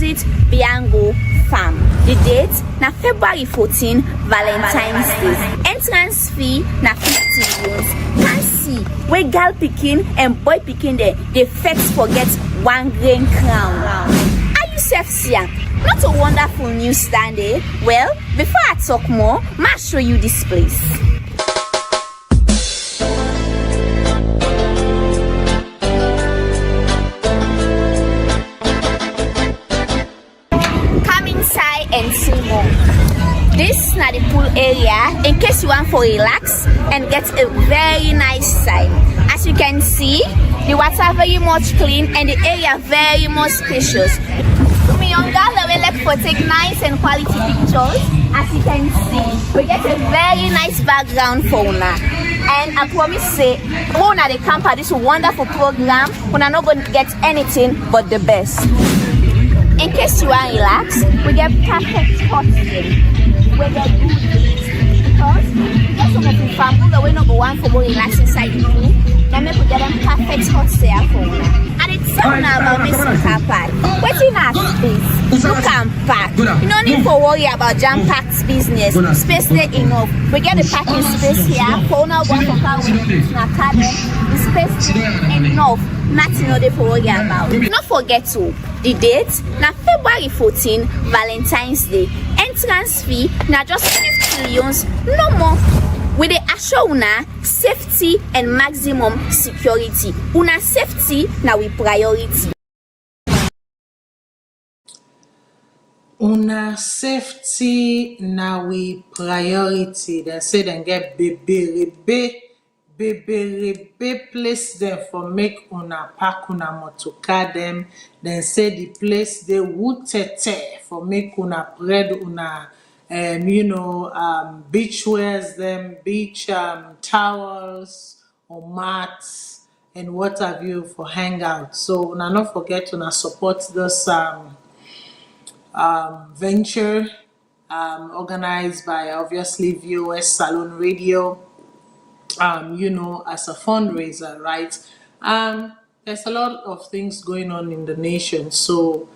visit Biango Farm. The date na February 14, Valentine's Day. Entrance fee na 50 euros. Can see where girl picking and boy picking there, they first forget 1 grain crown. Are you self-seeing? Not a wonderful news stand, eh? Well, before I talk more, I'll show you this place. Come inside and see more. This is not the pool area in case you want to relax and get a very nice time. As you can see, the water very much clean and the area very much spacious. We like for take nice and quality pictures. As you can see, we get a very nice background for una. And I promise say, una the camp at this wonderful program, una not going to get anything but the best. In case you are relaxed, we get perfect spots here. We get good things because we get some of the family that we not go one for more relax inside the pool. Then we get them perfect spots there for una. And it's so now about missing car park. What's in our space? You can park. You don't need to worry about jam-packed business. Space there enough. We get the parking space here. For now, one for car with the space enough. Nothing no dey for worry about. Don't forget to the date na February 14, Valentine's Day. Entrance fee na just 50 euros, no more. We dey assure una safety and maximum security. Una safety na we priority. Una safety na we priority. They say they get baby place them for make una park una motocar them. Then say the place they would tete for make una bread una beach wears them, beach towels or mats and what have you for hangout. So una not forget to support this venture organized by obviously VOS Salone Radio. As a fundraiser, right? There's a lot of things going on in the nation. So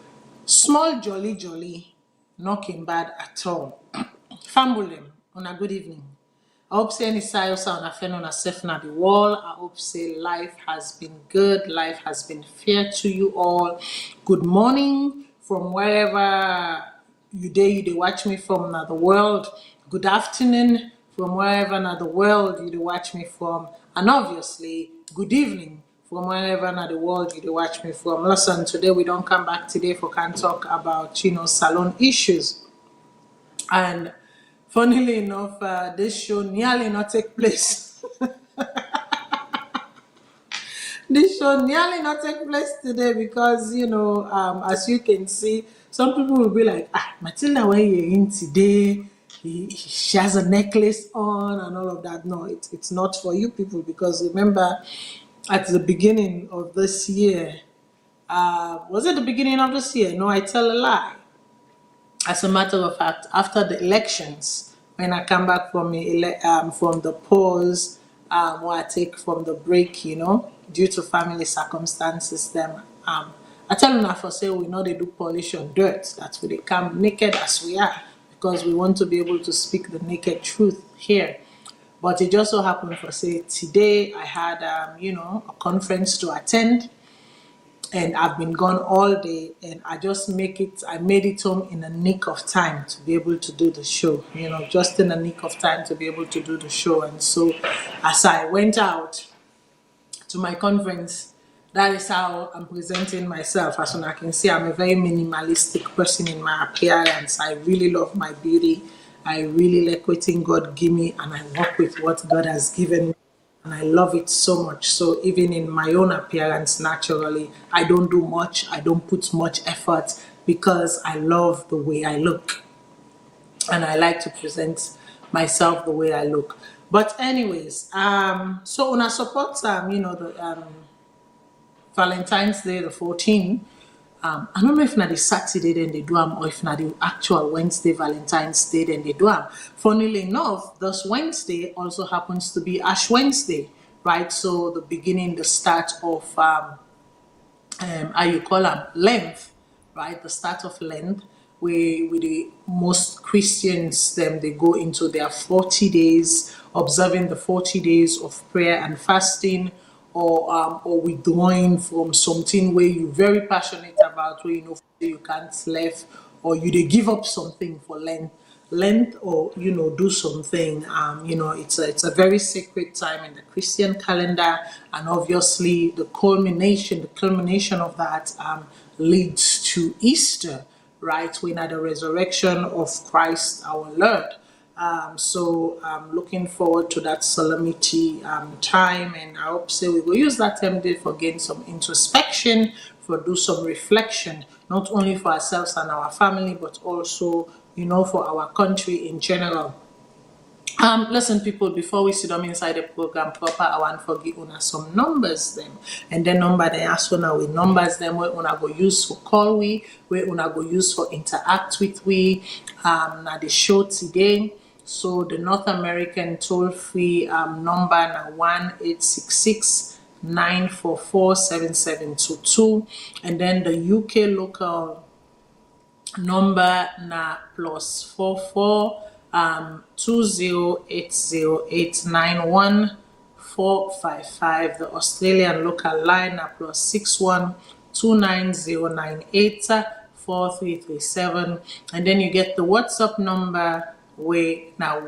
small jolly, nothing bad at all. Fambulim, on a good evening. I hope say any sales on a friend on a safe na the wall. I hope say life has been good, life has been fair to you all. Good morning from wherever you watch me from the world. Good afternoon from wherever in the world you watch me from, and obviously good evening from wherever in the world you watch me from. Listen, today we don't come back today for can talk about salon issues, and funnily enough, this show nearly not take place. This show nearly not take place today because as you can see, some people will be like, Matilda, where you in today? She has a necklace on and all of that. No, it's not for you people, because remember at the beginning of this year, was it the beginning of this year? No, I tell a lie. As a matter of fact, after the elections, when I come back from the pause, what I take from the break, due to family circumstances, them I tell you now for say we know they do polish on dirt. That's where they come naked as we are, because we want to be able to speak the naked truth here. But it just so happened for say today I had a conference to attend, and I've been gone all day, and I made it home in a nick of time to be able to do the show, just in a nick of time to be able to do the show. And so as I went out to my conference, that is how I'm presenting myself. As I can see, I'm a very minimalistic person in my appearance. I really love my beauty. I really like what God give me, and I work with what God has given me, and I love it so much. So even in my own appearance, naturally, I don't do much. I don't put much effort, because I love the way I look, and I like to present myself the way I look. But anyways, so when I support the Valentine's Day, the 14th, I don't know if na the Saturday then they do them, or if na the actual Wednesday Valentine's Day then they do them. Funnily enough, this Wednesday also happens to be Ash Wednesday, right? So the start of how you call them, length, right? The start of Lent, where the most Christians them they go into their 40 days, observing the 40 days of prayer and fasting, or withdrawing from something where you're very passionate about, where you know you can't left, or you they give up something for Lent, or do something. It's a very sacred time in the Christian calendar, and obviously the culmination of that leads to Easter, right? When at the resurrection of Christ our Lord. So I'm looking forward to that solemnity time, and I hope say we will use that time day for gain some introspection, for do some reflection, not only for ourselves and our family, but also for our country in general. Listen, people, before we sit down inside the program proper, I want to give una some numbers them. And then number they ask una with numbers them where una go use for call where una go use for interact with now the show today. So the North American toll free number now 1-866-944-7722, and then the UK local number na +44 2080891455. The Australian local line na +61 290984337, and then you get the WhatsApp number where now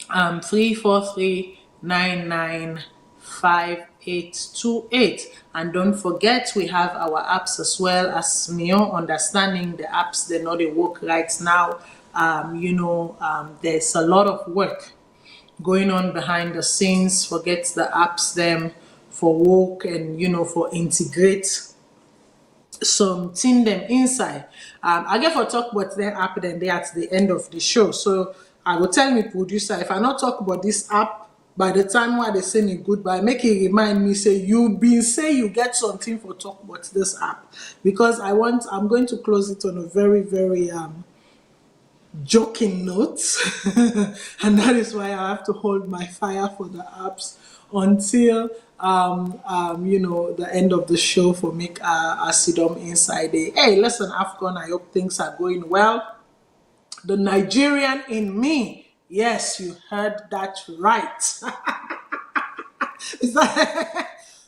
343995828. And don't forget, we have our apps as well as Mio. Understanding the apps, they're not at work right now. There's a lot of work going on behind the scenes. Forget the apps them for work, and for integrate something them inside. I get for talk about their app then they at the end of the show. So I will tell me producer, if I not talk about this app by the time why they say me goodbye, make it remind me say you get something for talk about this app, because I'm going to close it on a very, very joking note. And that is why I have to hold my fire for the apps until the end of the show for make a sit-down inside there. Hey, listen, Afghan, I hope things are going well. The Nigerian in me, yes, you heard that right.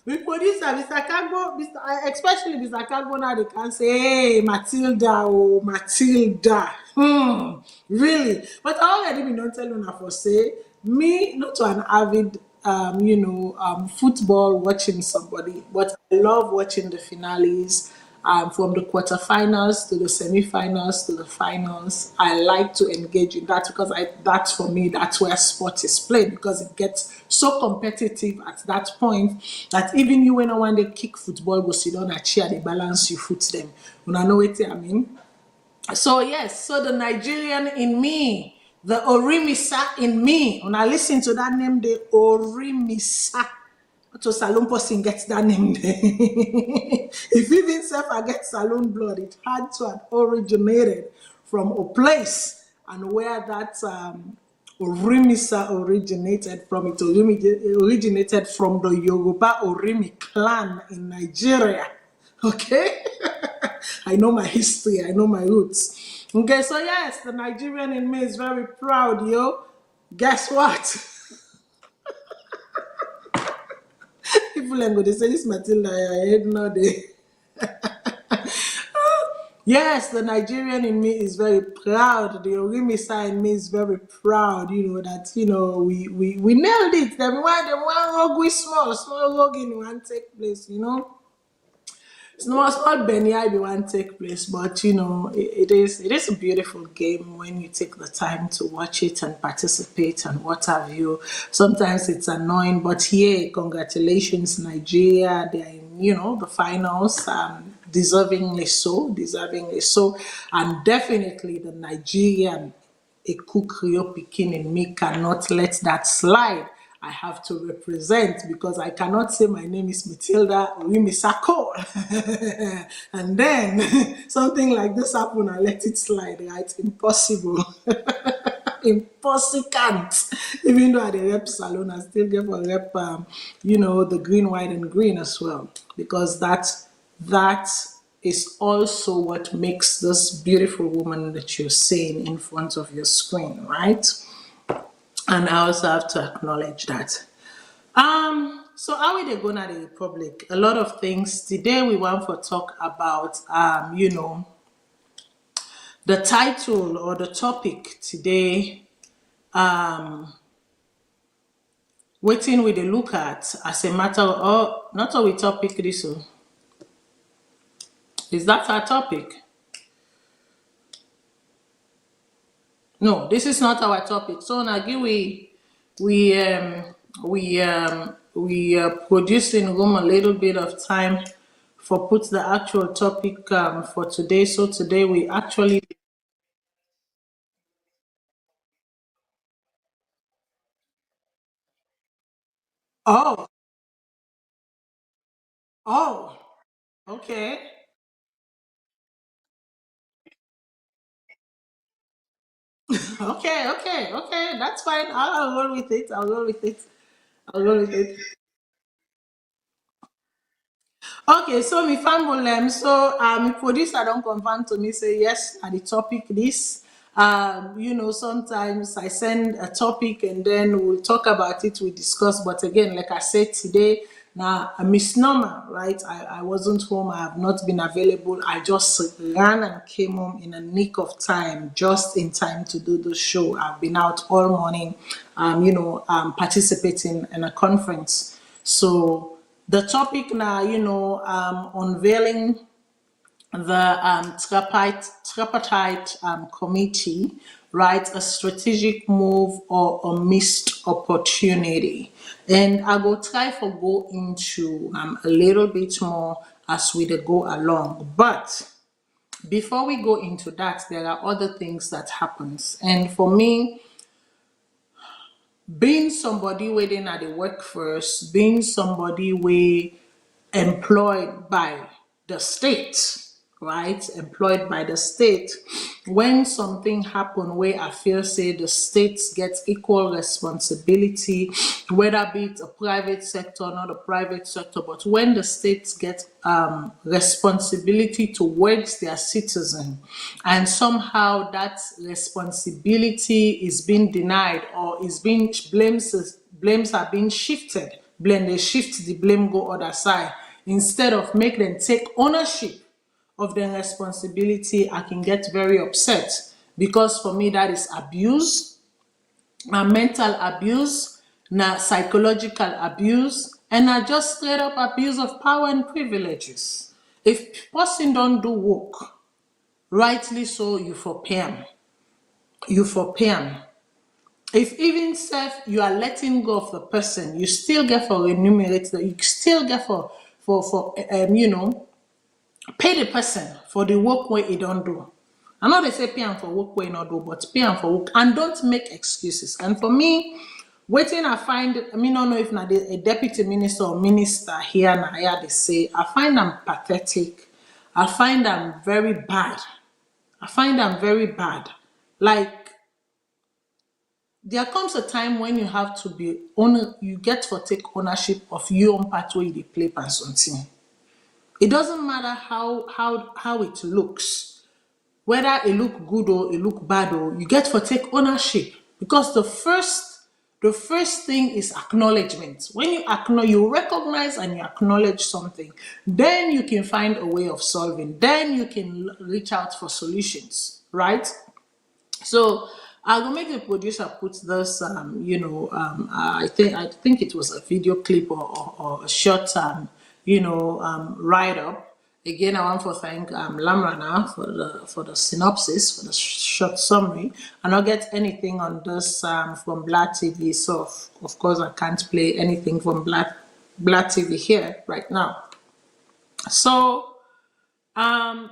We producer, Mr. Kagbo, especially Mr. Kagbo, now they can say, hey, Matilda, oh, Matilda. Really? But I already been don't tell you now for say, me, not an avid, football watching somebody, but I love watching the finales. From the quarterfinals to the semifinals to the finals, I like to engage in that, because that's for me, that's where sport is played, because it gets so competitive at that point that even you when I want to kick football, go sit down and cheer, they balance you foot them. When I know what I mean. So yes, so the Nigerian in me, the Orimisa in me, when I listen to that name, the Orimisa. So Salone person gets that name there. If even self I get Salone blood, it had to have originated from a place, and where that Orimisa originated from. It originated from the Yoruba Orimi clan in Nigeria. Okay? I know my history, I know my roots. Okay, so yes, the Nigerian in me is very proud, yo. Guess what? People are going to say this Matilda, I heard no day. Yes, the Nigerian in me is very proud. The Orimisa in me is very proud. That we nailed it. Then one rogue we small rogue in one take place. Small Benny I be one take place, but it is a beautiful game when you take the time to watch it and participate and what have you. Sometimes it's annoying, but here, congratulations, Nigeria. They are in the finals. Deservingly so, and definitely the Nigerian Ekukrio Pikin in me cannot let that slide. I have to represent, because I cannot say my name is Matilda Orimisako and then something like this happen and let it slide, right? Impossible. Impossible can't. Even though I dey rep Salone, I still get for rep the green, white, and green as well, because that is also what makes this beautiful woman that you're seeing in front of your screen, right? And I also have to acknowledge that. So how we dey go na the Republic? A lot of things. Today we want to talk about the title or the topic today, wetin we dey look at as a matter of, oh, not our topic this o. Is that our topic? No, this is not our topic. So now give we producing room a little bit of time for put the actual topic for today. So today we actually, oh, oh, okay. Okay, that's fine. I'll roll with it. I'll roll with it. I'll roll with it. Okay, so me family, so my producer don't confirm to me say yes at the topic this. Sometimes I send a topic and then we'll talk about it, we discuss. But again, like I said today, now a misnomer, right? I wasn't home, I have not been available. I just ran and came home in a nick of time, just in time to do the show. I've been out all morning, participating in a conference. So the topic now, unveiling the tripartite committee, right? A strategic move or a missed opportunity. And I will try to go into a little bit more as we go along. But before we go into that, there are other things that happens. And for me, being somebody waiting at the workforce, being somebody we employed by the state, right? Employed by the state. When something happen where I feel say the states get equal responsibility, whether be it a private sector, not a private sector, but when the states get responsibility towards their citizen, and somehow that responsibility is being denied or is being blames are being shifted, blame they shift the blame go other side instead of make them take ownership of their responsibility, I can get very upset because for me that is abuse, mental abuse, na psychological abuse, and na just straight up abuse of power and privileges. If person don't do work, rightly so, you for pay 'em. You for pay 'em. If even self you are letting go of the person, you still get for remunerate that, you still get for pay the person for the work where he don't do. I know they say pay am for work where he not do, but pay am for work and don't make excuses. And for me, waiting I find, I mean, don't know if now a deputy minister or minister here now here they say, I find them pathetic. I find them very bad. I find them very bad. Like, there comes a time when you have to be you get to take ownership of your own part where you dey play by something. It doesn't matter how it looks, whether it look good or it look bad, or you get to take ownership because the first thing is acknowledgement. When you acknowledge, you recognize and you acknowledge something, then you can find a way of solving. Then you can reach out for solutions, right? So I will make the producer put this, I think it was a video clip or a short, write up. Again, I want to thank Lamrana for the synopsis, for the short summary. I don't get anything on this from Black TV, so of course I can't play anything from Black TV here right now. So I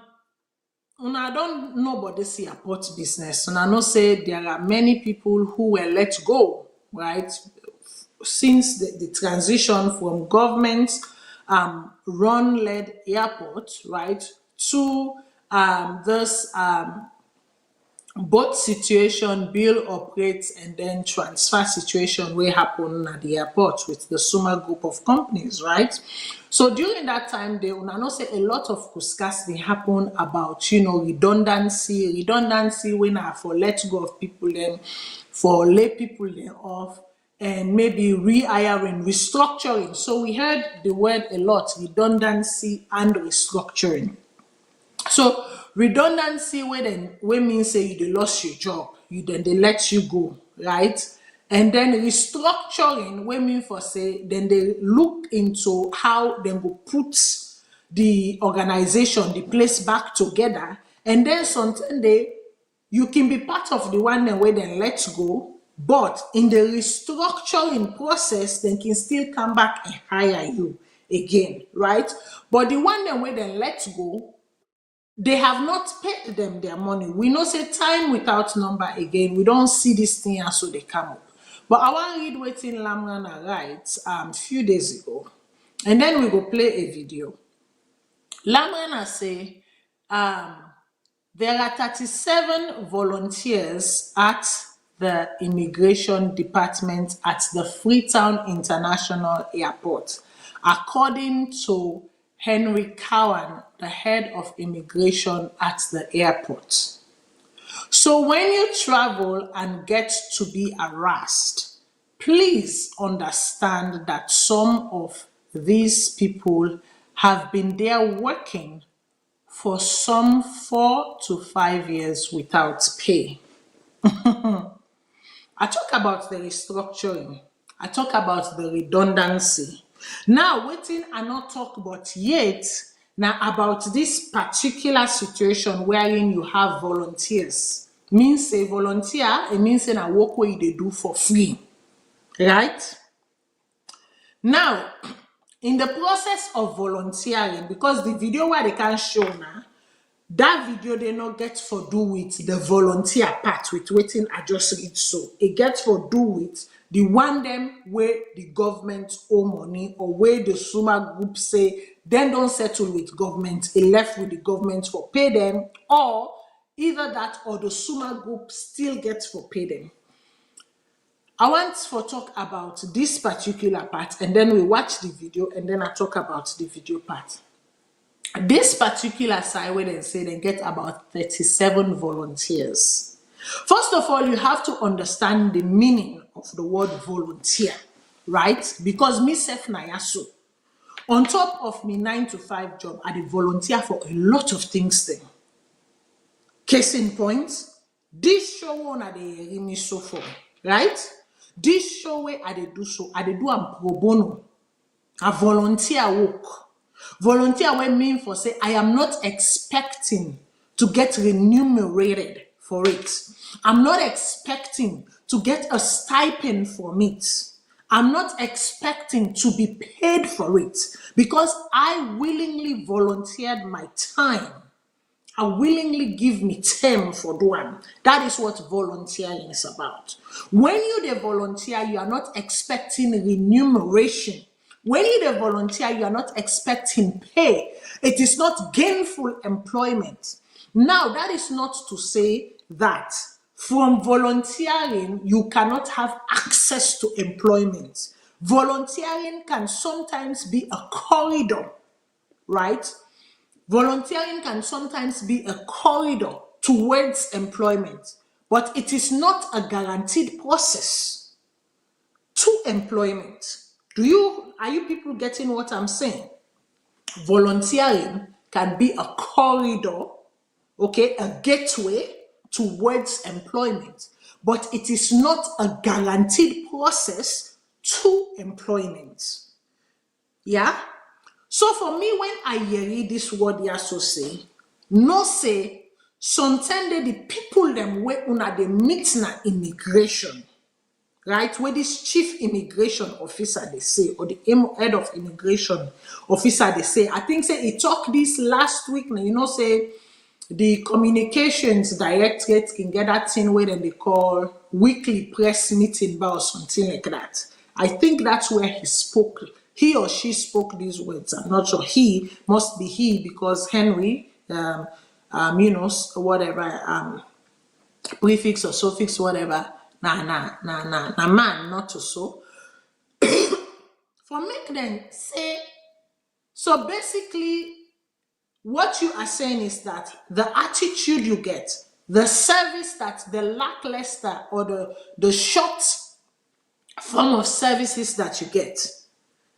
don't know about this airport business. And I know say there are many people who were let go, right? Since the transition from government run-led airport, right, to this both situation bill operates and then transfer situation will happen at the airport with the Suma group of companies, right? So during that time, they will know say a lot of discuss they happen about redundancy when I for let go of people then for lay people then off and maybe rehiring, restructuring. So we heard the word a lot, redundancy and restructuring. So redundancy wey mean say you dey lost your job, they let you go, right? And then restructuring wey mean for say then they look into how they go put the organization, the place back together, and then sometimes you can be part of the one where they let go, but in the restructuring process, they can still come back and hire you again, right? But the one where they let go, they have not paid them their money. We know say time without number again. We don't see this thing as so they come up. But I want to read what in Lamrana writes few days ago. And then we go play a video. Lamrana say there are 37 volunteers at the immigration department at the Freetown International Airport, according to Henry Cowan, the head of immigration at the airport. So when you travel and get to be harassed, please understand that some of these people have been there working for some 4 to 5 years without pay. I talk about the restructuring. I talk about the redundancy. Now, waiting I not talk about yet. Now about this particular situation wherein you have volunteers. Means a volunteer, it means in a work where they do for free. Right? Now, in the process of volunteering, because the video where they can show now, that video they not get for do with the volunteer part with waiting I just read so. It gets for do with the one them where the government owe money or where the Suma group say then don't settle with government, it left with the government for pay them, or either that or the Suma group still gets for pay them. I want to talk about this particular part and then we watch the video and then I talk about the video part. This particular side where they say they get about 37 volunteers. First of all, you have to understand the meaning of the word volunteer, right? Because me self na yaso. On top of me 9 to 5 job, I dey volunteer for a lot of things then. Case in point, this show one I dey hear me so for, right? This show where I dey do so, I dey do am pro bono. A volunteer work. Volunteer will mean for say I am not expecting to get remunerated for it. I'm not expecting to get a stipend from it. I'm not expecting to be paid for it because I willingly volunteered my time. I willingly give me time for doing. That is what volunteering is about. When you the volunteer, you are not expecting remuneration. When you the volunteer, you are not expecting pay. It is not gainful employment. Now, that is not to say that from volunteering, you cannot have access to employment. Volunteering can sometimes be a corridor, right? Volunteering can sometimes be a corridor towards employment, but it is not a guaranteed process to employment. Are you people getting what I'm saying? Volunteering can be a corridor, okay, a gateway towards employment, but it is not a guaranteed process to employment. Yeah? So for me, when I hear this word here so say, no say, sometimes the people them where una they meet na immigration. Right, where this chief immigration officer they say, or the head of immigration officer they say, I think say he talked this last week. Now say the communications directorate can get that thing where they call weekly press meeting or something like that. I think that's where he or she spoke these words. I'm not sure. He must be he because Henry, whatever. prefix or suffix, whatever. Na man, not to so. For make them say, so basically, what you are saying is that the attitude you get, the service that the lackluster or the short form of services that you get,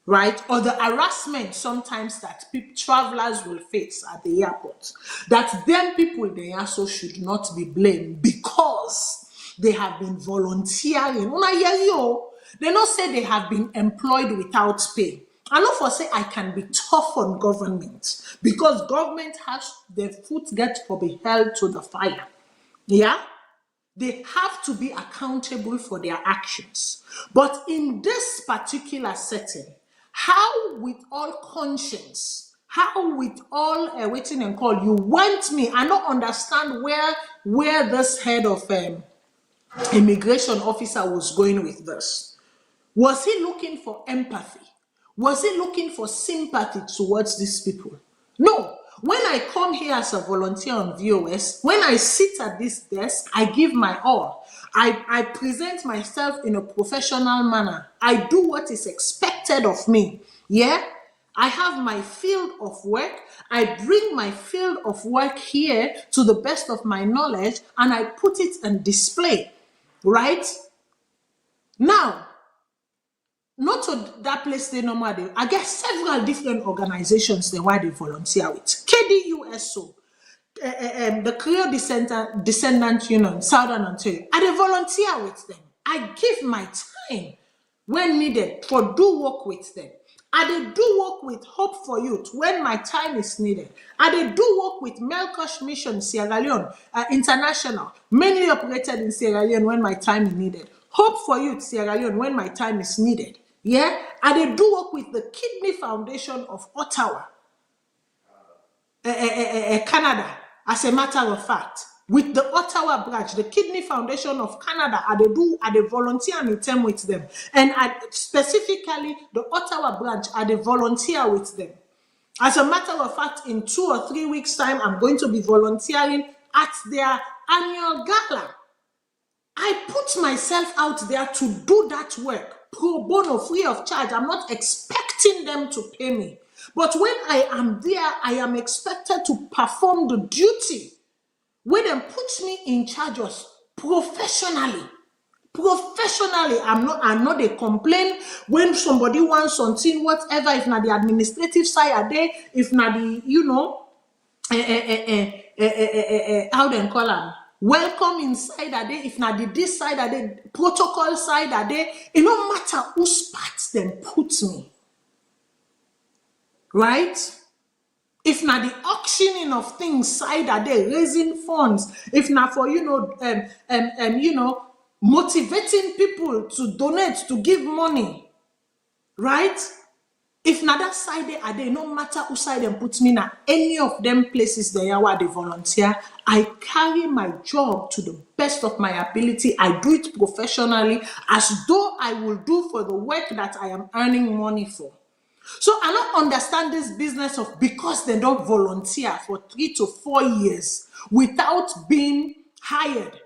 right? Or the harassment sometimes that travelers will face at the airport, that them people they also should not be blamed because they have been volunteering. They not say they have been employed without pay. I know for say I can be tough on government because government has their foot get for be held to the fire. Yeah? They have to be accountable for their actions. But in this particular setting, how with all conscience, how with all waiting and call, you want me, I don't understand where this head of immigration officer was going with this. Was he looking for empathy? Was he looking for sympathy towards these people? No. When I come here as a volunteer on VOS, when I sit at this desk, I give my all. I present myself in a professional manner. I do what is expected of me. Yeah? I have my field of work. I bring my field of work here to the best of my knowledge and I put it on display. Right? Now, not to that place they normally, I guess several different organizations they why they volunteer with. KDUSO, the Creole Descendant Union, Southern Ontario. I they volunteer with them. I give my time when needed for do work with them. I they do work with Hope for Youth when my time is needed. I they do work with Melkosh Mission Sierra Leone International, mainly operated in Sierra Leone when my time is needed. Hope for Youth Sierra Leone when my time is needed. Yeah, and they do work with the Kidney Foundation of Ottawa, Canada. As a matter of fact, with the Ottawa branch, the Kidney Foundation of Canada, I they volunteer and term with them, and specifically the Ottawa branch, I they volunteer with them. As a matter of fact, in 2 or 3 weeks' time, I'm going to be volunteering at their annual gala. I put myself out there to do that work. Pro bono, free of charge. I'm not expecting them to pay me. But when I am there, I am expected to perform the duty. When them put me in charge of professionally. Professionally, I'm not a complaint when somebody wants something, whatever, if not the administrative side are there, if not the, how they call them, welcome inside are there, if not the this side are there, protocol side are there, it no matter whose parts them put me. Right? If not the auctioning of things side are there, raising funds, if not for motivating people to donate, to give money, right? If not that side they are there, no matter who side them puts me in any of them places they are where they volunteer, I carry my job to the best of my ability. I do it professionally as though I will do for the work that I am earning money for. So I don't understand this business of because they don't volunteer for 3 to 4 years without being hired.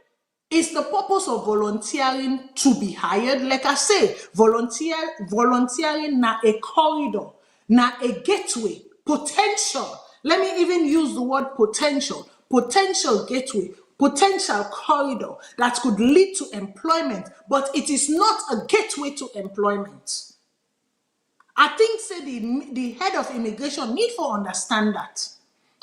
Is the purpose of volunteering to be hired? Like I say, volunteering na a corridor, na a gateway, potential. Let me even use the word potential. Potential gateway, potential corridor that could lead to employment, but it is not a gateway to employment. I think say the head of immigration need to understand that.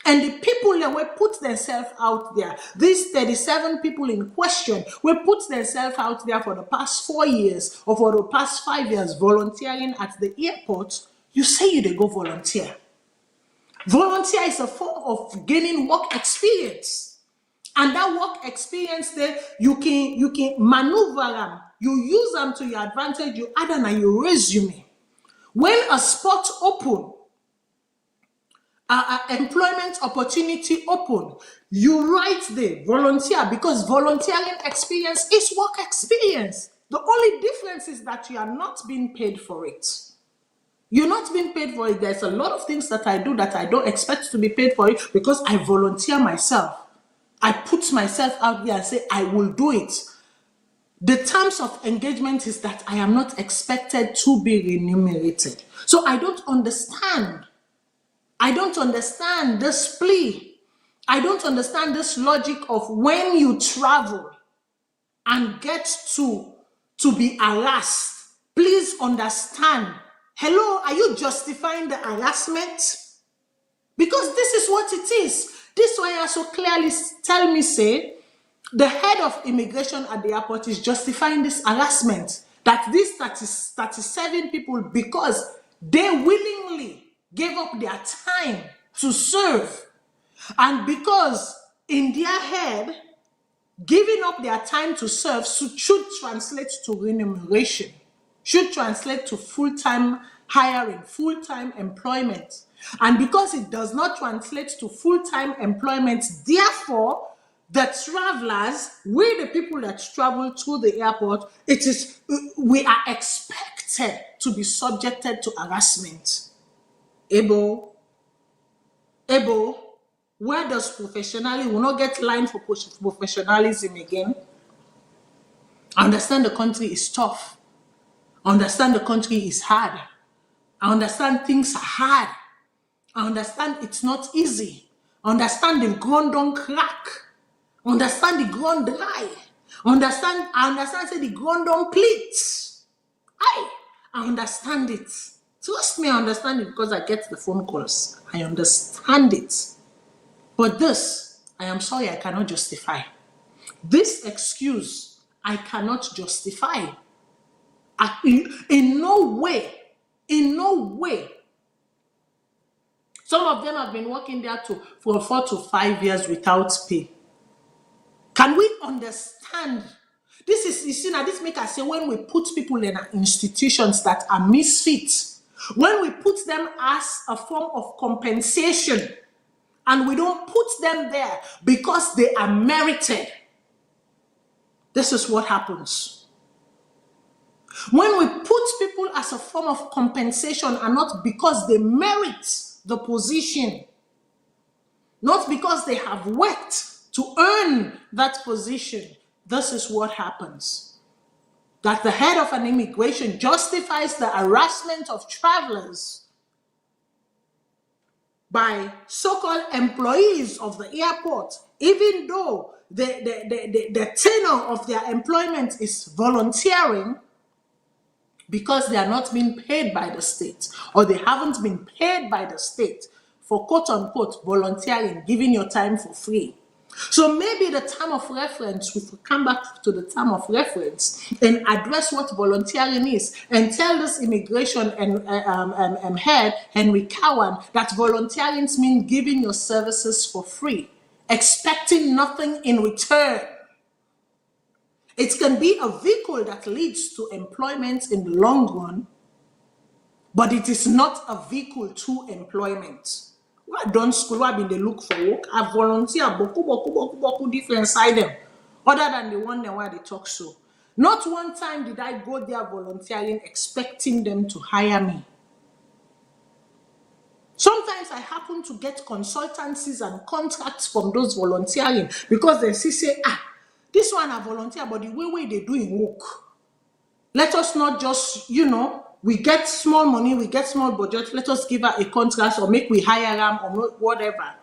And the people that will put themselves out there, these 37 people in question, will put themselves out there for the past 4 years or for the past 5 years volunteering at the airport. You say they go volunteer. Volunteer is a form of gaining work experience. And that work experience there, you can maneuver them. You use them to your advantage. You add them on your resume. When a spot open, employment opportunity open, you write there volunteer, because volunteering experience is work experience. The only difference is that you are not being paid for it. You're not being paid for it. There's a lot of things that I do that I don't expect to be paid for it because I volunteer myself. I put myself out there and say, I will do it. The terms of engagement is that I am not expected to be remunerated. So I don't understand. I don't understand this plea. I don't understand this logic of when you travel and get to be harassed. Please understand. Hello, are you justifying the harassment? Because this is what it is. This one also clearly tell me, say, the head of immigration at the airport is justifying this harassment. That these 37 people, because they willingly gave up their time to serve, and because in their head, giving up their time to serve should translate to remuneration, should translate to full-time hiring, full-time employment. And because it does not translate to full-time employment, therefore, the travelers, we the people that travel to the airport, we are expected to be subjected to harassment. Ebo, where does professionalism, will not get line for professionalism again? I understand the country is tough. I understand the country is hard. I understand things are hard. I understand it's not easy. I understand the ground don't crack. I understand the ground dry. I understand say the ground don't pleat. I understand it. Trust me, I understand it because I get the phone calls. I understand it. But this, I am sorry, I cannot justify. This excuse, I cannot justify. In no way. Some of them have been working there for 4 to 5 years without pay. Can we understand? This is, you see, now this make us say when we put people in institutions that are misfits, when we put them as a form of compensation, and we don't put them there because they are merited, this is what happens. When we put people as a form of compensation and not because they merit the position, not because they have worked to earn that position, this is what happens. That the head of an immigration justifies the harassment of travelers by so-called employees of the airport, even though the tenure of their employment is volunteering, because they are not being paid by the state, or they haven't been paid by the state for quote-unquote volunteering, giving your time for free. So maybe the term of reference, we will come back to the term of reference and address what volunteering is, and tell this immigration and head, Henry Cowan, that volunteering means giving your services for free, expecting nothing in return. It can be a vehicle that leads to employment in the long run, but it is not a vehicle to employment. I done school, I've been they look for work. I volunteer boku different side them, other than the one where they talk so. Not one time did I go there volunteering expecting them to hire me. Sometimes I happen to get consultancies and contracts from those volunteering because they say, this one a volunteer, but the way they doing work. Let us not just, we get small money, we get small budget, let us give her a contract or make we hire them or whatever.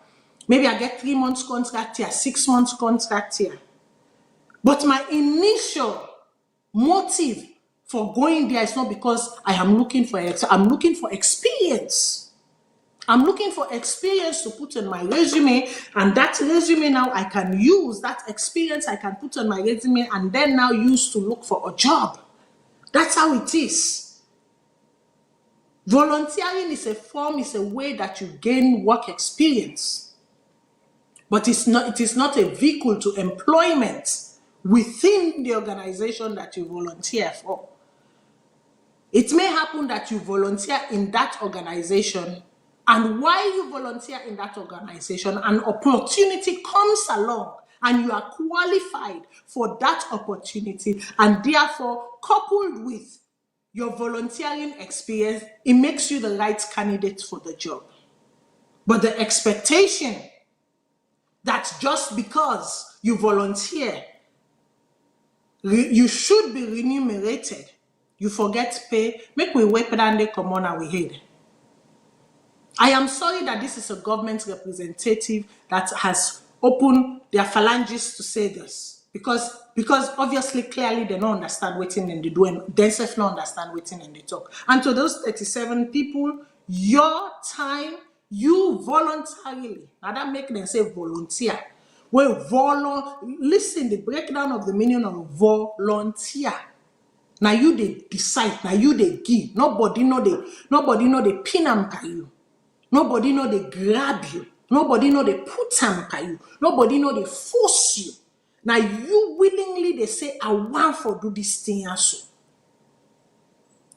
Maybe I get 3 months contract here, 6 months contract here. But my initial motive for going there is not because I am looking for it. I'm looking for experience. I'm looking for experience to put on my resume, and that resume now I can use, that experience I can put on my resume and then now use to look for a job. That's how it is. Volunteering is a way that you gain work experience. But it is not a vehicle to employment within the organization that you volunteer for. It may happen that you volunteer in that organization, and while you volunteer in that organization, an opportunity comes along and you are qualified for that opportunity, and therefore, coupled with your volunteering experience, it makes you the right candidate for the job. But the expectation that just because you volunteer, you should be remunerated. You forget pay, make we wipe down the common our head. I am sorry that this is a government representative that has opened their phalanges to say this. Because obviously, clearly, they don't understand what in they do, and themselves don't understand what in they talk. And to those 37 people, your time, you voluntarily, now that make them say volunteer. Listen, the breakdown of the meaning of volunteer. Now you they decide, now you they give. Nobody know they pin am by you. Nobody know they grab you. Nobody know they put am by you. Nobody know they force you. Now you willingly they say, I want for do this thing also.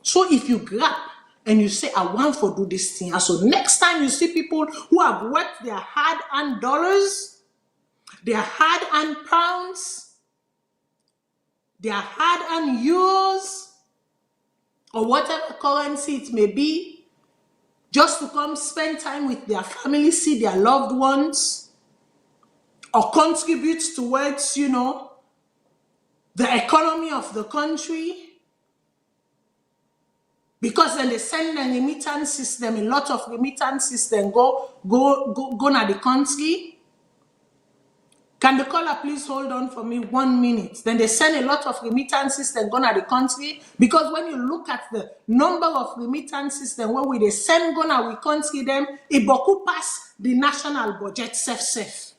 So if you grab and you say, I want for do this thing also, next time you see people who have worked their hard-earned dollars, their hard-earned pounds, their hard-earned euros, or whatever currency it may be, just to come spend time with their family, see their loved ones, or contribute towards, the economy of the country. Because then they send a remittance system, a lot of remittance system go na the country. Can the caller please hold on for me 1 minute? Then they send a lot of remittances then go to the country. Because when you look at the number of remittances then when we they send go to the country them, it boku pass the national budget safe.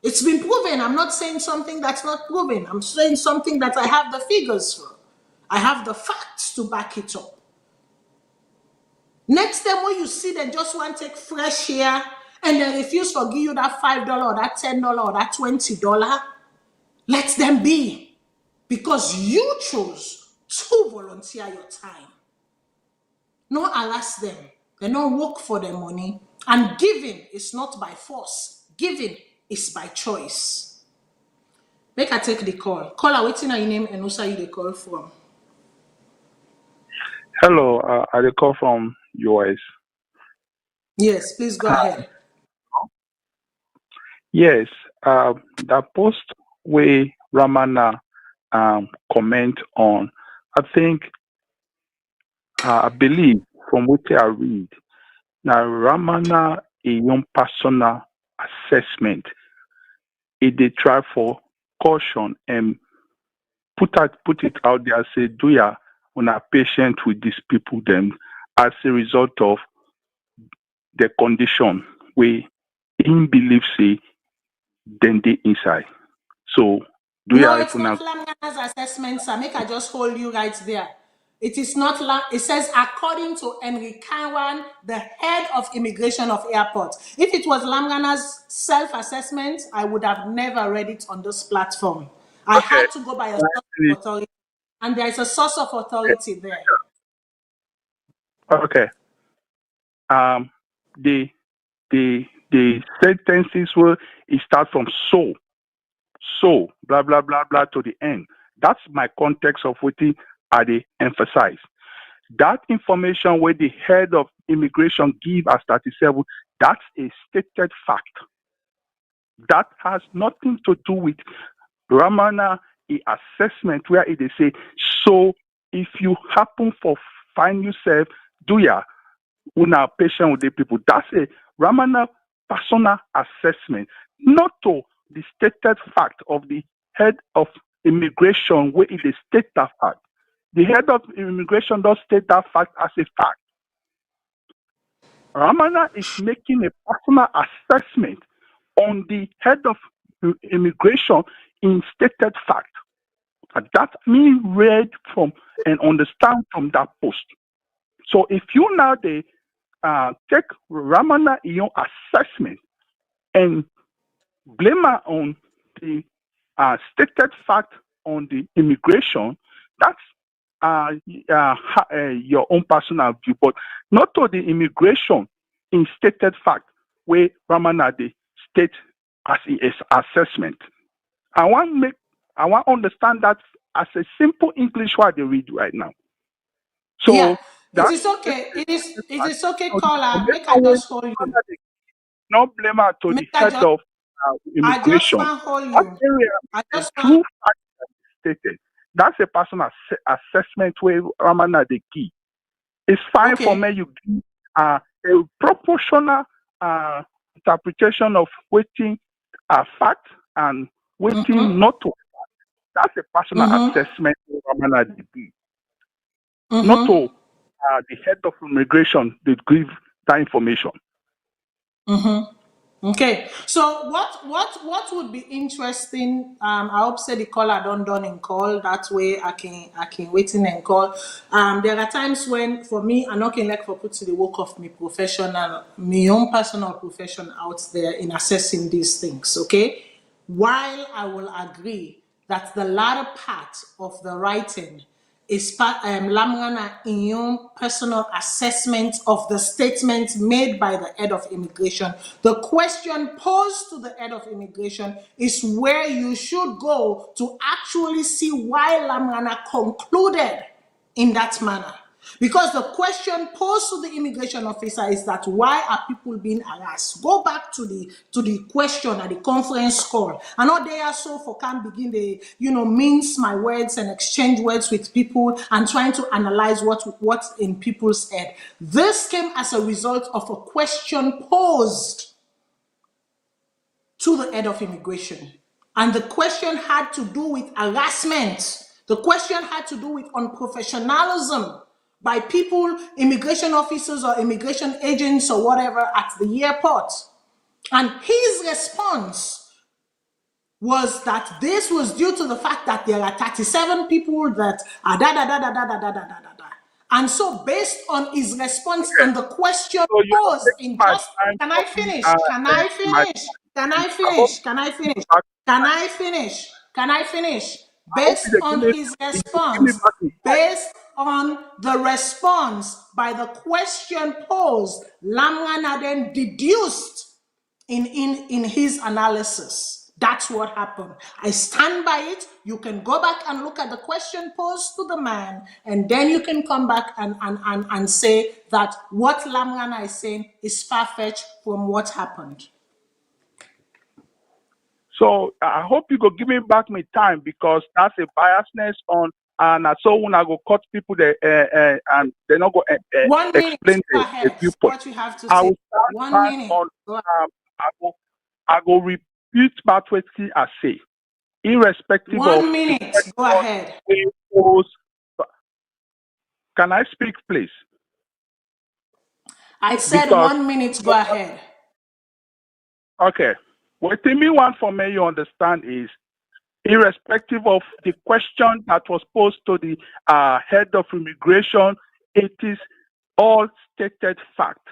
It's been proven. I'm not saying something that's not proven. I'm saying something that I have the figures for. I have the facts to back it up. Next time when you see them just want to take fresh air and they refuse to give you that $5 or that $10 or that $20, let them be. Because you chose to volunteer your time. No harass them. They don't work for their money. And giving is not by force. Giving is by choice. Make I take the call. Caller, waiting on your name and also you the call from. Hello, I call from US. Yes, please go ahead. Yes, the post where Ramana comment on, I think, I believe from what I read, now Ramana a young personal assessment, they try for caution and put it out there, say, do ya when are patient with these people then as a result of the condition where in belief say then they inside. So do No, you it's not Lamgana's assessment, sir. Make I just hold you right there. It is not it says according to Henry Kawan, the head of immigration of airport. If it was Lamgana's self-assessment, I would have never read it on this platform. I had to go by a source of authority, and there is a source of authority there. Okay. The sentences will it start from so blah blah blah blah to the end. That's my context of what I they emphasize. That information where the head of immigration give as 37, that's a stated fact. That has nothing to do with Ramana assessment where they say, so if you happen for find yourself, do ya una patient with the people. That's a Ramana personal assessment, not to the stated fact of the head of immigration where it is state that fact. The head of immigration does state that fact as a fact. Ramana is making a personal assessment on the head of immigration in stated fact. And that means read from and understand from that post. So if you now take Ramana in your assessment and blame her on the stated fact on the immigration, that's your own personal view, but not to the immigration in stated fact where Ramana the state as his assessment. I want to understand that as a simple English word they read right now. So yeah, it is okay. It is okay, caller. Make I just hold you. No blame her to the head of I just immigration. want to hold That you. area, I the just true want. fact that is stated, that's a personal assessment where Ramana the key. It's fine for me Okay. you give a proportional interpretation of waiting fact and waiting not to. That's a personal Mm-hmm. assessment of Ramana the key. Not Mm-hmm. to the head of immigration they give that information. Mm-hmm. Okay, so what would be interesting? I hope say the caller don't done in call. That way I can waiting and call. There are times when for me I'm not can like for put to the work of me professional, my own personal profession out there in assessing these things. Okay, while I will agree that the latter part of the writing is part Lamrana in your personal assessment of the statement made by the head of immigration. The question posed to the head of immigration is where you should go to actually see why Lamrana concluded in that manner. Because the question posed to the immigration officer is that why are people being harassed? Go back to the question at the conference call. I know they are so for can begin the mince my words and exchange words with people and trying to analyze what's in people's head. This came as a result of a question posed to the head of immigration. And the question had to do with harassment. The question had to do with unprofessionalism by people, immigration officers or immigration agents or whatever at the airport. And his response was that this was due to the fact that there are 37 people that are da da da da da da da da da da. And so, based on his response Okay. and the question So you are posed taking in my just, time can I talking finish? Can I my finish? Can I I hope finish? Can I finish? back Can I finish? Can I finish? I hope Based on his you give me response, back in time. based on the response by the question posed, Lamwana then deduced in his analysis. That's what happened. I stand by it. You can go back and look at the question posed to the man, and then you can come back and say that what Lamrana is saying is far-fetched from what happened. So I hope you go give me back my time because that's a biasness on and so when I go cut people there and they're not go 1 minute, explain go the ahead. Say viewpoint. what you have to I say. will stand 1 minute. back on Go ahead. I go repeat back what I say, irrespective of One the minute, go question ahead. they pose. Can I speak, please? I said Because 1 minute, go ahead. okay, what me want for me you understand is irrespective of the question that was posed to the head of immigration, it is all stated fact.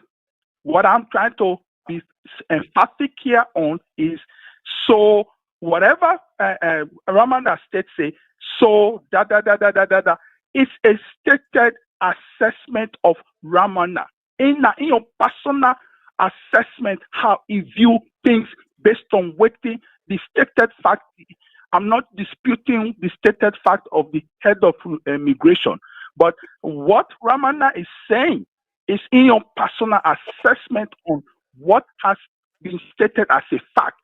What I'm trying to be emphatic here on is so whatever Ramana states say, so da da da da da da da, it's a stated assessment of Ramana. In your personal assessment, how he view things based on waiting the stated fact. I'm not disputing the stated fact of the head of immigration, but what Ramana is saying is in your personal assessment on what has been stated as a fact.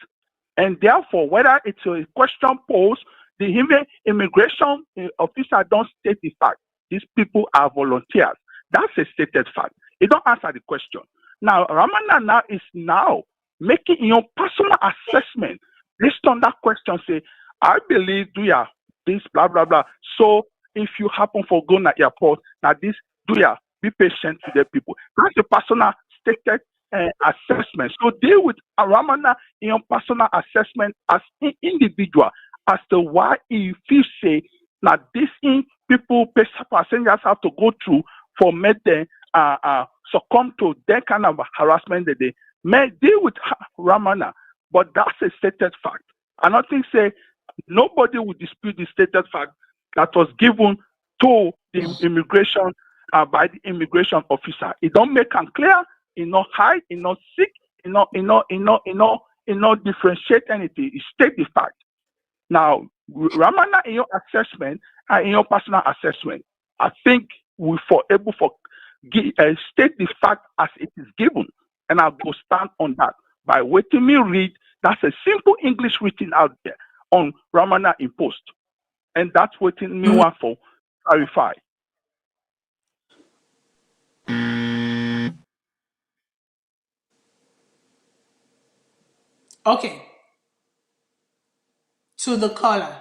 And therefore, whether it's a question posed, the immigration officer don't state the fact. These people are volunteers. That's a stated fact. It don't answer the question. Now, Ramana now is now making your personal assessment based on that question. Say, I believe do ya this blah blah blah. So if you happen for going at airport, now this do ya be patient with the people. That's a personal stated assessment. So deal with Ramana in your personal assessment as an individual as to why he feels say now this in people passengers have to go through for make them succumb to that kind of harassment that they may deal with Ramana, but that's a stated fact. I don't think say nobody would dispute the stated fact that was given to the immigration by the immigration officer. It don't make them clear, it not hide, it not seek, it not differentiate anything. It state the fact. Now, Ramana, in your assessment and in your personal assessment, I think we for able for state the fact as it is given, and I'll go stand on that by waiting me read That's a simple English written out there on Ramana in post. And that's what me want for clarify. Okay. To the caller,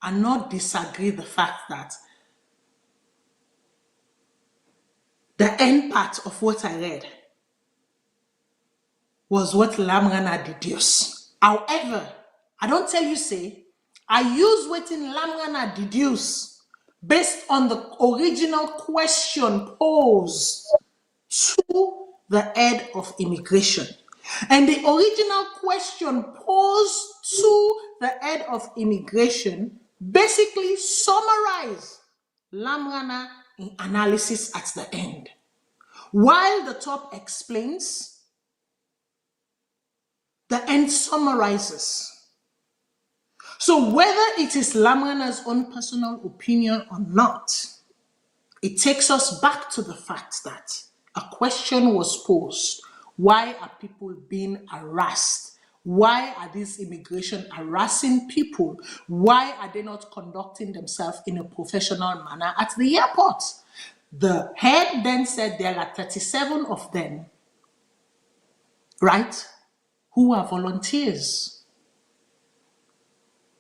I not disagree the fact that the end part of what I read was what Lamrana deduced. However, I don't tell you say, I use what in Lamrana deduce based on the original question posed to the head of immigration. And the original question posed to the head of immigration basically summarized Lamrana in analysis at the end. While the top explains, the end summarizes. So whether it is Lamrana's own personal opinion or not, it takes us back to the fact that a question was posed. Why are people being harassed? Why are these immigration harassing people? Why are they not conducting themselves in a professional manner at the airport? The head then said there are 37 of them, right, who are volunteers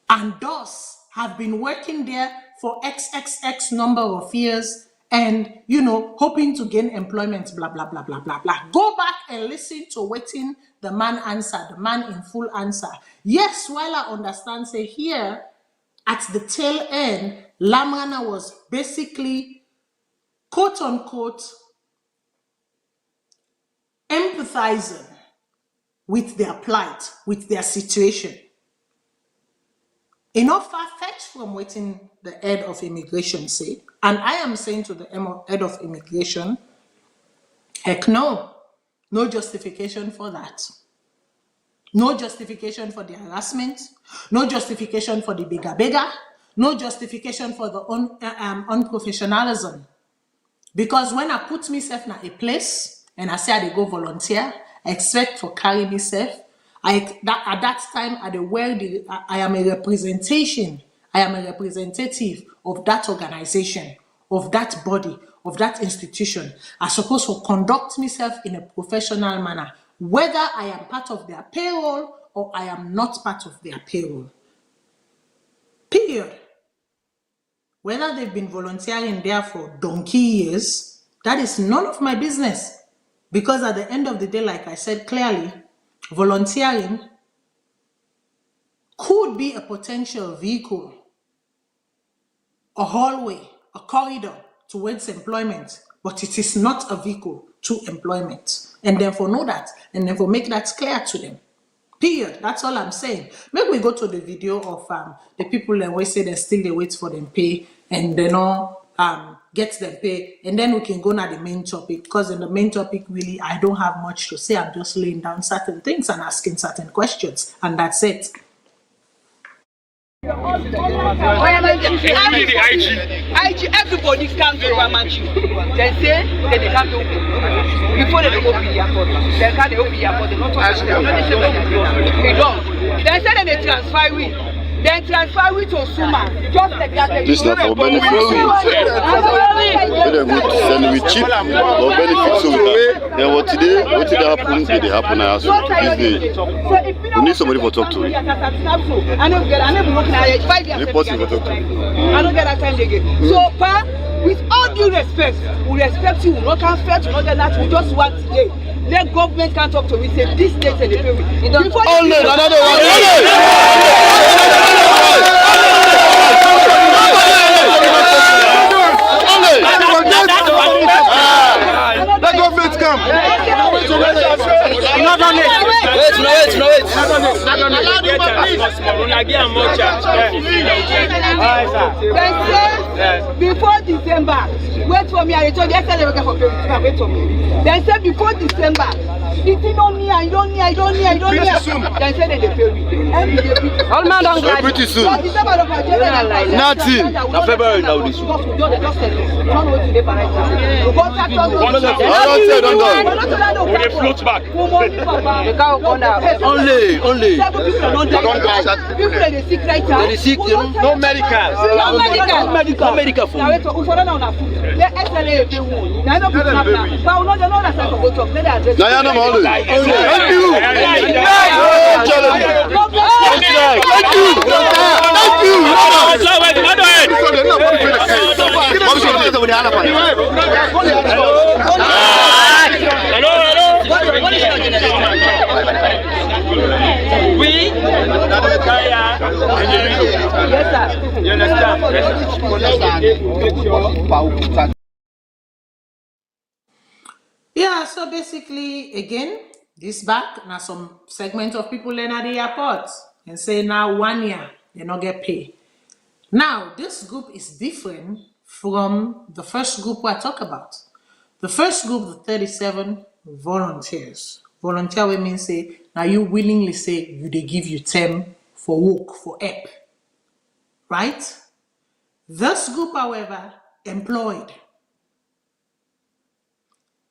and thus have been working there for XXX number of years and, hoping to gain employment, blah, blah, blah, blah, blah, blah. Go back and listen to waiting the man answer, the man in full answer. Yes, while I understand, say here, at the tail end, Lamrana was basically, quote unquote, empathizing with their plight, with their situation. Enough far-fetched from waiting the head of immigration say, and I am saying to the head of immigration, heck no, no justification for that. No justification for the harassment, no justification for the beggar, no justification for the unprofessionalism. Because when I put myself in a place and I say I go volunteer, I expect for carry myself. At that time, I am a representation. I am a representative of that organization, of that body, of that institution. I'm supposed to conduct myself in a professional manner, whether I am part of their payroll or I am not part of their payroll. Period. Whether they've been volunteering there for donkey years, that is none of my business. Because at the end of the day, like I said clearly, volunteering could be a potential vehicle, a hallway, a corridor towards employment, but it is not a vehicle to employment. And therefore know that, and therefore make that clear to them. Period. That's all I'm saying. Maybe we go to the video of the people that we say they still they wait for them pay and they know get them pay, and then we can go now the main topic, because in the main topic really I don't have much to say. I'm just laying down certain things and asking certain questions, and that's it. IG, everybody comes to Ramachi. They say that they can't open. Before they open the airport, they can't open the airport. They don't. They say that they transfer we. Then transfer we to Suma. Just like that. This is not for benefit. Whether we send it cheap or benefit. Then what today happen? They happen. I ask you. We need somebody for talk to. I don't get. I never work now. 5 years. I don't get that time again. So, Pa, with all due respect, we respect you. We not can fair to not get that. We just want today. The government can talk to me. Say this date and the pay. Only another one. The government come. Before December, wait for me. I told you yesterday we for payment. Wait for me. They said before December, The thing don't near, you don't near. Then say they pay me. All man don't grad. Pretty soon. Nothing. Na February now this. We dey float back. Only. People they sick right now. They sick, No medical. No medical for. Now wait, for now food. The SLA pay one. Now no put snap now. But we no that side go talk. Let them address. Na ya no only. Thank you. Yeah, so basically, again, this back now some segment of people learn at the airport and say now 1 year they not get paid. Now this group is different from the first group I talk about. The first group, the 37 volunteers. Volunteer women say now you willingly say you they give you 10 for work for help, right? This group, however, employed.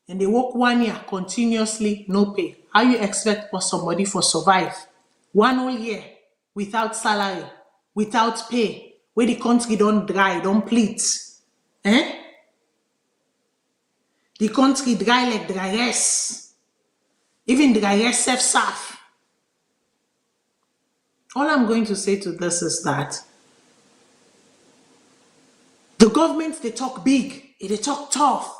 And they work 1 year continuously, no pay. How you expect for somebody for survive 1 whole year without salary, without pay, where the country don't dry, don't pleat? Eh? The country dry like dryers. Even dryers self-serve. All I'm going to say to this is that the government, they talk big, they talk tough.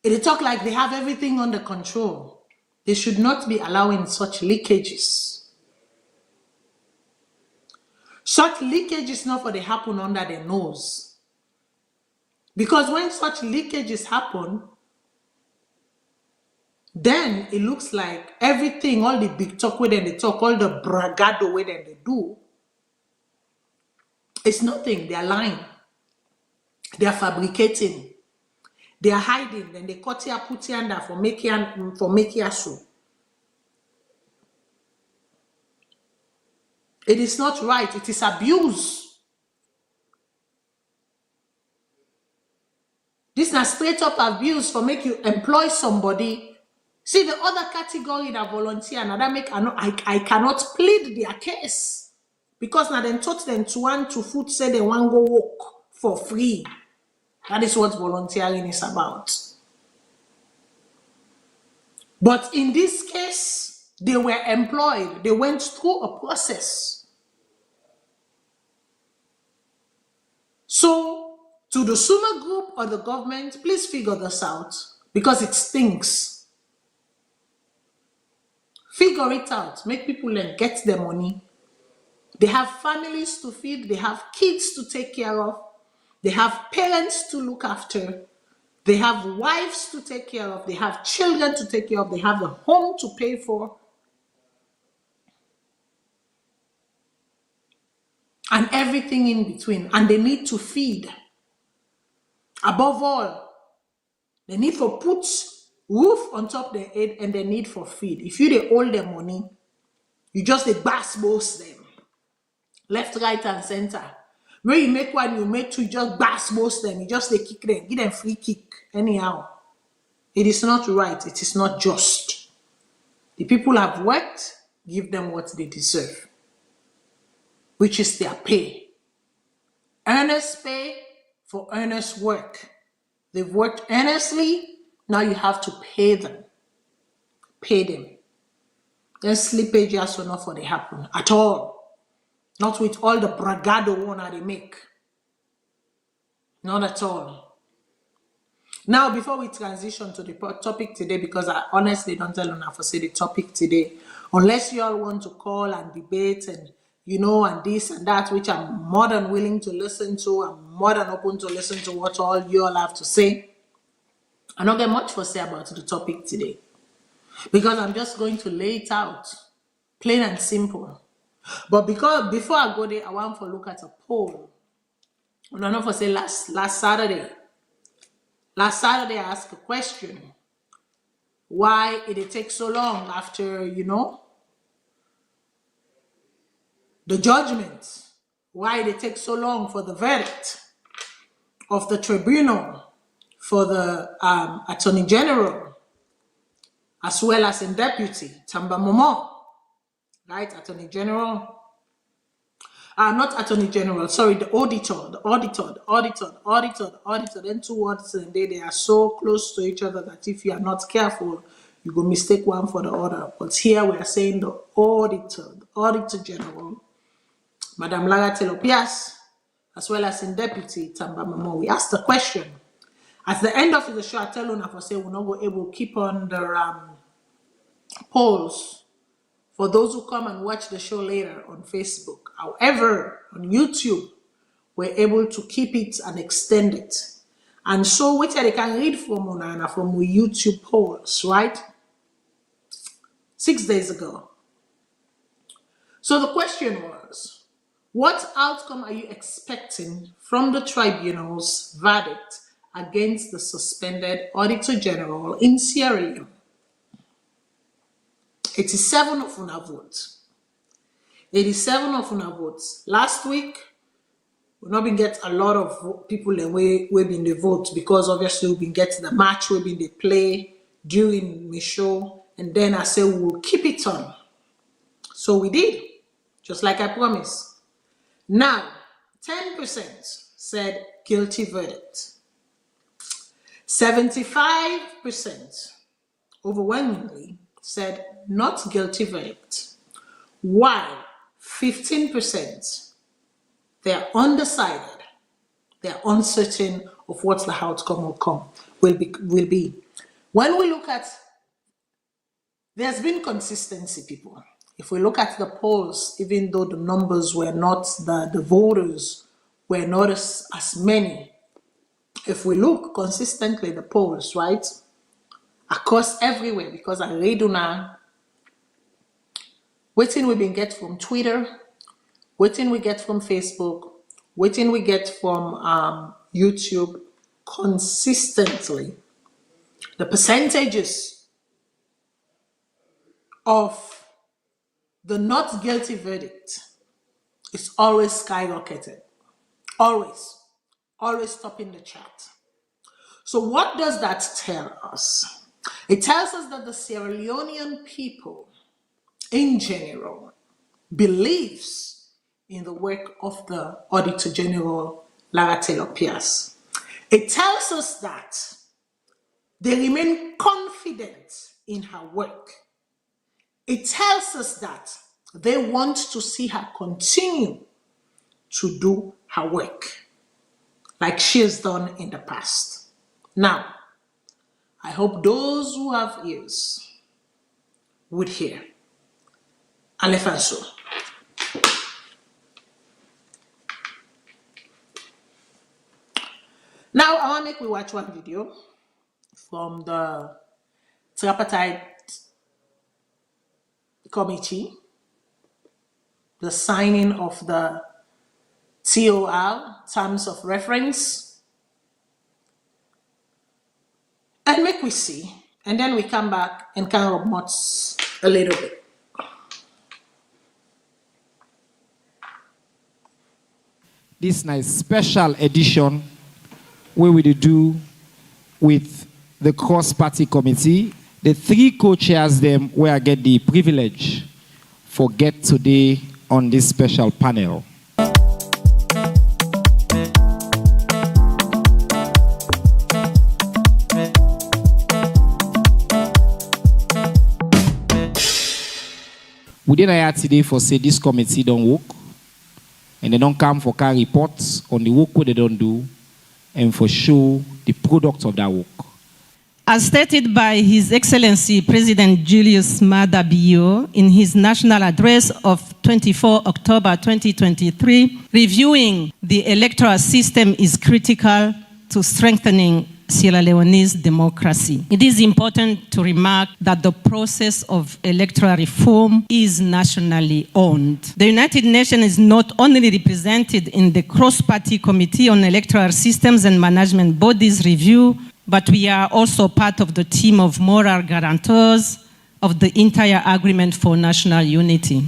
They talk like they have everything under control. They should not be allowing such leakages. Such leakages not for they happen under their nose. Because when such leakages happen, then it looks like everything, all the big talk where they talk, all the bragado where they do, it's nothing. They are lying. They are fabricating. They are hiding, then they cut here, put here under for make here so. It is not right, it is abuse. This is a straight up abuse for make you employ somebody. See the other category that volunteer, now that make I cannot plead their case. Because now they taught them to want to food, say they want go work for free. That is what volunteering is about. But in this case, they were employed. They went through a process. So, to the Suma group or the government, please figure this out because it stinks. Figure it out. Make people learn, get their money. They have families to feed. They have kids to take care of. They have parents to look after. They have wives to take care of. They have children to take care of. They have a home to pay for. And everything in between. And they need to feed. Above all, they need for put roof on top their head and they need for feed. If you they hold their money, you just they bass boast them. Left, right, and center. When you make one, you make two, just bass most them. You just they kick them, give them free kick. Anyhow, it is not right. It is not just. The people have worked, give them what they deserve, which is their pay. Earnest pay for earnest work. They've worked earnestly. Now you have to pay them. Pay them. Then slippage just will not for they happen at all. Not with all the bragado one they make. Not at all. Now, before we transition to the topic today, because I honestly don't tell you now for say the topic today, unless you all want to call and debate and and this and that, which I'm more than willing to listen to. I'm more than open to listen to what all you all have to say. I don't get much for say about the topic today. Because I'm just going to lay it out. Plain and simple. But because before I go there, I want to look at a poll. I don't know if I say last Saturday. Last Saturday I asked a question. why it takes so long after, the judgment, why it takes so long for the verdict of the tribunal, for the Attorney General, as well as in Deputy Tamba Momo, right? Attorney General, not Attorney General, sorry, the auditor, then two words and they are so close to each other that if you are not careful, you go mistake one for the other. But here we are saying the Auditor General, Madam Lara Telopias, as well as in Deputy Tamba Momo. We asked the question. At the end of the show, I tell Una for say we're not able to keep on the polls for those who come and watch the show later on Facebook. However, on YouTube, we're able to keep it and extend it. And so which I can read from Una from the YouTube polls, right? 6 days ago. So the question was, what outcome are you expecting from the tribunal's verdict against the suspended Auditor General in Sierra Leone? 87 of una votes. 87 of una votes. Last week, we not been get a lot of people and we been the vote because obviously we been get the match we been the play during the show, and then I said we'll keep it on. So we did, just like I promised. Now, 10% said guilty verdict. 75% overwhelmingly said not guilty verdict, while 15% they are undecided, they are uncertain of what the outcome will be. When we look at, there's been consistency, people. If we look at the polls, even though the numbers were not, the voters were not as many, if we look consistently the polls, right, across everywhere, because I read una, waiting we been get from Twitter, waiting we get from Facebook, waiting we get from YouTube, consistently, the percentages of the not guilty verdict is always skyrocketed, always topping the chart. So what does that tell us? It tells us that the Sierra Leonean people in general believes in the work of the Auditor General Lara Telopias. It tells us that they remain confident in her work. It tells us that they want to see her continue to do her work like she has done in the past. Now, I hope those who have ears would hear. Alefanso. Now, I want to make we watch one video from the Tripartite Committee, the signing of the TOR, Terms of Reference, and make we see, and then we come back and kind of mots a little bit. This is a special edition where we do with the cross-party committee. The three co-chairs them where I get the privilege for get today on this special panel. We didn't have today for say this committee don't work, and they don't come for car reports on the work what they don't do, and for show the product of that work. As stated by His Excellency President Julius Maada Bio in his national address of 24 October 2023, reviewing the electoral system is critical to strengthening Sierra Leone's democracy. It is important to remark that the process of electoral reform is nationally owned. The United Nations is not only represented in the Cross-Party Committee on Electoral Systems and Management Bodies Review, but we are also part of the team of moral guarantors of the entire agreement for national unity.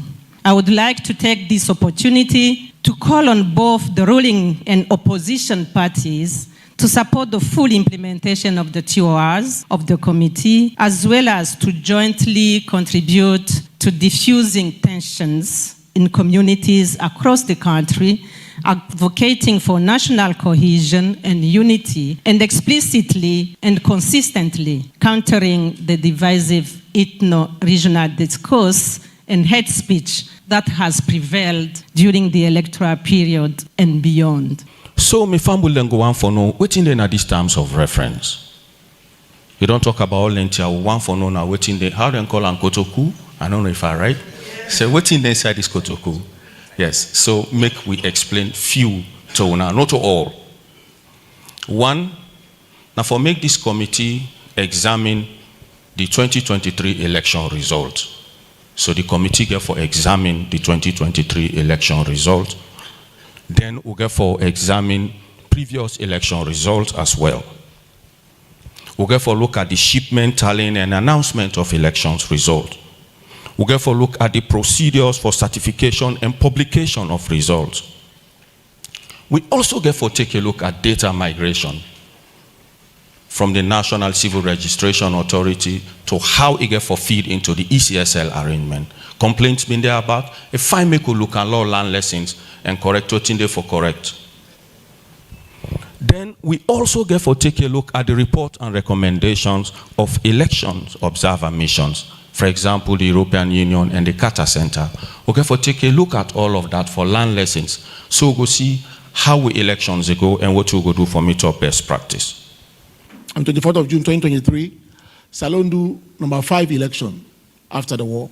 I would like to take this opportunity to call on both the ruling and opposition parties to support the full implementation of the TORs of the committee, as well as to jointly contribute to diffusing tensions in communities across the country, advocating for national cohesion and unity, and explicitly and consistently countering the divisive ethno-regional discourse and hate speech that has prevailed during the electoral period and beyond. So, my family then go on for no, waiting then at these terms of reference. You don't talk about Lentia, one for no, now waiting there. How then call on Kotoku? I don't know if I'm right. So, waiting there inside this Kotoku. Yes, so make we explain few to now, not to all. One, now for make this committee examine the 2023 election result. So the committee get for examine the 2023 election result. Then we get for examine previous election results as well. We get for look at the shipment, tallying, and announcement of elections result. We get for look at the procedures for certification and publication of results. We also get for take a look at data migration from the National Civil Registration Authority to how it get for feed into the ECSL arrangement. Complaints been there about, if I make a look at law learn lessons and correct what in there for correct. Then we also get for take a look at the report and recommendations of elections observer missions. For example, the European Union and the Carter Center. We get for take a look at all of that for learn lessons. So we'll go see how we elections go and what we go do for meet up best practice. On 24th of June 2023, Salone do number 5 election after the war.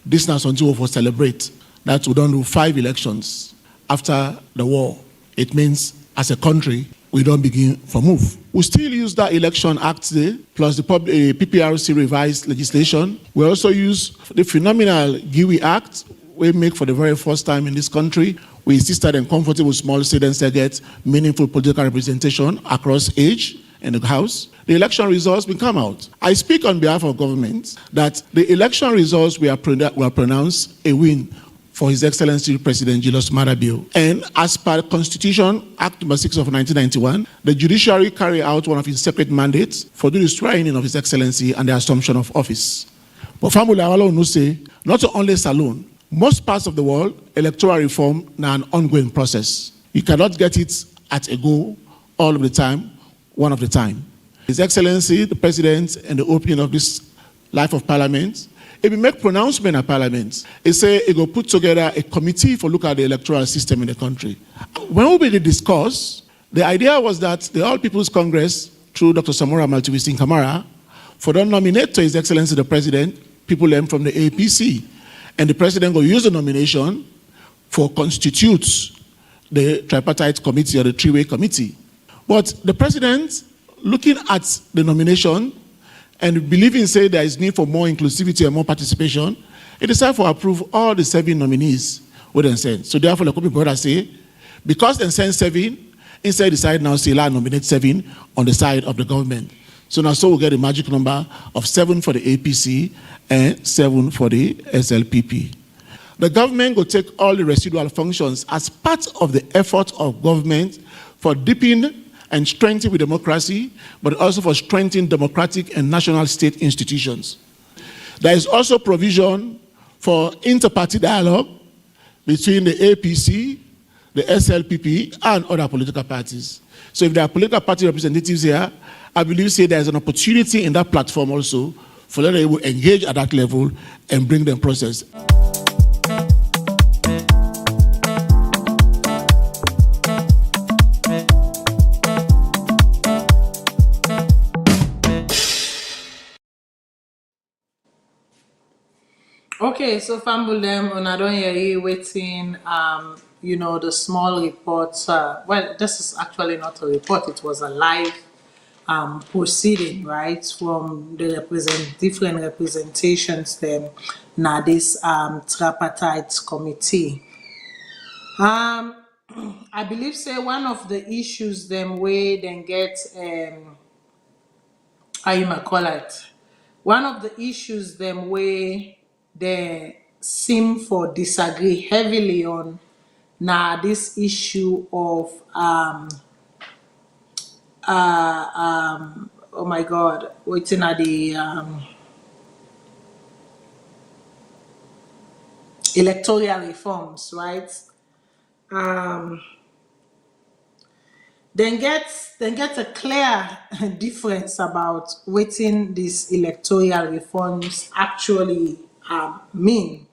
This now until we celebrate that we don't do 5 elections after the war. It means as a country, we don't begin for move. We still use that Election Act there, plus the PPRC revised legislation. We also use the phenomenal GIWI Act we make for the very first time in this country. We insisted and comfortable small students to get meaningful political representation across age in the House. The election results will come out. I speak on behalf of government that the election results were pronounced a win for His Excellency President Julius Maada Bio. And as per Constitution, Act number 6 of 1991, the judiciary carry out one of its separate mandates for the swearing of His Excellency and the assumption of office. But family alone no say, not only Salone, most parts of the world, electoral reform is an ongoing process. You cannot get it at a go all of the time, one of the time. His Excellency, the President, and the opening of this life of Parliament, if we make pronouncement at Parliament, it say it will put together a committee for look at the electoral system in the country. When we discuss, the idea was that the All People's Congress, through Dr. Samora Maltiwistin Kamara, for them nominate to His Excellency the President, people from the APC. And the President will use the nomination for constitute the tripartite committee or the three-way committee. But the President, looking at the nomination and believing, say, there is need for more inclusivity and more participation, he decided to approve all the 7 nominees with them send. So therefore, the company brother say, because they send 7, instead decide now say, nominate 7 on the side of the government. So now we'll get a magic number of 7 for the APC and 7 for the SLPP. The government will take all the residual functions as part of the effort of government for deepening and strengthening democracy, but also for strengthening democratic and national state institutions. There is also provision for inter-party dialogue between the APC, the SLPP, and other political parties. So if there are political party representatives here, I believe say there's an opportunity in that platform also for them to engage at that level and bring them process. Okay, so Fambulem, I don't hear you waiting, the small report. Well, this is actually not a report, it was a live proceeding, right, from the different representations them now this tripartite committee. I believe say one of the issues them way then get how you might call it, one of the issues them where they seem for disagree heavily on now this issue of oh my god, waiting at the electoral reforms, right? Then get a clear difference about what these electoral reforms actually mean.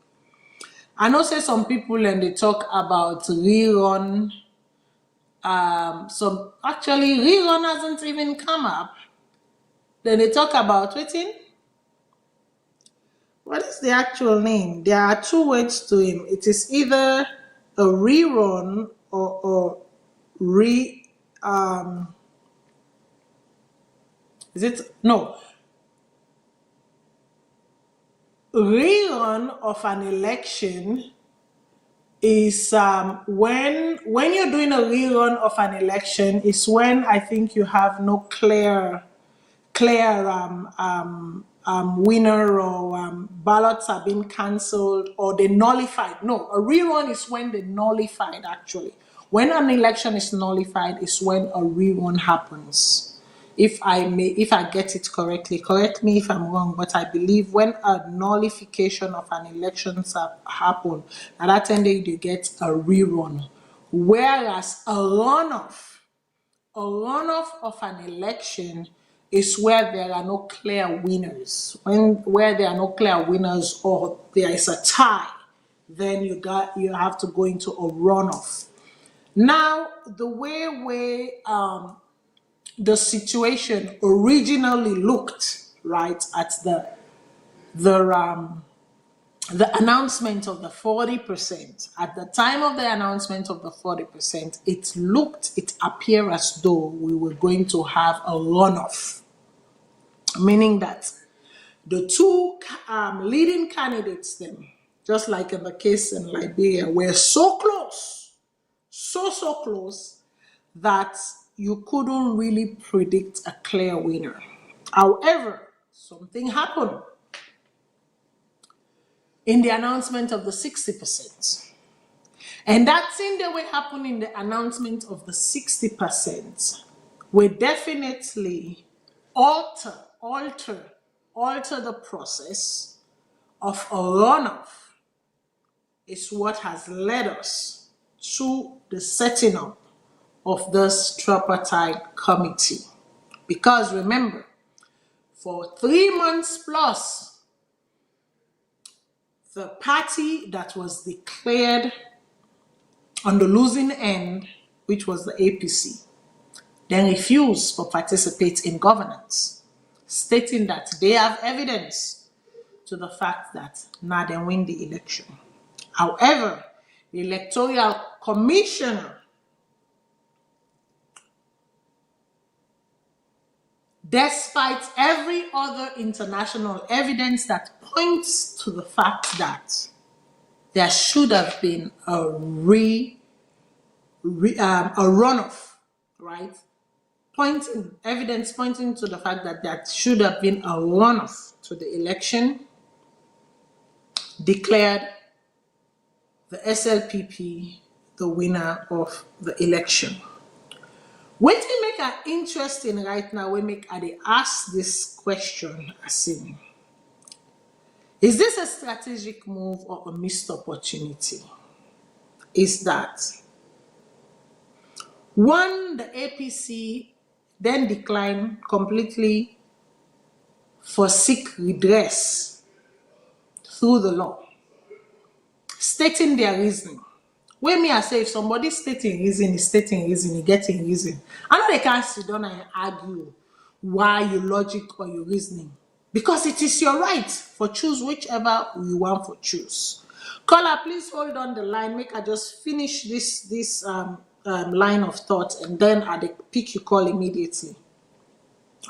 I know say some people and they talk about rerun. So actually rerun hasn't even come up. Then they talk about what is the actual name? There are two words to him. It is either a rerun or is it no rerun of an election is when you're doing a rerun of an election is when I think you have no clear winner or ballots have been cancelled or they nullified. No, a rerun is when they nullified actually. When an election is nullified is when a rerun happens. If I get it correctly, correct me if I'm wrong, but I believe when a nullification of an election happen, at that time they get a rerun. Whereas a runoff of an election is where there are no clear winners. Where there are no clear winners or there is a tie, then you have to go into a runoff. Now, the way the situation originally looked, right, at the announcement of the 40%, at the time of the announcement of the 40%, it appeared as though we were going to have a runoff, meaning that the two leading candidates, them, just like in the case in Liberia, were so close, so close that you couldn't really predict a clear winner. However, something happened in the announcement of the 60%. And that thing that will happen in the announcement of the 60% will definitely alter the process of a runoff is what has led us to the setting up of this tripartite committee. Because remember, for 3 months plus, the party that was declared on the losing end, which was the APC, then refused to participate in governance, stating that they have evidence to the fact that now they win the election. However, the Electoral Commissioner, despite every other international evidence that points to the fact that there should have been a runoff, right? Evidence pointing to the fact that there should have been a runoff to the election, declared the SLPP the winner of the election. What we make it interesting right now, they ask this question as in, is this a strategic move or a missed opportunity? Is that one, the APC then declined completely for seek redress through the law, stating their reasoning. When me I say if somebody stating reason, he getting reason. I know they can't sit down and argue why your logic or your reasoning. Because it is your right for choose whichever you want for choose. Caller, please hold on the line. Make I just finish this line of thought and then I'll pick your call immediately.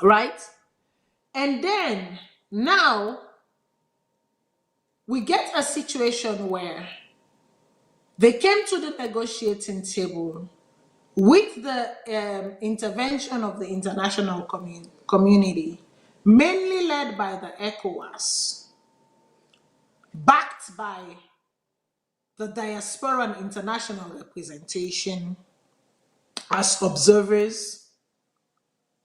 Right? And then now we get a situation where they came to the negotiating table with the intervention of the international community mainly led by the ECOWAS, backed by the diaspora and international representation as observers,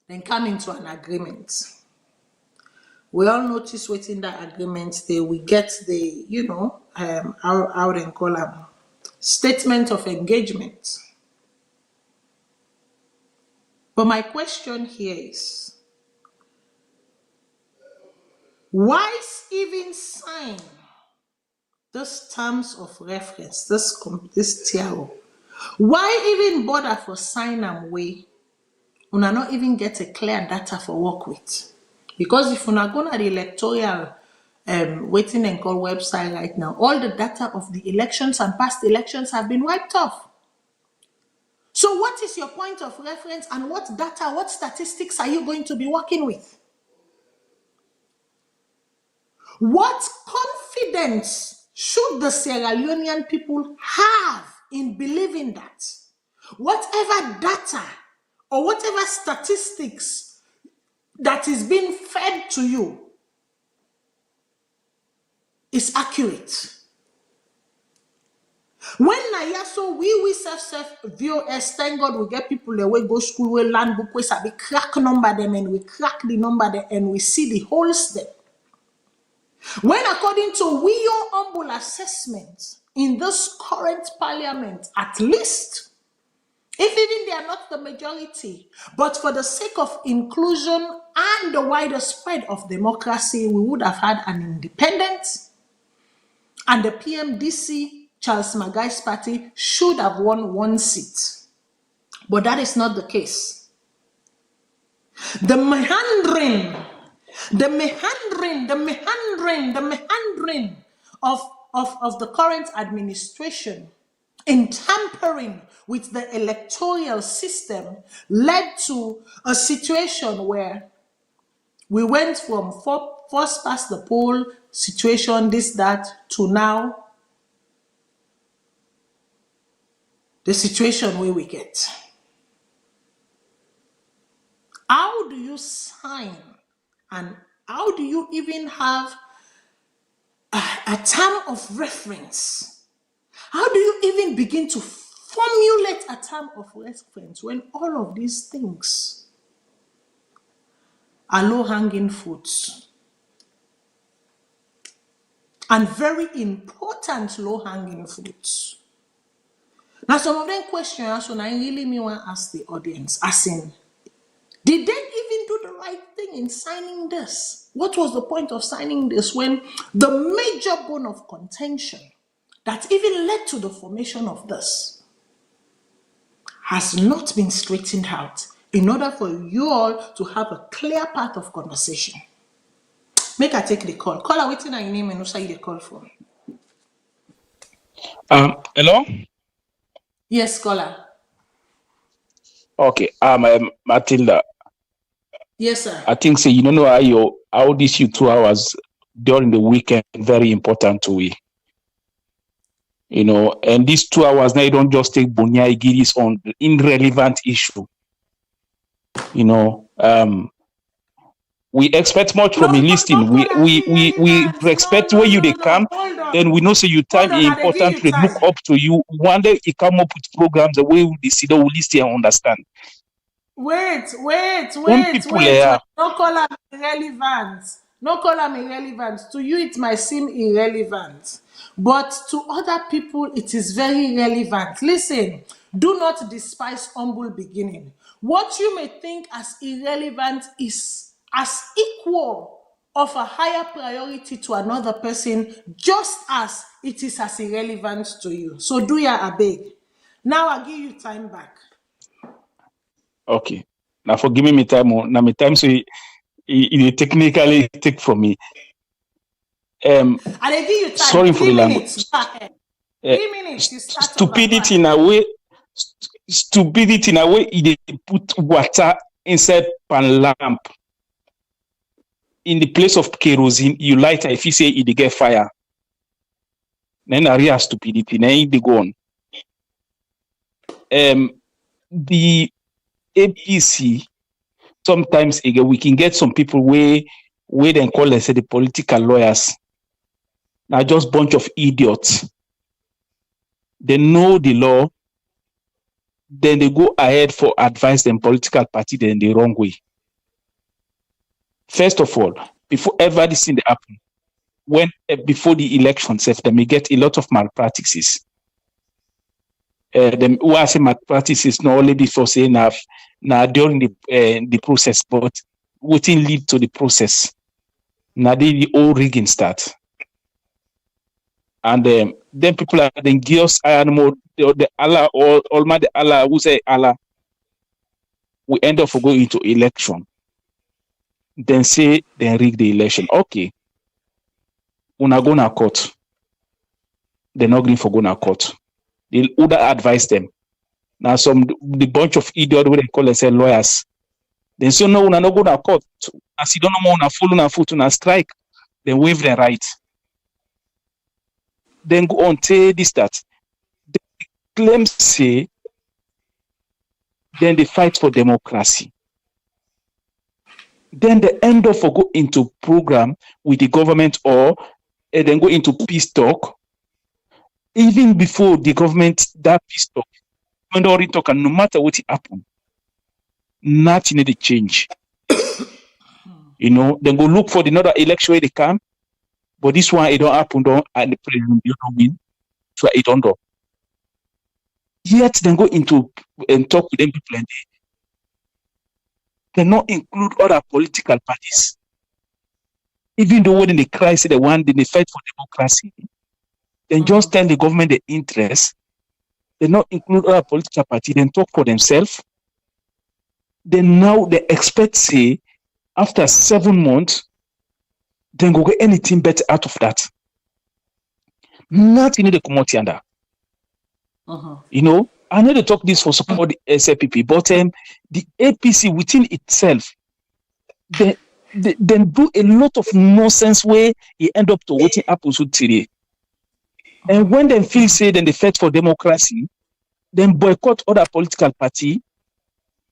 then come into an agreement. We all notice within that agreement, we get the, how they call them, statement of engagement. But my question here is, why even sign this terms of reference, this TRO? Why even bother for sign them way? Una not even get a clear data for work with. Because if you're not going to the electoral waiting and call website right now, all the data of the elections and past elections have been wiped off. So what is your point of reference and what data, what statistics are you going to be working with? What confidence should the Sierra Leonean people have in believing that whatever data or whatever statistics that is being fed to you is accurate? When Nayaso, we self VOS, thank God we get people that we go school, we learn book, we sabi crack number them and we crack the number them and we see the holes there. When according to your humble assessment in this current parliament, at least, if even they are not the majority, but for the sake of inclusion and the wider spread of democracy, we would have had an independent, and the PMDC, Charles Magai's party, should have won 1 seat. But that is not the case. The meandering of the current administration in tampering with the electoral system led to a situation where we went from first past the poll situation, this, that, to now the situation where we get. How do you sign and how do you even have a term of reference? How do you even begin to formulate a term of reference when all of these things are low-hanging fruits? And very important low-hanging fruits. Now, some of them questions, so I really want to ask the audience, as in, did they even do the right thing in signing this? What was the point of signing this when the major bone of contention that even led to the formation of this has not been straightened out in order for you all to have a clear path of conversation? Make I take the call. Caller, waiting on your name and also you the call for. Hello? Yes, caller. Okay, Matilda. Yes, sir. I think you don't know how these 2 hours during the weekend very important to we. And these 2 hours now you don't just take Bonya Igiris on irrelevant issue. We expect much from a listing. We expect where you they come, then we know you time important to look up to you. One day you come up with programs the way we see the list and understand. Wait. No call them irrelevant. No call them irrelevant. To you, it might seem irrelevant. But to other people, it is very relevant. Listen, do not despise humble beginning. What you may think as irrelevant is as equal of a higher priority to another person, just as it is as irrelevant to you. So do ya a beg. Now I'll give you time back. Okay. Now for giving me time, now my time so it technically take from me. I give you time. Sorry for the language. 3 minutes. You start Stupidity in a way. Stupidity in a way. They put water inside pan lamp. In the place of kerosene, you light it. If you say it get fire, then a real stupidity. Then they go on. The APC sometimes again we can get some people where they call, let's say, the political lawyers. Now just bunch of idiots. They know the law, then they go ahead for advice them political party then the wrong way. First of all, before ever this thing happen, when before the election, they may get a lot of malpractices. Them who I say malpractices not only before saying now during the process, but waiting lead to the process. Now the whole rigging start. And then people are then gears animal the Allah or Almighty Allah who say Allah, we end up going into election. Then say then rig the election. Okay. Una go na court. They're not going for go na court. They'll order advise them. Now the bunch of idiots where they call themselves lawyers. Then say no, una no go na court. As you don't know more, una follow na foot, una strike. Then waive their right. Then go on say this that. The claims say then they fight for democracy. Then they end up for go into program with the government or then go into peace talk. Even before the government that peace talk, when they already talk, and no matter what it happen, nothing need to change. Then go look for another election where they come, but this one it don't happen, and the president you don't win, so it don't do. Yet then go into and talk with them people and they not include other political parties. Even though when they cry, say they want, they fight for democracy, then just tell the government the interest. They not include other political parties, then talk for themselves. Then now they expect, say, after 7 months, then go get anything better out of that. Not in the community under. I need to talk this for support the SLPP, but the APC within itself, they do a lot of nonsense where it end up to what happens with today. And when they feel say then they fight for democracy, then boycott other political party,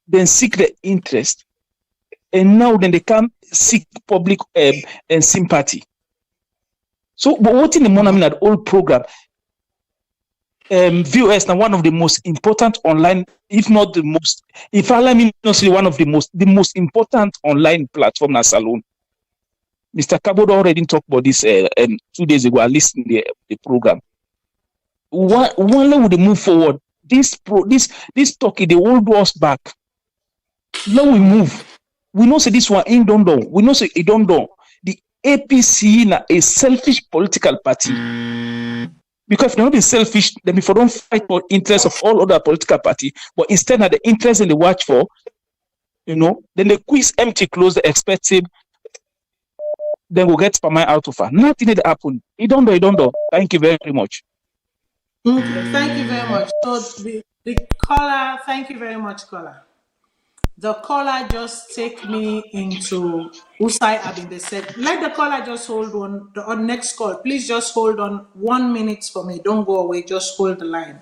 then seek their interest, and now then they come seek public and sympathy. So, but what in the morning that old program? VOS now one of the most important online, if not the most, if I mean not say one of the most important online platform na Salone. Mr. Kabodo already talked about this 2 days ago. I listened to the program. One would move forward. This talking they will do us back. Now we move. We know say this one ain't done. We know say it don't do. The APC na a selfish political party. Because if they're not being selfish, then if they don't fight for interests of all other political parties, but instead of the interest in the watch for, then the quiz empty, close the expected, then we'll get Pamai out of her. Nothing did happen. It don't do. Thank you very much. Okay, thank you very much. So the caller, thank you very much, caller. The caller just take me into Usai Abinde said, let the caller just hold on. The next call, please just hold on 1 minute for me. Don't go away, just hold the line.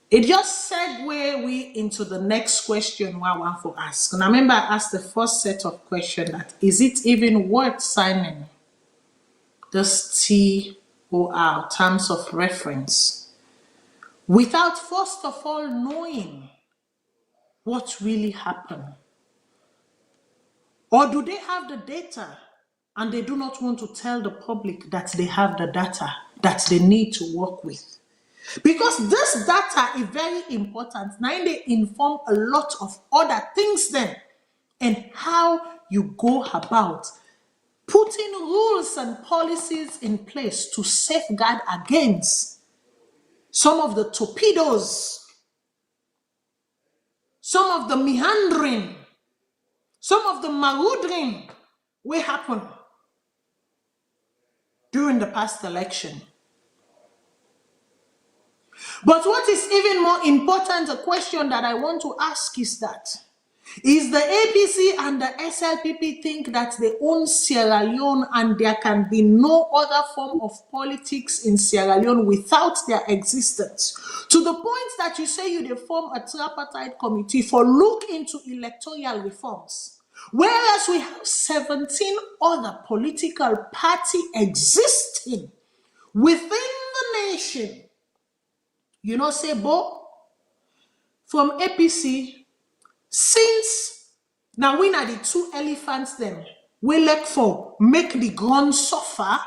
It just segue we into the next question I want to ask. And I remember I asked the first set of questions that, is it even worth signing this TOR, terms of reference, without first of all knowing what really happened? Or do they have the data and they do not want to tell the public that they have the data that they need to work with? Because this data is very important. Now they inform a lot of other things then, and how you go about putting rules and policies in place to safeguard against some of the torpedoes, some of the meandering, some of the maroodering will happen during the past election. But what is even more important, a question that I want to ask is that, Is the APC and the SLPP think that they own Sierra Leone and there can be no other form of politics in Sierra Leone without their existence? To the point that you say you form a tripartite committee for look into electoral reforms, whereas we have 17 other political parties existing within the nation. You know, say, Bo, from APC, since now we are the two elephants them, we like for make the ground suffer,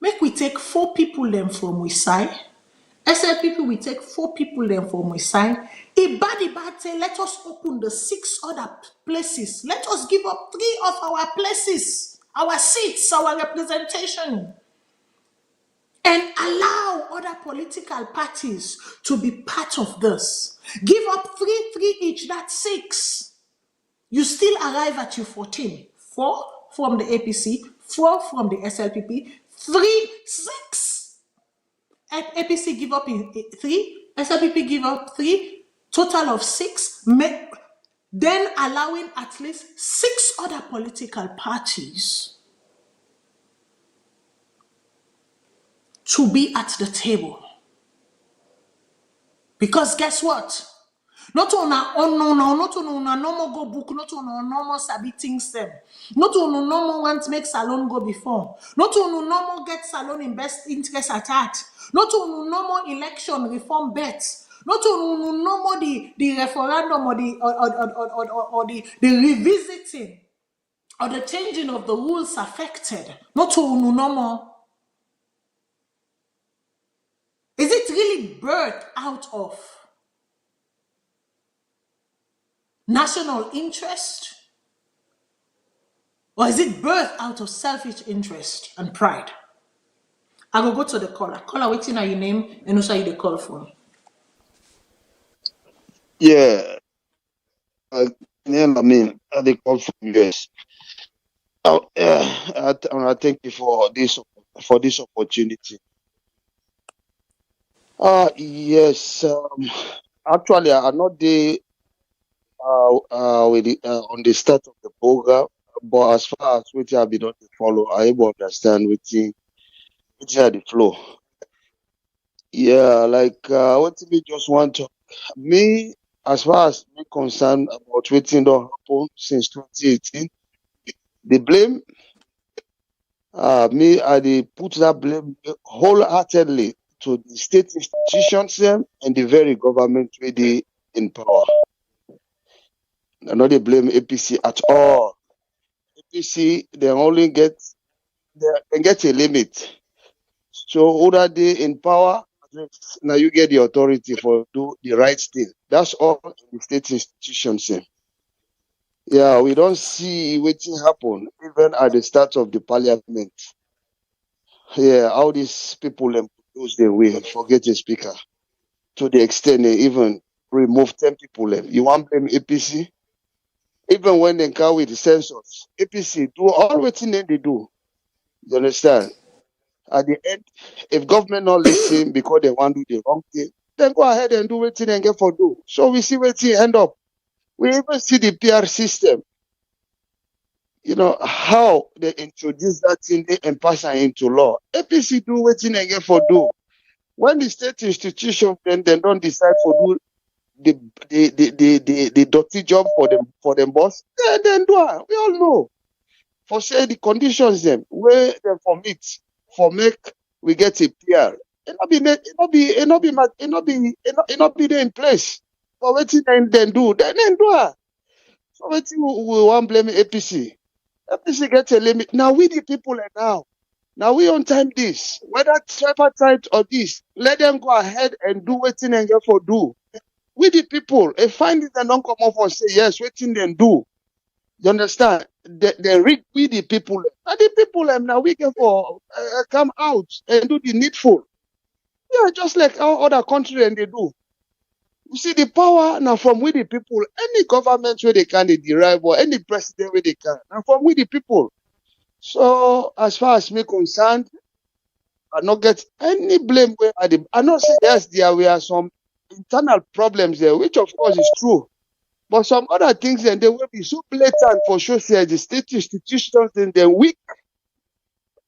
make we take 4 people them from we side. SLPP we take 4 people them from we side. Ibadi let us open the 6 other places. Let us give up 3 of our places, our seats, our representation, and allow other political parties to be part of this. Give up 3 each, that's 6. You still arrive at your 14. 4 from the APC, 4 from the SLPP, 3, 6. APC give up 3, SLPP give up 3, total of 6, then allowing at least 6 other political parties to be at the table. Because guess what? Not on a normal go book, not on a normal sabi things them. Not on a normal want to make Salone go before. Not on a normal get Salone in best interest at heart. Not on a normal election reform bets. Not on a normal the referendum or the revisiting or the changing of the rules affected. Not on a normal. Is it really birthed out of national interest? Or is it birthed out of selfish interest and pride? I will go to the caller. Caller, waiting on your name and also you the call from. Yeah, I mean, they call from US. Oh, yeah, I thank you for this opportunity. Yes, actually, I'm not the on the start of the program, but as far as which I've been on to follow, I able to understand which are the flow. Yeah, like what we just want to me, as far as me concerned about what don't happen since 2018, the blame, me I put that blame wholeheartedly to the state institutions and the very government really in power. I not they blame APC at all. APC they only get a limit. So other day in power, now you get the authority for do the right thing. That's all the state institutions. Yeah, we don't see what happen even at the start of the parliament. Yeah, how these people those they will forget the speaker to the extent they even remove 10 people. You want blame APC? Even when they come with the census, APC do all what they do. You understand? At the end, if government not listen because they want to do the wrong thing, then go ahead and do what they get for do. So we see where they end up. We even see the PR system. You know, how they introduce that thing and pass it into law. APC do what they get for do. When the state institution then they don't decide for do the dirty job for them boss, then do it. We all know. For say the conditions them where them for meet for make we get a PR. It not be there in place. For what then do then do it. So what we want blame APC. APC get a limit. Now we the people are now. Now we on time this. Whether tripartite or this, let them go ahead and do what they get for do. We the people, if find it and don't come off and say yes, what they do. You understand? They read we the people. And the people now we can for come out and do the needful. Yeah, just like our other country and they do. You see the power now from we the people. Any government where they can they derive or any president where they can. And from we the people. So as far as me concerned, I not get any blame where I not say yes there were some internal problems there, which of course is true. But some other things and they will be so blatant for sure say the state institutions and they're weak.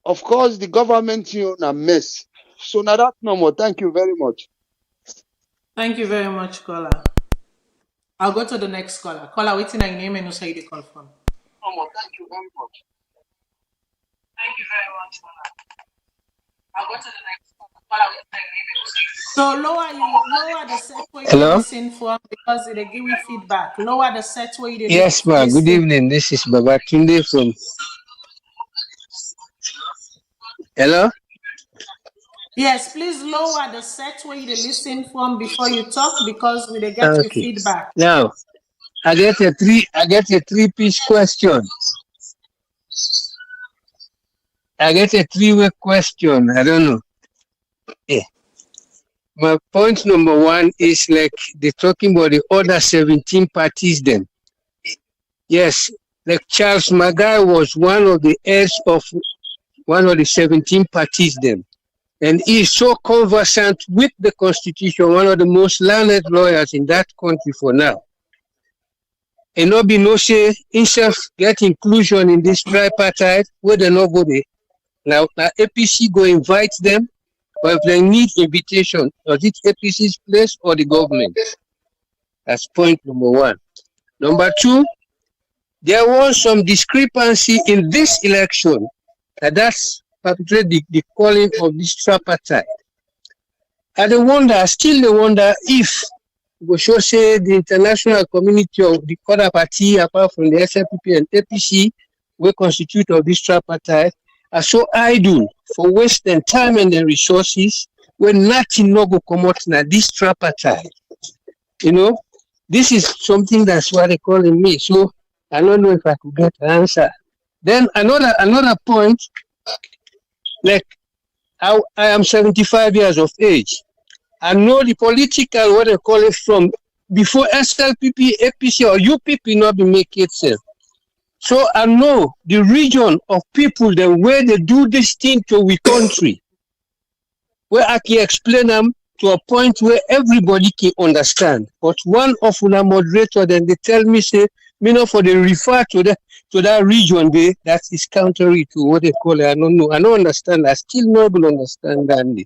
Of course, the government a mess. So now that no more. Thank you very much. Thank you very much, caller. I'll go to the next caller. Caller, waiting on your name and also you the call from. No more. Thank you very much. Thank you very much, caller. I'll go to the next caller. So lower the set where you Hello? listen from because they give you feedback. Lower the set where you Yes, ma. Good evening. This is Babatunde from. Hello? Yes, please lower the set where you listen from before you talk because we get your Okay. feedback. Now, I get a three-piece question. I get a three-way question. I don't know. Yeah. My point number one is like they're talking about the other 17 parties then. Yes, like Charles Magai was one of the heirs of one of the 17 parties then. And he is so conversant with the Constitution, one of the most learned lawyers in that country for now. And Obi no say himself get inclusion in this tripartite where they not go there. Now APC go invite them, but if they need invitation, does it APC's place or the government? That's point number one. Number two, there was some discrepancy in this election, and that's particularly the calling of this tripartite. And I still wonder if we should say the international community of the other party, apart from the SLPP and APC, we constitute of this tripartite, are so idle for wasting time and the resources when nothing no go come out now this tripartite. You know, this is something that's what they're calling me. So I don't know if I could get an answer. Then another point, like I am 75 years of age. I know the political, what they call it, from before SLPP, APC, or UPP not be make itself. So I know the region of people, the way they do this thing to we country, where I can explain them to a point where everybody can understand. But one of the moderator, then they tell me, say, me know for they refer to that region there, that is contrary to what they call it. I don't know. I don't understand. I still not understand that.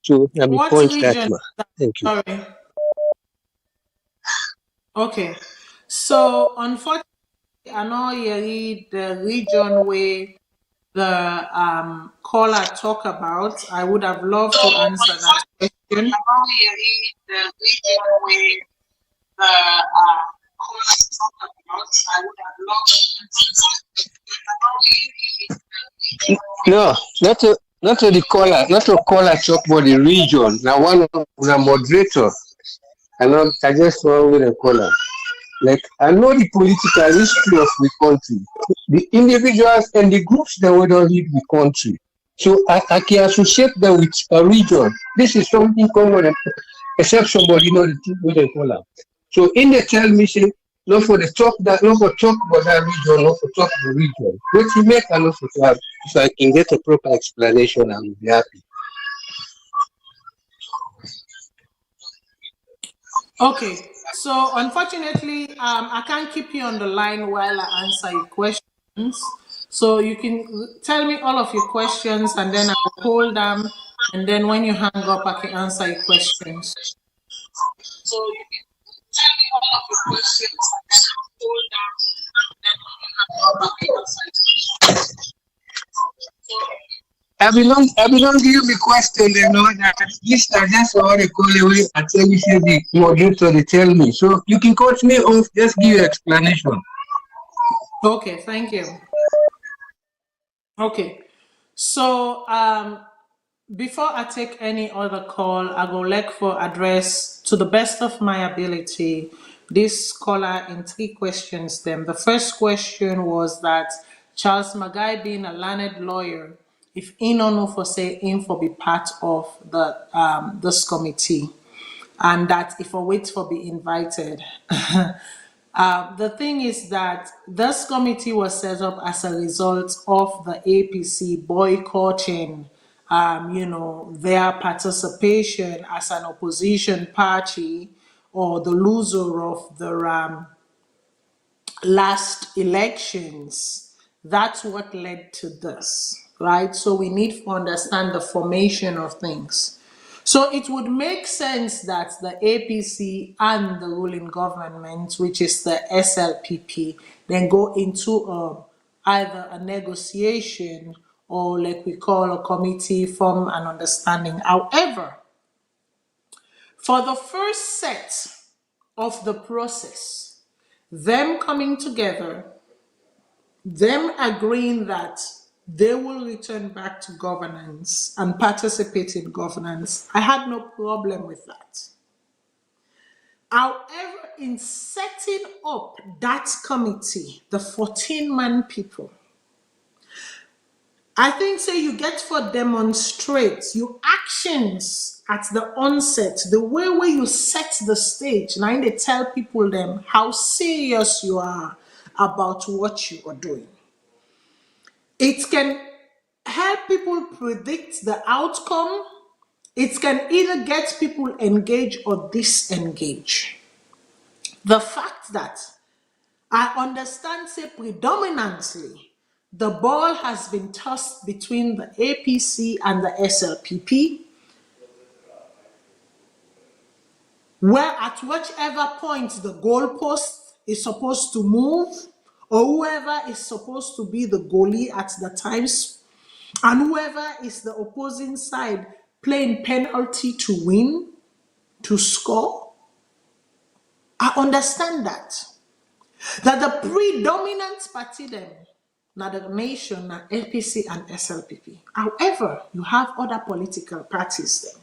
So let me point that one. Thank you. Sorry. Okay. So unfortunately, I know you read the region where the caller talk about. I would have loved to answer that question. No, not to the caller, not to caller talk about the region. Now one of the moderator, I just want with the caller. Like I know the political history of the country, the individuals and the groups that we don't lead the country. So I can associate them with a region. This is something common, except somebody know the thing with the caller. So in the tell me say, not for the talk that, not for talk about that region, not for talk about the region. What you make and not for talk, so I can get a proper explanation, I will be happy. Okay, so unfortunately, I can't keep you on the line while I answer your questions. So you can tell me all of your questions and then I will hold them. And then when you hang up, I can answer your questions. So you can tell me all of your questions and then I will hold them. And then when you hang up, I can answer your questions. I belong to you the question, you know, that at least I just want to call away and tell you the moderator they tell me. So you can cut me off, just give you explanation. Okay, thank you. Okay, so before I take any other call, I go like for address to the best of my ability this caller in three questions. Then the first question was that Charles Magai being a learned lawyer, if he no know for say him for be part of the this committee, and that if I wait for be invited. The thing is that this committee was set up as a result of the APC boycotting, their participation as an opposition party or the loser of the last elections. That's what led to this, right? So we need to understand the formation of things. So it would make sense that the APC and the ruling government, which is the SLPP, then go into either a negotiation or, like we call a committee, form an understanding. However, for the first set of the process, them coming together, them agreeing that they will return back to governance and participate in governance, I had no problem with that. However, in setting up that committee, the 14-man people, I think say you get for demonstrate your actions at the onset, the way where you set the stage. Now they tell people them how serious you are about what you are doing. It can help people predict the outcome. It can either get people engaged or disengage. The fact that I understand, say, predominantly, the ball has been tossed between the APC and the SLPP, where at whichever point the goalpost is supposed to move, or whoever is supposed to be the goalie at the times, and whoever is the opposing side playing penalty to win, to score. I understand that the predominant party then, now the nation, now APC and SLPP. However, you have other political parties then.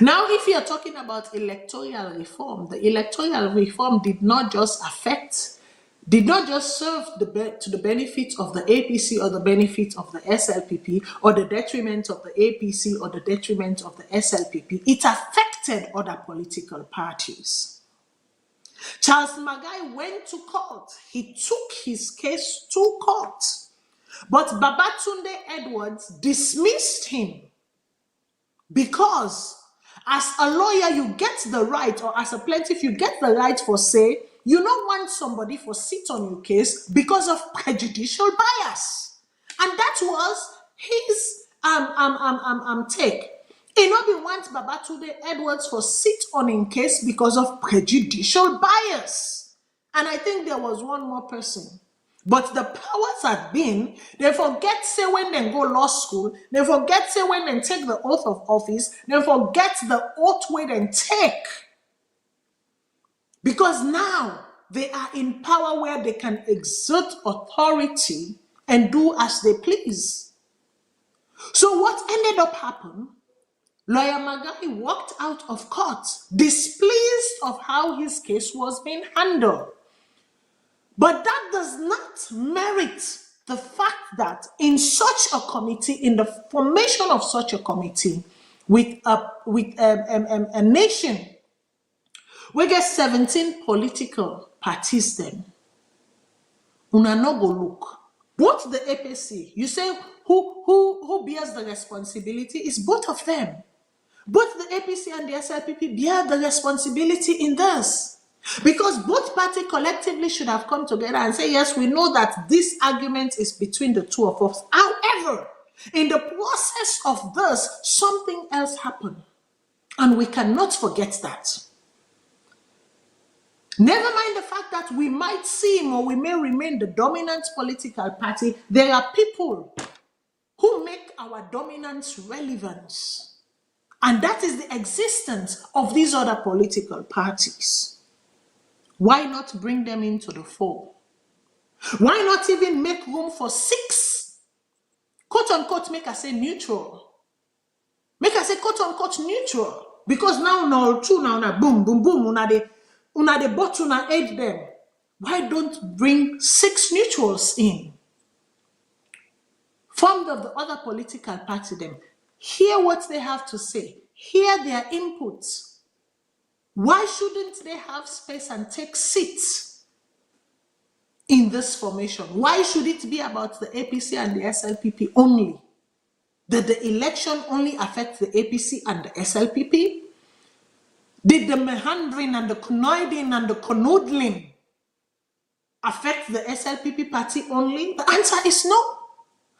Now, if you're talking about electoral reform, the electoral reform did not just serve to the benefit of the APC or the benefit of the SLPP or the detriment of the APC or the detriment of the SLPP. It affected other political parties. Charles Magai went to court. He took his case to court. But Babatunde Edwards dismissed him because as a lawyer, you get the right, or as a plaintiff, you get the right for say, you don't want somebody for sit on your case because of prejudicial bias. And that was his take. Enobi wants Babatunde Edwards for sit on in case because of prejudicial bias. And I think there was one more person. But the powers that been, they forget say when they go law school, they forget say when they take the oath of office, they forget the oath where they take. Because now they are in power where they can exert authority and do as they please. So what ended up happening? Lawyer Magai walked out of court displeased of how his case was being handled. But that does not merit the fact that in such a committee, in the formation of such a committee, with a nation, we get 17 political parties then. Una no go look. Both the APC, you say who bears the responsibility is both of them. Both the APC and the SLPP bear the responsibility in this. Because both parties collectively should have come together and say, yes, we know that this argument is between the two of us. However, in the process of this, something else happened. And we cannot forget that. Never mind the fact that we might seem or we may remain the dominant political party, there are people who make our dominance relevant. And that is the existence of these other political parties. Why not bring them into the fold? Why not even make room for 6, quote unquote, make us say neutral. Make us say quote unquote neutral. Because now, boom, boom, boom, una de bot una aid them. Why don't bring 6 neutrals in? Formed of the other political party them. Hear what they have to say. Hear their inputs. Why shouldn't they have space and take seats in this formation? Why should it be about the APC and the SLPP only? Did the election only affect the APC and the SLPP? Did the meandering and the conniving and the canoodling affect the SLPP party only? The answer is no.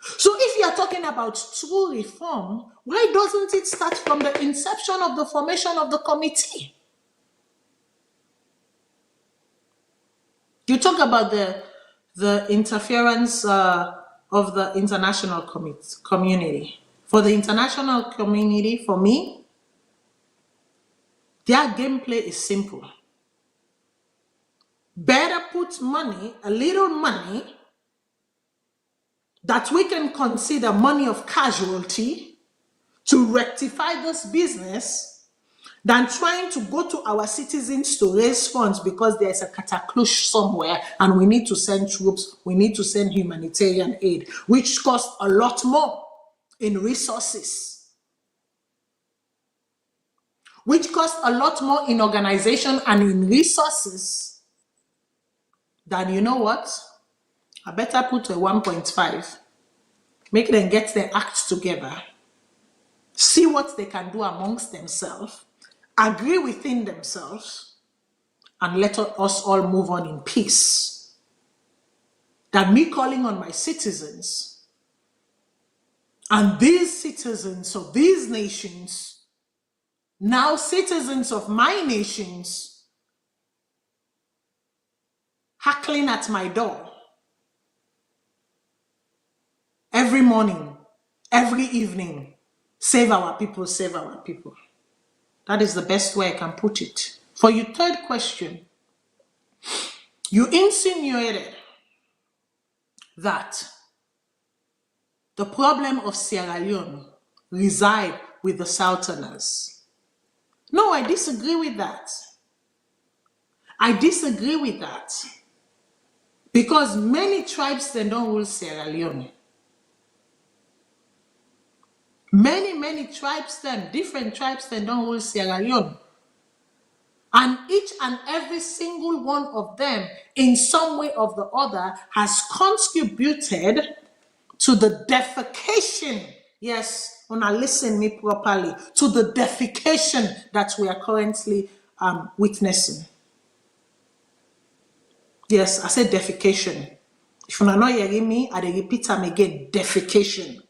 So if you are talking about true reform, why doesn't it start from the inception of the formation of the committee? You talk about the interference of the international community. For the international community, for me, their gameplay is simple. Better put money, a little money, that we can consider money of casualty to rectify this business than trying to go to our citizens to raise funds because there's a cataclysm somewhere and we need to send troops, we need to send humanitarian aid, which costs a lot more in resources, which costs a lot more in organization and in resources than, you know what? I better put a 1.5, make them get their acts together, see what they can do amongst themselves, agree within themselves, and let us all move on in peace. Than me calling on my citizens and these citizens of these nations, now citizens of my nations, hackling at my door every morning, every evening, save our people, save our people. That is the best way I can put it. For your third question, you insinuated that the problem of Sierra Leone reside with the Southerners. No, I disagree with that. I disagree with that. Because many tribes, they don't rule Sierra Leone. Many tribes, different tribes, they don't rule Sierra Leone. And each and every single one of them, in some way or the other, has contributed to the defecation. Yes, when I listen me properly, to the defecation that we are currently witnessing. Yes, I said defecation. If you're not hearing me, I repeat them again, defecation.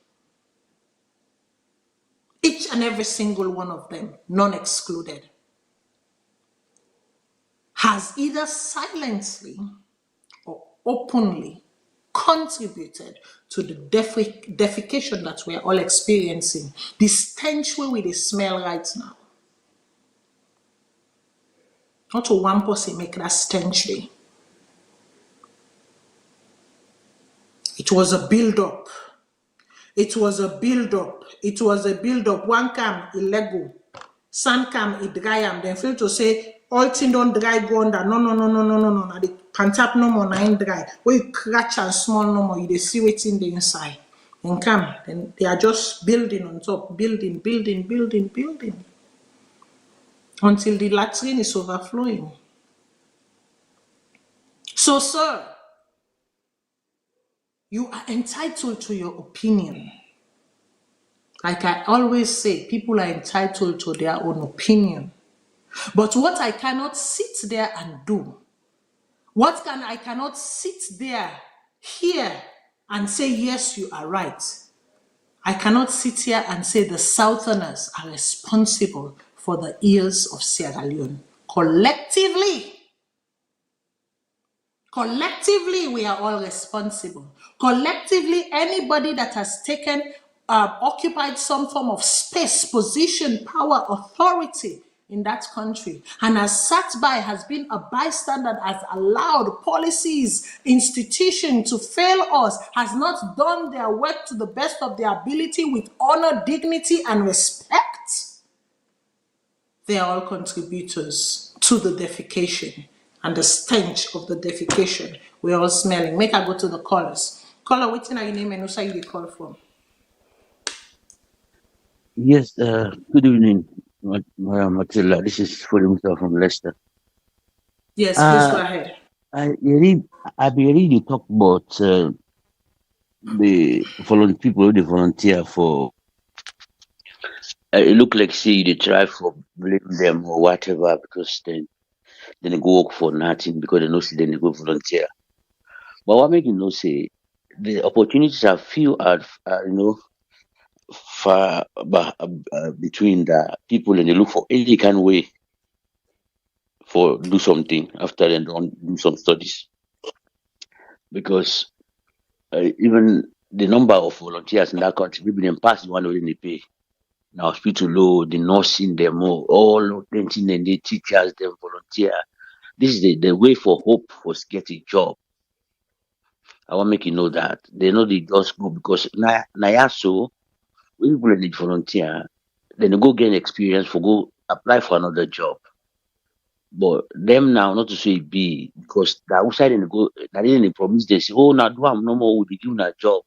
Each and every single one of them, none excluded, has either silently or openly contributed to the defecation that we are all experiencing. The stench where we smell right now. Not to one person make that stench day. It was a build-up. It was a build-up. It was a build-up. One cam, illegal. Sun cam, it dry am. Then feel to say, all thing don't dry go under. No. Now the pantap no more, nine dry. Where you cratch and small no more, you see what's in the inside. Then come, then they are just building on top, building. Until the latrine is overflowing. So, sir, you are entitled to your opinion. Like I always say, people are entitled to their own opinion. But what I cannot sit there and do, I cannot sit there, hear, and say, yes, you are right. I cannot sit here and say the Southerners are responsible for the ills of Sierra Leone. Collectively, we are all responsible. Collectively, anybody that has taken, occupied some form of space, position, power, authority in that country and has sat by, has been a bystander, has allowed policies, institutions to fail us, has not done their work to the best of their ability with honor, dignity, and respect. They are all contributors to the defecation and the stench of the defecation we're all smelling. Make I go to the callers. Caller, what's your name and who you call from? Yes, good evening, Madam Matilda. This is Mustafa from Leicester. Yes, please go ahead. I really talk about the people who volunteer for it look like say they try for blame them or whatever because then they go work for nothing because they know see then they go volunteer. But what make you know say the opportunities are few are far between the people and they look for any kind of way for do something after they don't do some studies because even the number of volunteers in that country maybe them pass the one already they pay. Now hospital low, the nursing them all painting and the teachers them volunteer. This is the way for hope for get a job. I want to make you know that they know they just go because now so when people need volunteer, then they go gain experience for go apply for another job. But them now not to say it be because the outside and go now they promise they say, oh now do I'm no more with you na job.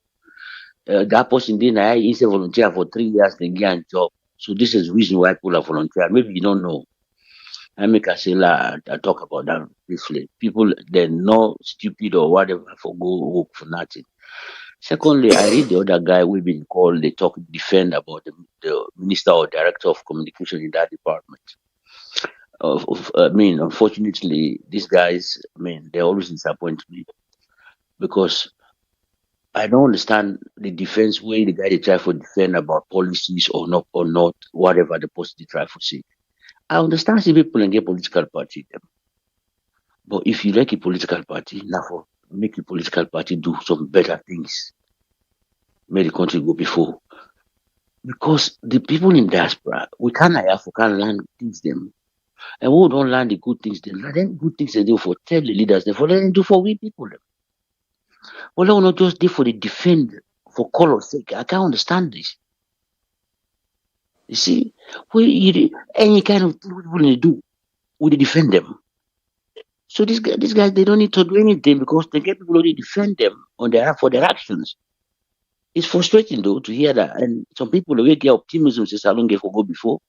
That person did I instead volunteer for 3 years then get a job. So this is the reason why people are volunteer. Maybe you don't know. I make a say I talk about that briefly. People they're not stupid or whatever for go work for nothing. Secondly, I read the other guy we've been called they talk defend about the minister or director of communication in that department. I mean, unfortunately, these guys, I mean, they always disappoint me because I don't understand the defense way the guy they try to defend about policies or not, whatever the post they try to say. I understand see people and get political party them. But if you like a political party, now for make a political party do some better things. Make the country go before. Because the people in diaspora, we can't learn things them. And we don't learn the good things them. Then good things they do for tell the leaders, they for let them do for we people them. Well, they will not just do for the defend for color's sake. I can't understand this. You see, any kind of thing we do, we defend them. So these guys, they don't need to do anything because they get people only defend them for their actions. It's frustrating though to hear that, and some people will get optimism says I don't get for go before.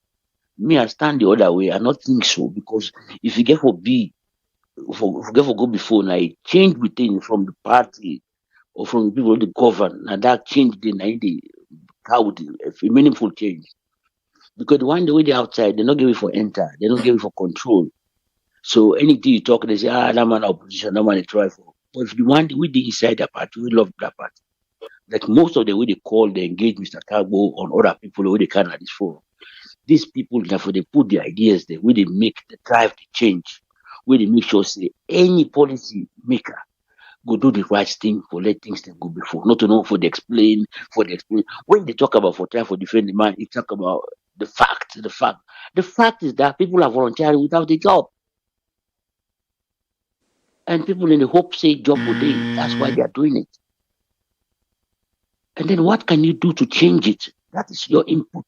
Me, I stand the other way. I not think so because if you get for go before, now it change within from the party or from the people who govern, and that change the how a meaningful change. Because the one the way they outside, they're not giving for enter, they're not giving for control. So anything you talk, they say, that man opposition, that man they try for. But if you want we the inside that party, we love that party. Like most of the way they call, they engage Mr. Cargo on other people, the way they can at this forum. These people, therefore, they put the ideas there, where they make the drive the change, where they make sure say any policy maker go do the right thing for let things then go before. Not to know for the explain. When they talk about for try for defend the man, they talk about the fact. The fact is that people are volunteering without a job. And people in the hope say job will day. That's why they are doing it. And then what can you do to change it? That is your input.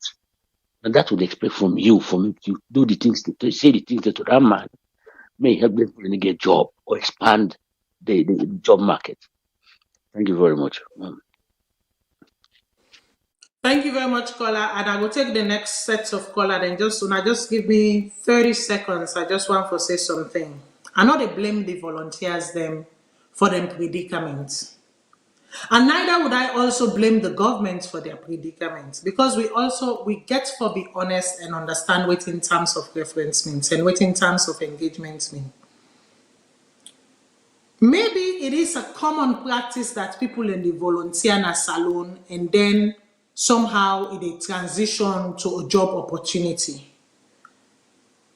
And that would expect from you, for me to do the things, to say the things that to that man may help them to get a job or expand the job market. Thank you very much. Thank you very much, caller. And I will take the next set of caller. Then just give me 30 seconds. I just want to say something. I know they blame the volunteers them for them predicament. And neither would I also blame the government for their predicament, because we get to be honest and understand what in terms of reference means and what in terms of engagement mean. Maybe it is a common practice that people in the volunteer in a salon and then somehow it transition to a job opportunity.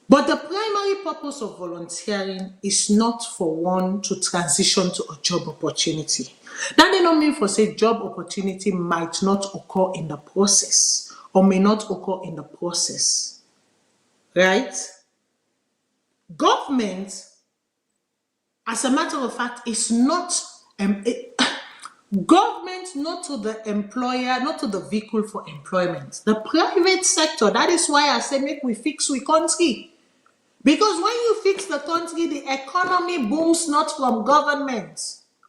But the primary purpose of volunteering is not for one to transition to a job opportunity. That does not mean for say job opportunity might not occur in the process or may not occur in the process, right? Government, as a matter of fact, is not government, not to the employer, not to the vehicle for employment. The private sector, that is why I say make we fix we country. Because when you fix the country, the economy booms not from government.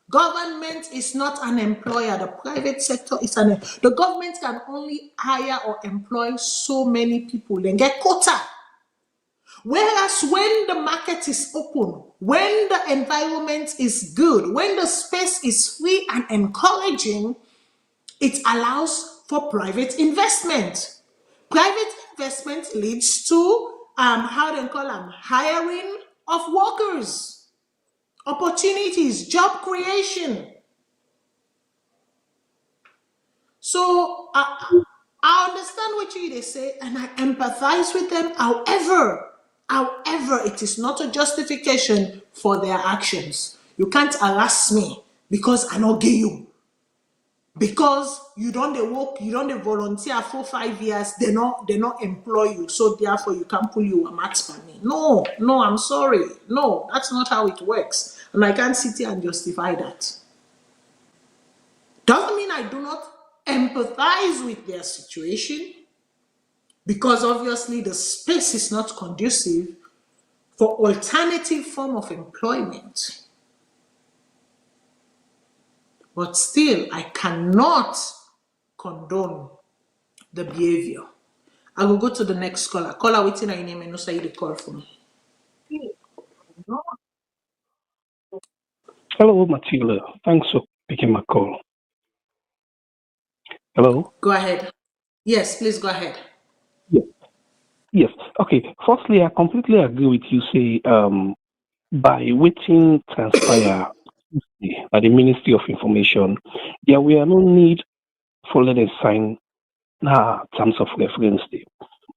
Government is not an employer. The private sector is the government can only hire or employ so many people, then get quota. Whereas when the market is open, when the environment is good, when the space is free and encouraging, it allows for private investment. Private investment leads to how they call them, hiring of workers, opportunities, job creation. So I understand what they say and I empathize with them. However, it is not a justification for their actions. You can't harass me because I not get you. Because you don't work, you don't volunteer for 5 years, they not employ you. So therefore you can't pull you a max for me. No, I'm sorry. No, that's not how it works. And I can't sit here and justify that. Doesn't mean I do not empathize with their situation, because obviously the space is not conducive for alternative form of employment. But still, I cannot condone the behavior. I will go to the next caller. Caller, waiting your name and no say the call from. Hello, Matilda. Thanks for picking my call. Hello? Go ahead. Yes, please go ahead. Yes. Okay. Firstly, I completely agree with you. Say, by waiting transpire at the Ministry of Information, there were no need for let us sign terms of reference there.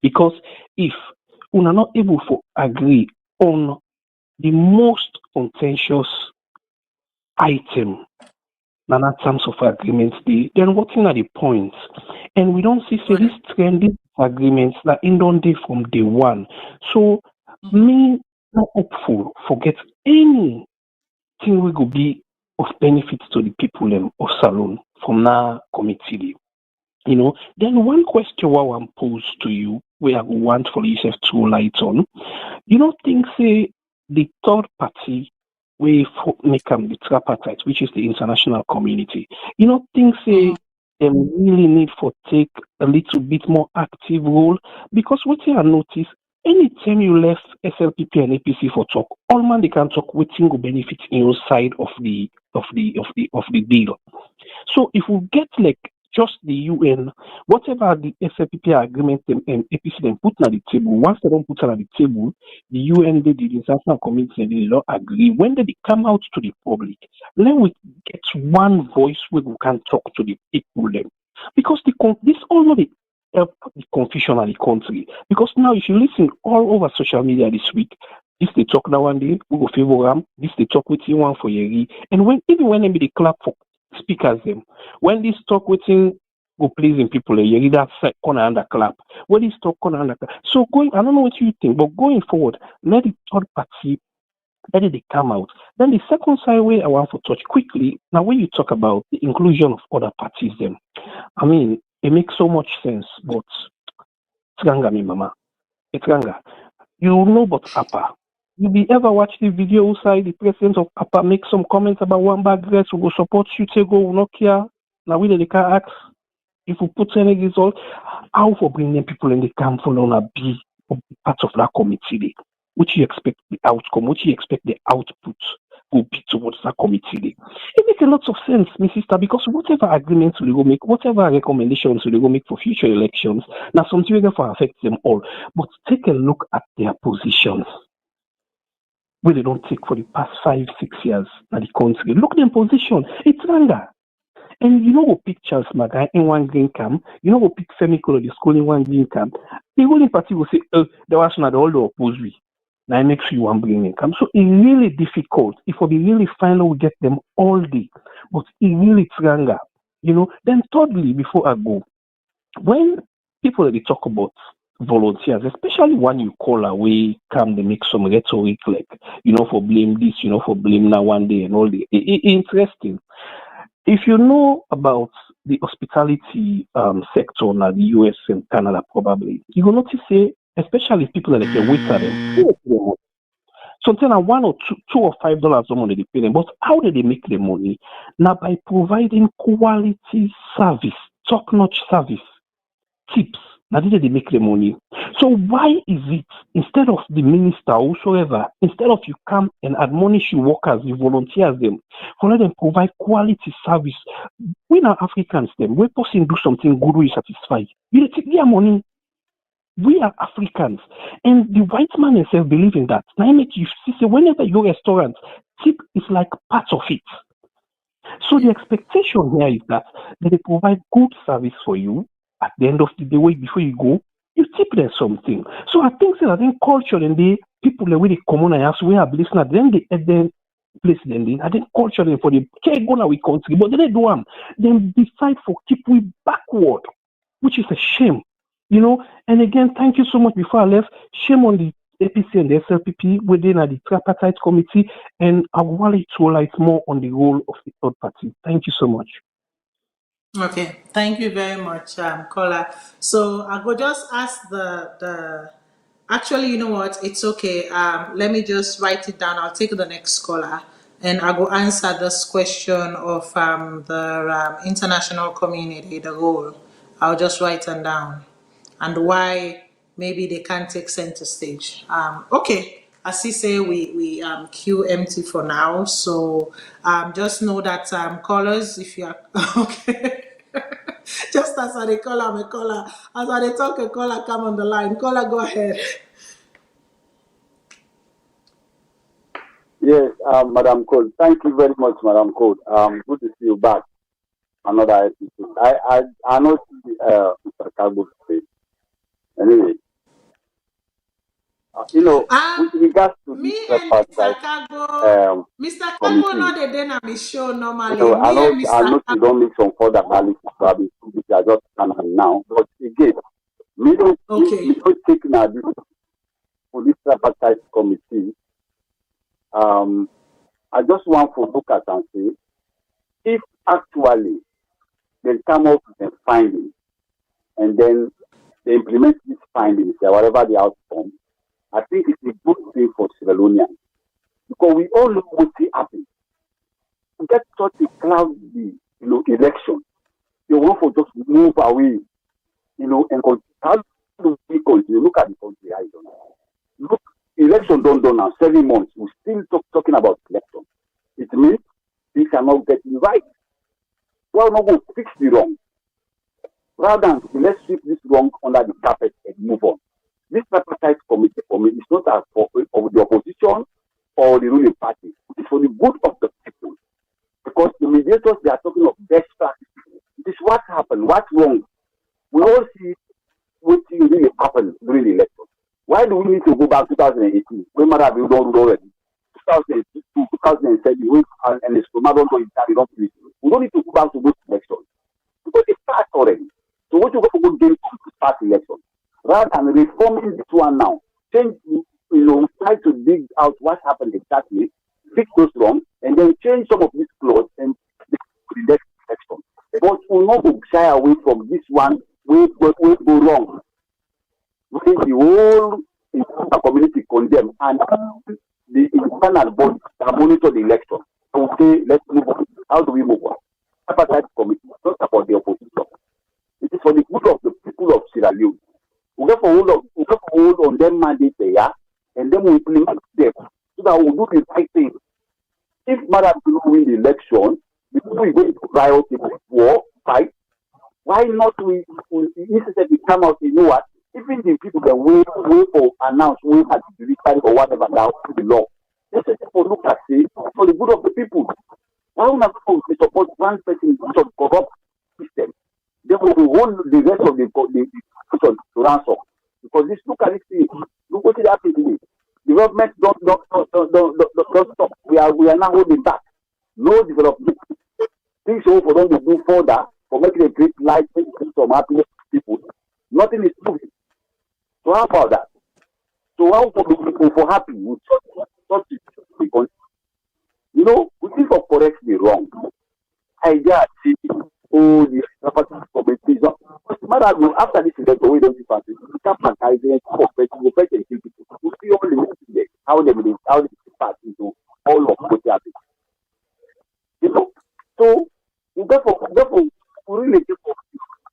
Because if we are not able to agree on the most contentious item, terms of agreement, then what are the points? And we don't see these trendy agreements that end on day from day one. So me not hopeful forget anything we could be of benefit to the people of Salone from now committee. Then one question I want to pose to you, where I want for you to light on, think say the third party we make the tripartite, which is the international community, think say they really need for take a little bit more active role, because what you notice, anytime you left SLPP and APC for talk, all man they can talk waiting will benefit in your side of the deal. So if we get like just the UN, whatever the SLPP agreement and APC then put on the table, once they don't put it on the table, the UN, the international community, they don't agree. When they come out to the public, then we get one voice where we can talk to the people then. Because this already help the confusion of the country. Because now if you listen all over social media this week, this they talk now one day, we go favor them, this they talk with you one for Yeri. And even when they clap for speakers them, when this talk waiting go pleasing people, you that corner under clap. When this talk corner under clap. So I don't know what you think, but going forward, let the third party, let it come out. Then the second side way I want to touch quickly. Now when you talk about the inclusion of other parties, them, I mean, it makes so much sense, but it's ganga me mama. It's ganga. You know about APA. You be ever watch the video outside the president of APA make some comments about one bad dress who will support you to go not care. Now we they can ask if we put any result, how for bringing people in the camp for on be part of that committee, which you expect the outcome, which you expect the output will be towards that committee. It makes a lot of sense, my sister, because whatever agreements we go make, whatever recommendations we go make for future elections, now something will affect them all. But take a look at their positions. Where they don't take for the past 5-6 years at the country. Look at their position. It's anger. And you know what pick Charles Magai in one green camp, you know what pick Femi Kolo the school in one green camp. The ruling party will say, there was not all the opposite. Now it makes you one bring in camp. So it's really difficult. If we really final we get them all day. But it really anger. Then thirdly, before I go, when people they talk about volunteers, especially when you call away, come they make some rhetoric like, for blame this, for blame now one day and all the interesting. If you know about the hospitality sector in the US and Canada, probably, you will notice especially people like a waiter them. Something like $1 or $2 or $5 the money they pay them. But how do they make the money? Now by providing quality service, top-notch service, tips. Now did they make the money? So why is it instead of the minister or whosoever, instead of you come and admonish your workers, you volunteers them, for let them provide quality service? We are Africans them. When person do something good, we satisfy. You take their money. We are Africans, and the white man himself believe in that. Now, make you see, so whenever you go to restaurant, tip is like part of it. So the expectation here is that they provide good service for you at the end of the day. Before you go, you tip them something. So I think that in culture and the people the way they come on and ask, we have listeners, then they place them in, and then culture them for the care go now we country, but they do them. Then decide for keep we backward, which is a shame. And again, thank you so much. Before I left, shame on the APC and the SLPP within the Tripartite Committee, and I want to highlight more on the role of the third party. Thank you so much. Okay, thank you very much, Kola. So I go just ask the. Actually, you know what? It's okay. Let me just write it down. I'll take the next caller, and I will answer this question of the international community, the role. I'll just write them down, and why maybe they can't take center stage. Okay, as he say, we queue empty for now. So just know that callers, if you are okay. Just as I call, I'm a caller. As I talk, a caller come on the line. Caller, go ahead. Yes, Madam Cole. Thank you very much, Madam Cole. Good to see you back. Another episode. I know Mr. Kago today. Anyway, with regards to me the and Mr. Kago, Mr. Kago not the day on my show normally. I know you Kago. don't make some further analysis, probably which I just can now. But again, we don't take now this for this Tripartite Committee. I just want to look at and say, if actually they come up with a finding and then they implement these findings, whatever the outcome, I think it's a good thing for Sierra Leoneans. Because we all know what will happen. We get such a cloudy, election. You want to just move away, and continue. How do we continue? Look at the country, I don't know. Look, election done now, 7 months. We're still talking about election. It means things are not getting right. Well, not going to fix the wrong. Rather than let's sweep this wrong under the carpet and move on. This Tripartite Committee for me is not for the opposition or the ruling party. It's for the good of the people. Because the mediators, they are talking of best practices. This is what happened, what's wrong. We all see what really happened during the election. Why do we need to go back to 2018? When Madam we don't rule already. 2002, 2007, and the Stomach don't go inside, we don't finish. We don't need to go back to those elections. Because it's passed already. So what you go to gain from the past election? Rather than reforming this one now, change, try to dig out what happened exactly, fix those wrong, and then change some of these clauses and the next election. But we will not shy away from this one, we go wrong. When the whole international community condemn and the internal body that monitor the election. Okay, let's move on. How do we move on? Tripartite Committee is not about the opposition. It is for the good of the people of Sierra Leone. We get for hold on them mandate there, and then we implement them so that we do the right thing. If Madam will win the election, the people are going to riot, war, fight. Why not we necessarily come out? You know what? Even the people that wait for announce, wait at the judiciary or whatever now the law. Let's just look at it for the good of the people. Why would not we support one person in the corrupt system? They will hold the rest of the to ransom. Because this look at this, look what is happening today. The government don't stop. We are now holding back. No development. Things for them to do further for making a great life from happiness to people. Nothing is moving. So how about that? So how for the people for happy with such a country? We think of correct the wrong. Idea the Tripartite Committee. After this election, we don't fancy. We can't fancy the people. We see all the messages, how they pass into all of what happened. So therefore, we really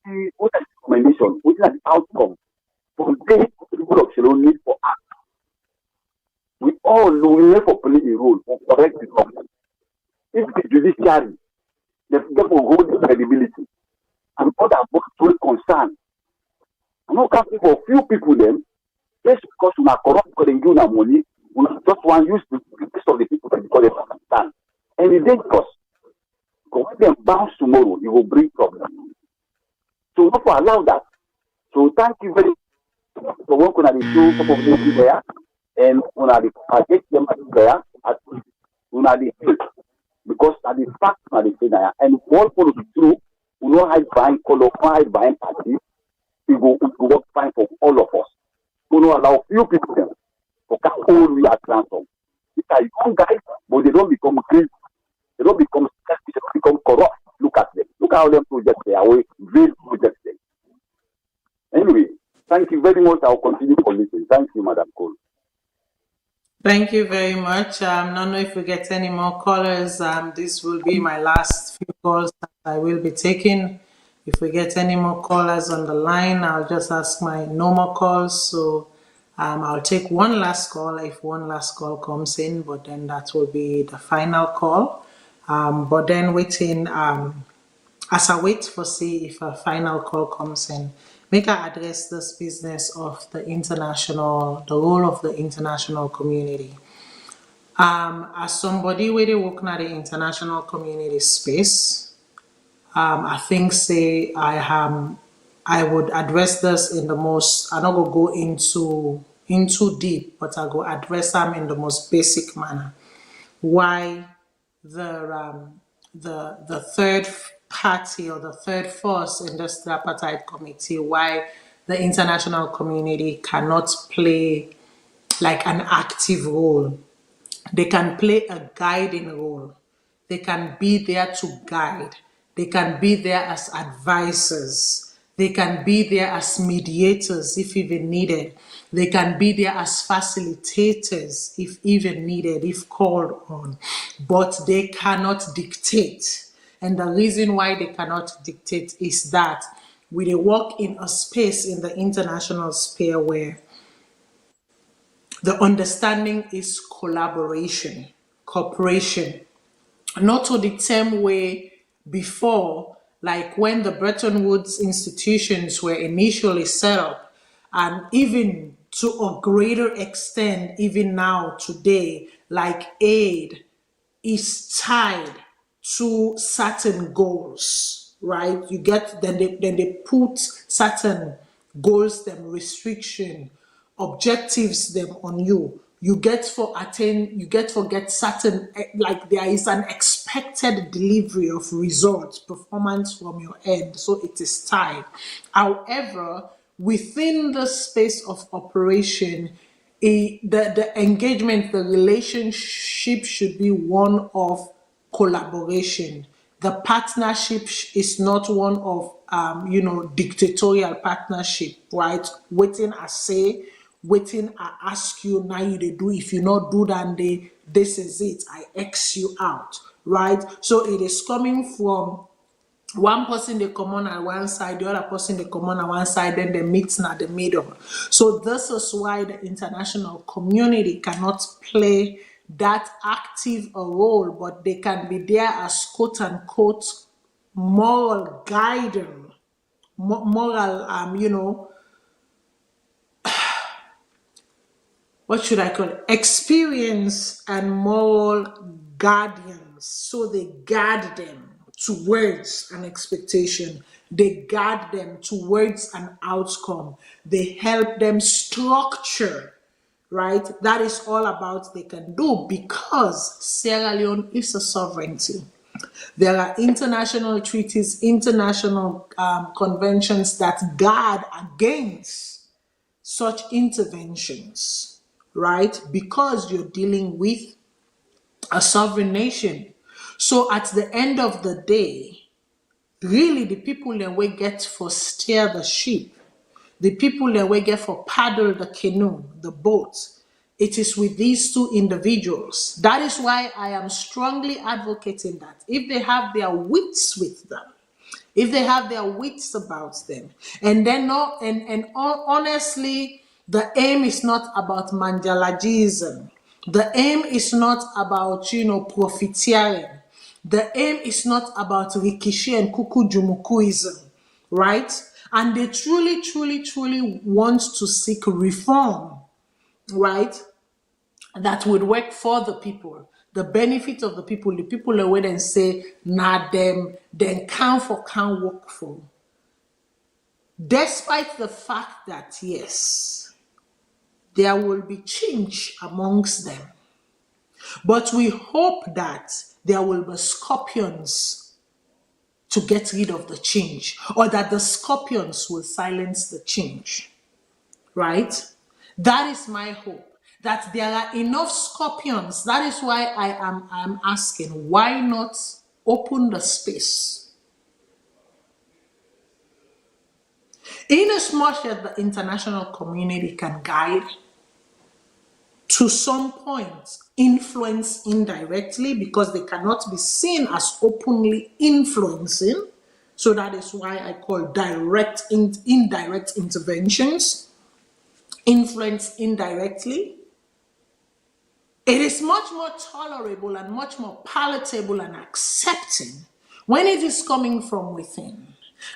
see what is the recommendation, what is the outcome from the people of Salone need for us. We all know we need for play a role for correct the government. If the judiciary, they therefore hold the credibility, and other folks will concern, I'm not casting for a few people them, just because we are corrupt, because they give una money, we just want to use the rest of the people because they understand. And it's dangerous. Because when they bounce tomorrow, it will bring problems. So not to allow that. So thank you very much for working at the show, some of them there, and on the target them there at on the field. Because at the fact at the field and all follow the true, we know hide behind color, hide behind party, we go work fine for all of us. We don't allow few people them to come all we are transformed. These are young guys, but they don't become crazy. They don't become selfish, they don't become corrupt. Look at them. Look at how them projects they are away, real projects them. Anyway, thank you very much. I'll continue to listen. Thank you, Madam Cole. Thank you very much. I don't know if we get any more callers. This will be my last few calls that I will be taking. If we get any more callers on the line, I'll just ask my normal calls. So I'll take one last call if one last call comes in, but then that will be the final call. But then waiting, as I wait for see if a final call comes in, make I address this business of the role of the international community. As somebody where they work in the international community space, I think I would address this in the most, I'm not gonna go into deep, but I go address them in the most basic manner. Why the third party or the third force in this tripartite committee, why the international community cannot play like an active role. They can play a guiding role. They can be there to guide. They can be there as advisors. They can be there as mediators if even needed. They can be there as facilitators if even needed, if called on. But they cannot dictate. And the reason why they cannot dictate is that we work in a space in the international sphere where the understanding is collaboration, cooperation, not to the same way before, like when the Bretton Woods institutions were initially set up, and even to a greater extent, even now, today, like aid is tied to certain goals, right? You get, then they put certain goals, them restriction, objectives them on you. You get for get certain, like there is an expected delivery of results, performance from your end. So it is tied. However, within the space of operation, the engagement, the relationship should be one of collaboration. The partnership is not one of dictatorial partnership, right? Waiting I say, waiting I ask you, now you they do. If you not do that, this is it. I X you out, right? So it is coming from one person they come on at one side, the other person they come on at one side, then they meet at the middle. So this is why the international community cannot play that active a role, but they can be there as quote unquote moral guidance, moral what should I call it? Experience and moral guardians. So they guard them towards an expectation. They guard them towards an outcome. They help them structure, right? That is all about they can do because Sierra Leone is a sovereignty. There are international treaties, international conventions that guard against such interventions, right? Because you're dealing with a sovereign nation. So at the end of the day, really the people that we get for steer the ship, the people that we get for paddle the canoe, the boat, it is with these two individuals. That is why I am strongly advocating that if they have their wits with them, if they have their wits about them, and then not, and honestly, the aim is not about manjalagism. The aim is not about profiteering. The aim is not about rikishi and kukujumukuism, right? and they truly, truly, truly want to seek reform, right? That would work for the people, the benefit of the people away and say, nah, them, then can't work for. Despite the fact that, yes, there will be change amongst them, but we hope that there will be scorpions to get rid of the change, or that the scorpions will silence the change, right? That is my hope, that there are enough scorpions. That is why I'm asking, why not open the space? Inasmuch as the international community can guide, to some point, influence indirectly, because they cannot be seen as openly influencing. So that is why I call indirect interventions, influence indirectly. It is much more tolerable and much more palatable and accepting when it is coming from within.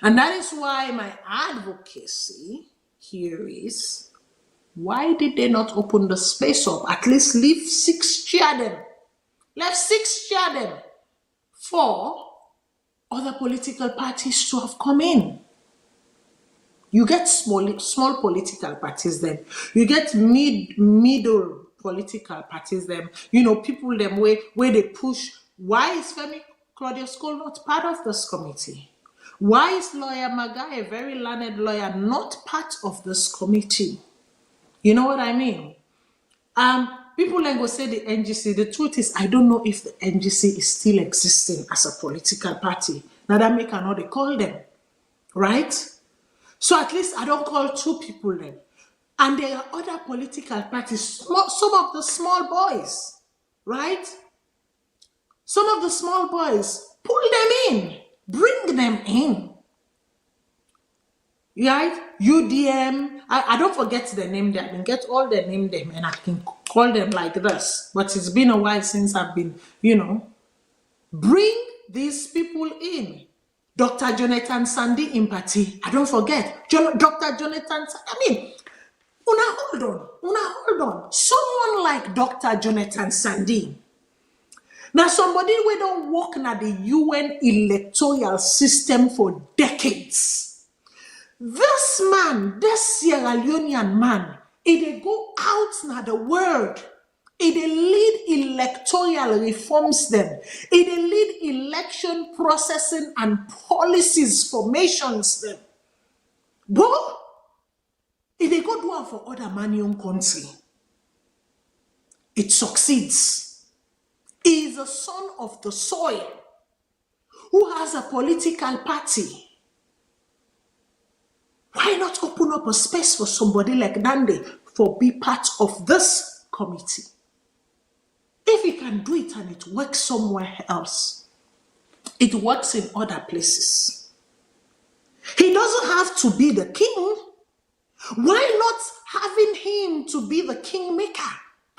And that is why my advocacy here is, why did they not open the space up? At least leave 6 chair them. Left 6 chair them for other political parties to have come in. You get small political parties then. You get middle political parties then. You know, people them where they push. Why is Femi Claudius Cole not part of this committee? Why is lawyer Magai, a very learned lawyer, not part of this committee? You know what I mean? People then go say the NGC. The truth is, I don't know if the NGC is still existing as a political party. Now that make another call them, right? So at least I don't call 2 people then. And there are other political parties, some of the small boys, right? Some of the small boys, pull them in, bring them in. Right? UDM, I don't forget the name there. I can get all the name them and I can call them like this. But it's been a while since I've been, bring these people in. Dr. Jonathan Sandy in party. I don't forget. Dr. Jonathan Sandy. I mean, hold on. Someone like Dr. Jonathan Sandy. Now, somebody we don't work in the UN electoral system for decades. This man, this Sierra Leonean man, he go out na the world. He lead electoral reforms them. He lead election processing and policies formations them. But he go do it for other manion country. It succeeds. He is a son of the soil who has a political party. Why not open up a space for somebody like Dande for be part of this committee? If he can do it and it works somewhere else, it works in other places. He doesn't have to be the king. Why not having him to be the kingmaker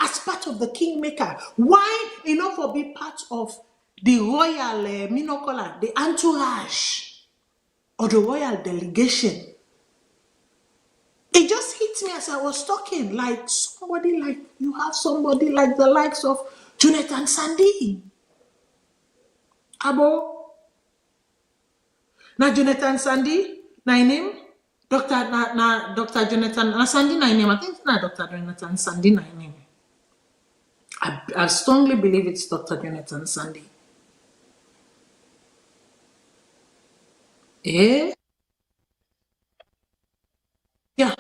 as part of the kingmaker? Why for be part of the royal the entourage or the royal delegation? It just hit me as I was talking, like you have somebody like the likes of Jonathan Sandy. Abo. Now Jonathan Sandy, my name, Dr. Jonathan Sandy, my name. I think it's not Dr. Jonathan Sandy, my name. I strongly believe it's Dr. Jonathan Sandy. Eh? Yeah.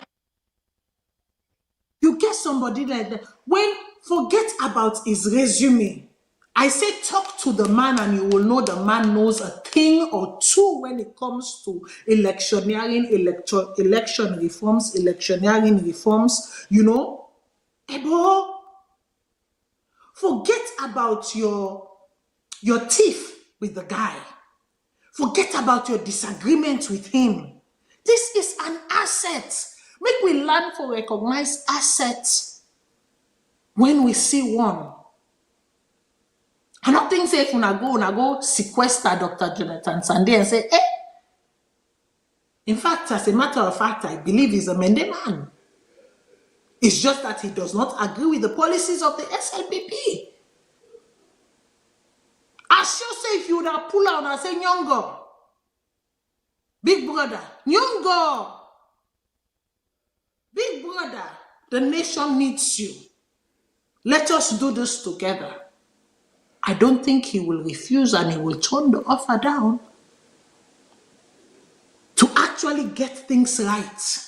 You get somebody like that. Forget about his resume. I say talk to the man and you will know the man knows a thing or two when it comes to electioneering, election reforms, Ebo, forget about your tiff with the guy. Forget about your disagreement with him. This is an asset. Make we learn to recognize assets when we see one. I don't think say if una go sequester Dr. Jonathan Sandy and say, In fact, as a matter of fact, I believe he's a Mende man. It's just that he does not agree with the policies of the SLPP. I sure say if you would have pulled out and say, Nyongo, big brother, Nyongo, big brother, the nation needs you. Let us do this together. I don't think he will refuse and he will turn the offer down to actually get things right.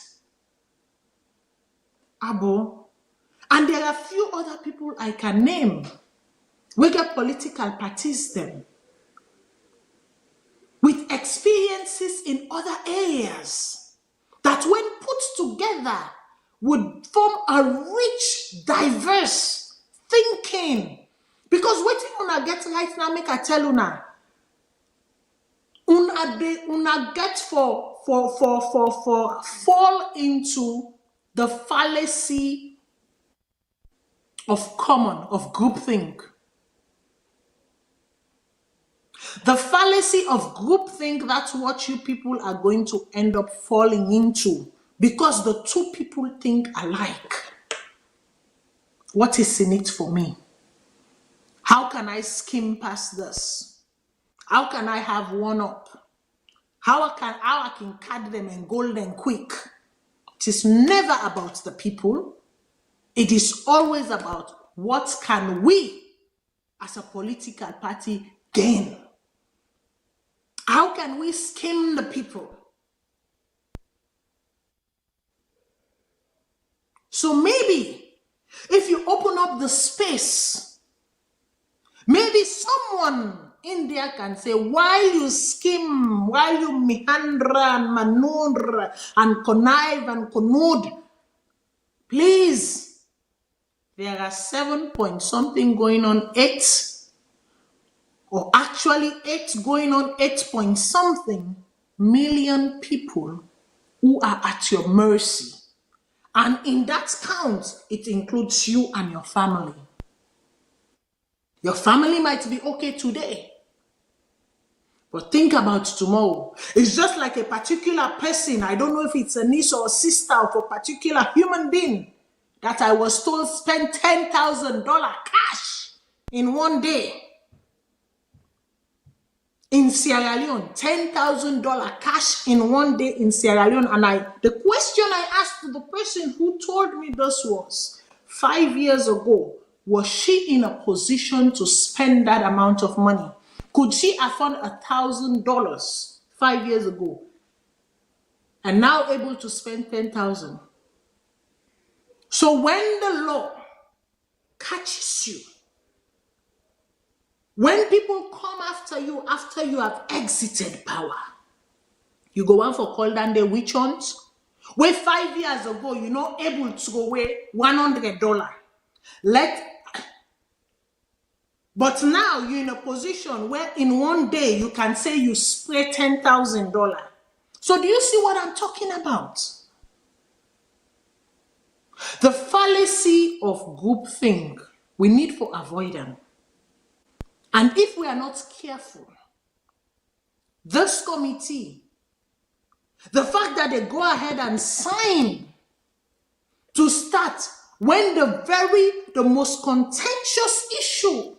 Abo. And there are a few other people I can name. We get political parties them with experiences in other areas that when put together would form a rich, diverse thinking. Because waiting una get right now, make I tell una get for fall into the fallacy of groupthink. The fallacy of groupthink, that's what you people are going to end up falling into because the two people think alike. What is in it for me? How can I skim past this? How can I have one up? How I can cut them and gold them quick? It is never about the people. It is always about what can we as a political party gain? How can we skim the people? So maybe if you open up the space, maybe someone in there can say, while you skim, while you meander and maneuver and connive and connude, please, there are 7 point something going on 8, or actually 8 going on 8 point something million people who are at your mercy. And in that count, it includes you and your family. Your family might be okay today, but think about tomorrow. It's just like a particular person. I don't know if it's a niece or a sister of a particular human being that I was told spent $10,000 cash in one day in Sierra Leone. $10,000 cash in one day in Sierra Leone. And the question I asked the person who told me this was, 5 years ago, was she in a position to spend that amount of money? Could she afford $1,000 5 years ago and now able to spend $10,000? So when the law catches you, when people come after you have exited power, you go on for call down the witch hunt, where 5 years ago you're not able to go away $100. But now you're in a position where in one day you can say you spray $10,000. So do you see what I'm talking about? The fallacy of groupthink, we need to avoid them. And if we are not careful, this committee, the fact that they go ahead and sign to start when the most contentious issue,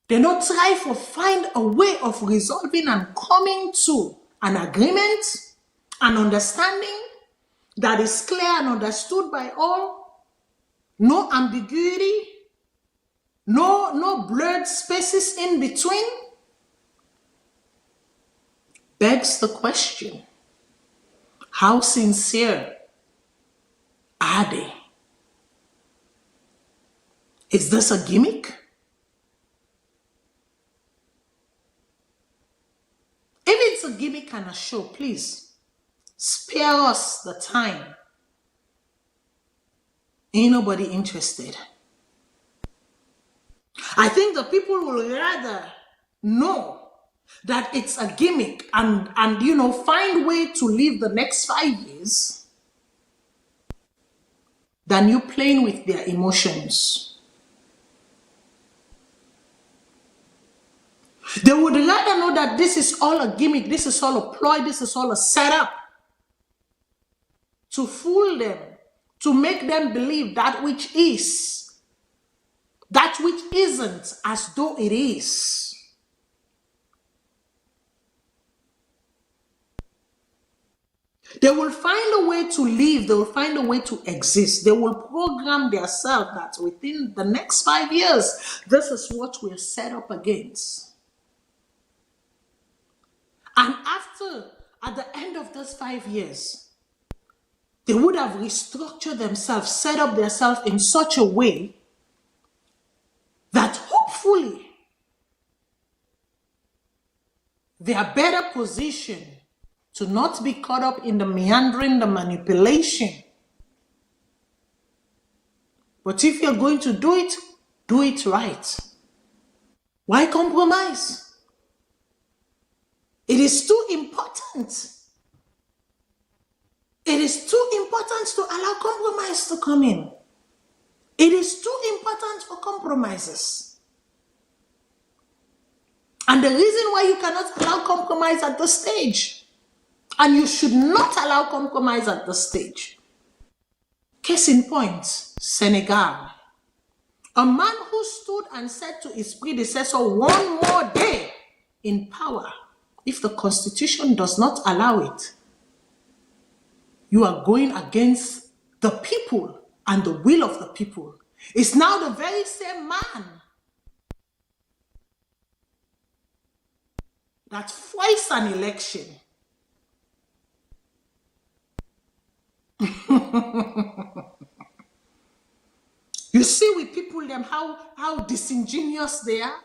they not try to find a way of resolving and coming to an agreement, an understanding that is clear and understood by all, no ambiguity, no blurred spaces in between, begs the question, how sincere are they? Is this a gimmick? If it's a gimmick and a show, please spare us the time. Ain't nobody interested. I think the people will rather know that it's a gimmick and find way to live the next 5 years than you playing with their emotions. They would rather know that this is all a gimmick, this is all a ploy, this is all a setup to fool them, to make them believe that which is, that which isn't, as though it is. They will find a way to live, they will find a way to exist. They will program themselves that within the next 5 years, this is what we're set up against. And after, at the end of those 5 years, they would have restructured themselves, set up themselves in such a way that hopefully they are better positioned to not be caught up in the meandering, the manipulation. But if you're going to do it right. Why compromise? It is too important. It is too important to allow compromise to come in. It is too important for compromises. And the reason why you cannot allow compromise at this stage, and you should not allow compromise at this stage. Case in point, Senegal. A man who stood and said to his predecessor, one more day in power, if the constitution does not allow it, you are going against the people and the will of the people. It's now the very same man that fights an election. You see with people them how disingenuous they are.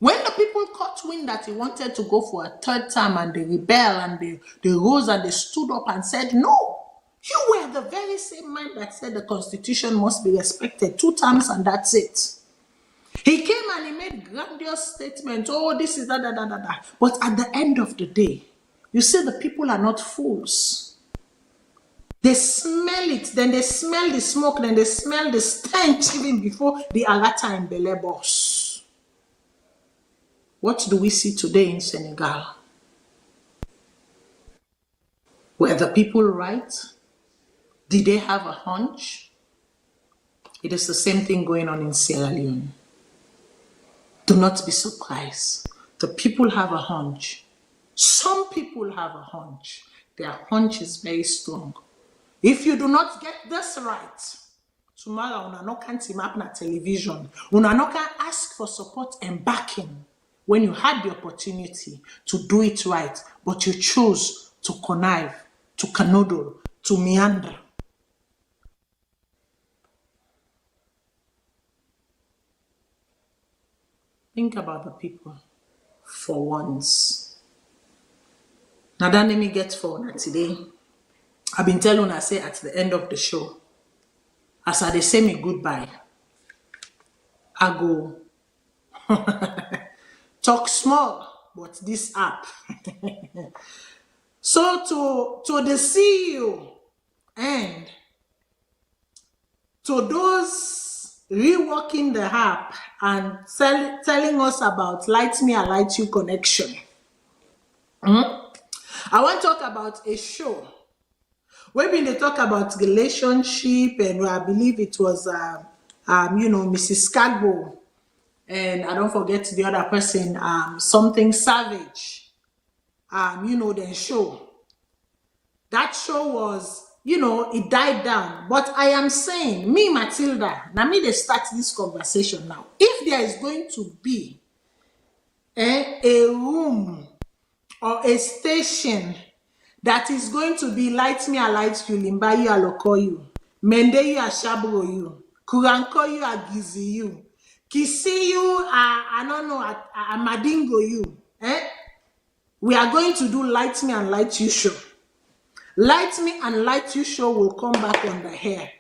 When the people caught wind that he wanted to go for a third term and they rebelled and they rose and they stood up and said, no, you were the very same man that said the constitution must be respected 2 terms and that's it. He came and he made grandiose statements, oh, this is da. But at the end of the day, you see the people are not fools. They smell it, then they smell the smoke, then they smell the stench even before the Alata and Bele boss. What do we see today in Senegal? Were the people right? Did they have a hunch? It is the same thing going on in Sierra Leone. Do not be surprised. The people have a hunch. Some people have a hunch. Their hunch is very strong. If you do not get this right, tomorrow una no can team up na television. Una no can ask for support and backing when you had the opportunity to do it right, but you chose to connive, to canoodle, to meander. Think about the people for once. Now that let me get for una today. I've been telling una say at the end of the show, as I say me goodbye, I go talk small, but this app. So to the CEO and to those reworking the app and telling us about Light Me, I Light You connection. I want to talk about a show. We've been talk about relationship, and I believe it was, Mrs. Scagbo, and I don't forget the other person, something Savage, the show. That show was, it died down. But I am saying, me, Matilda, now me, they start this conversation now. If there is going to be a room or a station that is going to be Light Me, I Light You, Limba You, Aloko You, Mende You, Ashabro You, Kuranko You, Agizi You, Kisi You, I don't know, Amadingo You. We are going to do Light Me and Light You show. Light Me and Light You show will come back on the hair.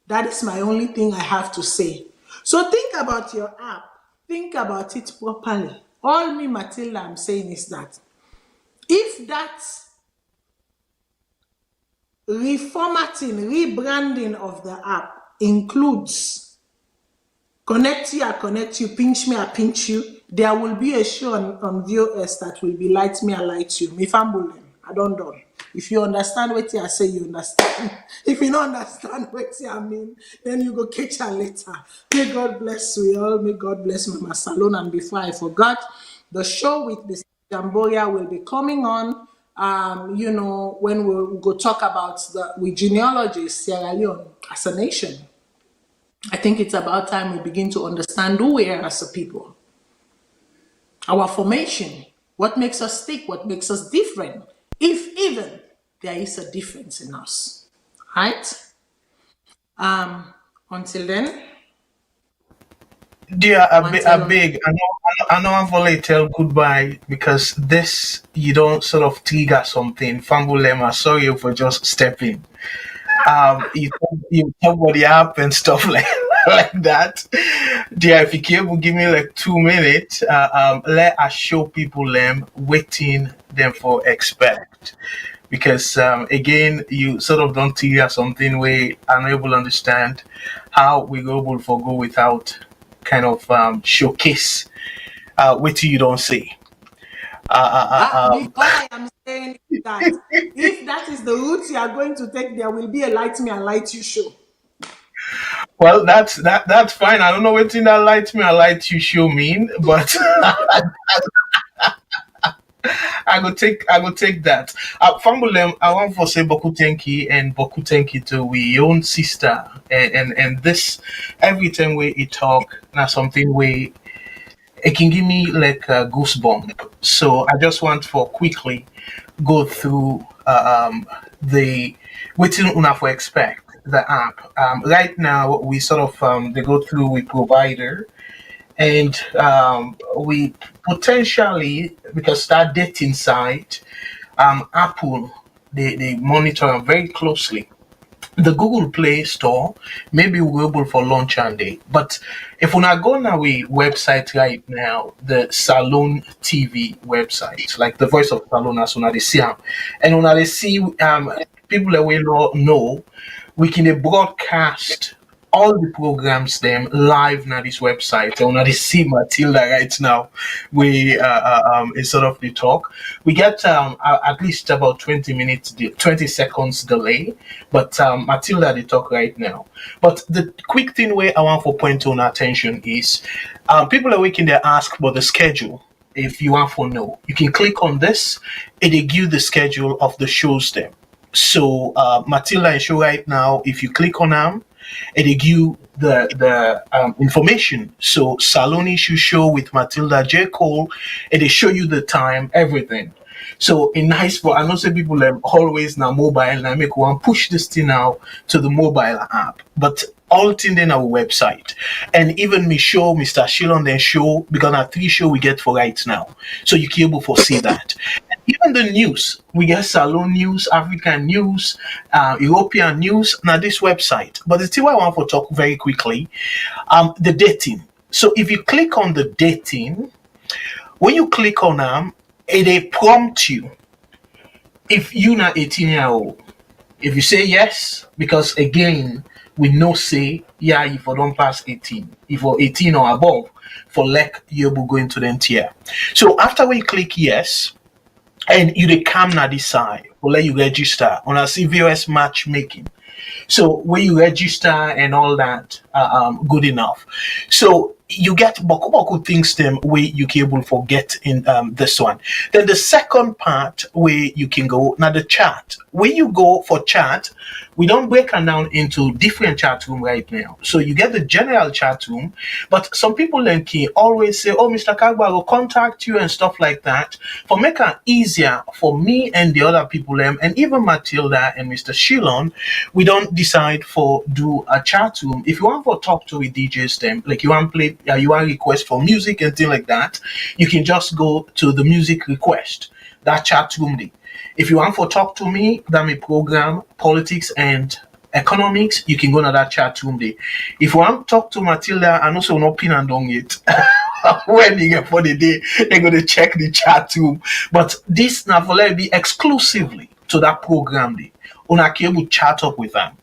That is my only thing I have to say. So think about your app. Think about it properly. All me, Matilda, I'm saying is that if that reformatting, rebranding of the app includes Connect you, I connect you. Pinch me, I pinch you. There will be a show on VOS that will be Light Me, I Light You. Me family, I don't know. If you understand what I say, you understand. If you don't understand what I mean, then you go catch her later. May God bless you all. May God bless Mama Salone. And before I forgot, the show with the Jamboria will be coming on. When we'll go talk about with genealogies, Sierra Leone as a nation. I think it's about time we begin to understand who we are as a people. Our formation, what makes us tick, what makes us different, if even there is a difference in us. Right? Until then. Dear, a big, I know I'm going to tell goodbye because this, you don't sort of trigger something. Fambulema, sorry for just stepping. You talk about the app and stuff like that. Dear, if you can give me like 2 minutes, let us show people them waiting them for expect. Because again, you sort of don't trigger something where I'm able to understand how we go able to go without kind of showcase what you don't see. All I am saying is that if that is the route you are going to take, there will be a Light Me and Light You show. Well, that's fine. I don't know what in that Light Me and Light You show mean, but I will take that. Fambulem, I want to say Boku Tenki and Boku Tenki to we own sister and this every time we talk now something we it can give me like a goosebump. So I just want to quickly go through the waiting una for expect the app. Right now we sort of they go through with provider and we potentially because that dating site Apple they monitor them very closely. The Google Play Store maybe we're able for launch and day. But if we're not going away website right now, the Salone TV website, like the voice of Salone as soon as they see them. And when they see people that we know, we can broadcast all the programs them live na this website. And when they see Matilda right now, we is sort of the talk. We get at least about 20 seconds delay, but Matilda the talk right now. But the quick thing where I want for point on attention is people are waking there ask about the schedule. If you want to know, you can click on this, and they give the schedule of the shows them. So Matilda is show right now. If you click on them, and they give the information. So Salone should show with Matilda J. Cole, and they show you the time, everything. So in nice for I know some people always now mobile and I make one push this thing now to the mobile app. But all thing in our website. And even me show Mr. Shilon then show because our 3 show we get for right now. So you can able to see that. And even the news, we get Salone news, African news, European news, now this website. But the thing I want to talk very quickly, the dating. So if you click on the dating, when you click on them, they prompt you if you're not 18-year-old. If you say yes, because again, we know say, yeah, if you don't pass 18, if you're 18 or above, for like you'll be going to the tier. So after we click yes, and you come na this side, we'll let you register on a CVOS matchmaking. So when you register and all that, good enough. So you get boku things them where you can able forget in this one. Then the second part where you can go now the chat. When you go for chat, we don't break them down into different chat room right now. So you get the general chat room, but some people then can always say, "Oh, Mr. Kagba will contact you" and stuff like that. For make it easier for me and the other people and even Matilda and Mr. Shilon, we don't decide for do a chat room. If you want to talk to a DJs them, like you want to play, you want request for music and things like that, you can just go to the music request, that chat room there. If you want to talk to me, that may program politics and economics, you can go to that chat room there. If you want to talk to Matilda, and also not pin and on it. When you get for the day, they're going to check the chat room. But this now for let be exclusively to that program there. Una can able chat up with them.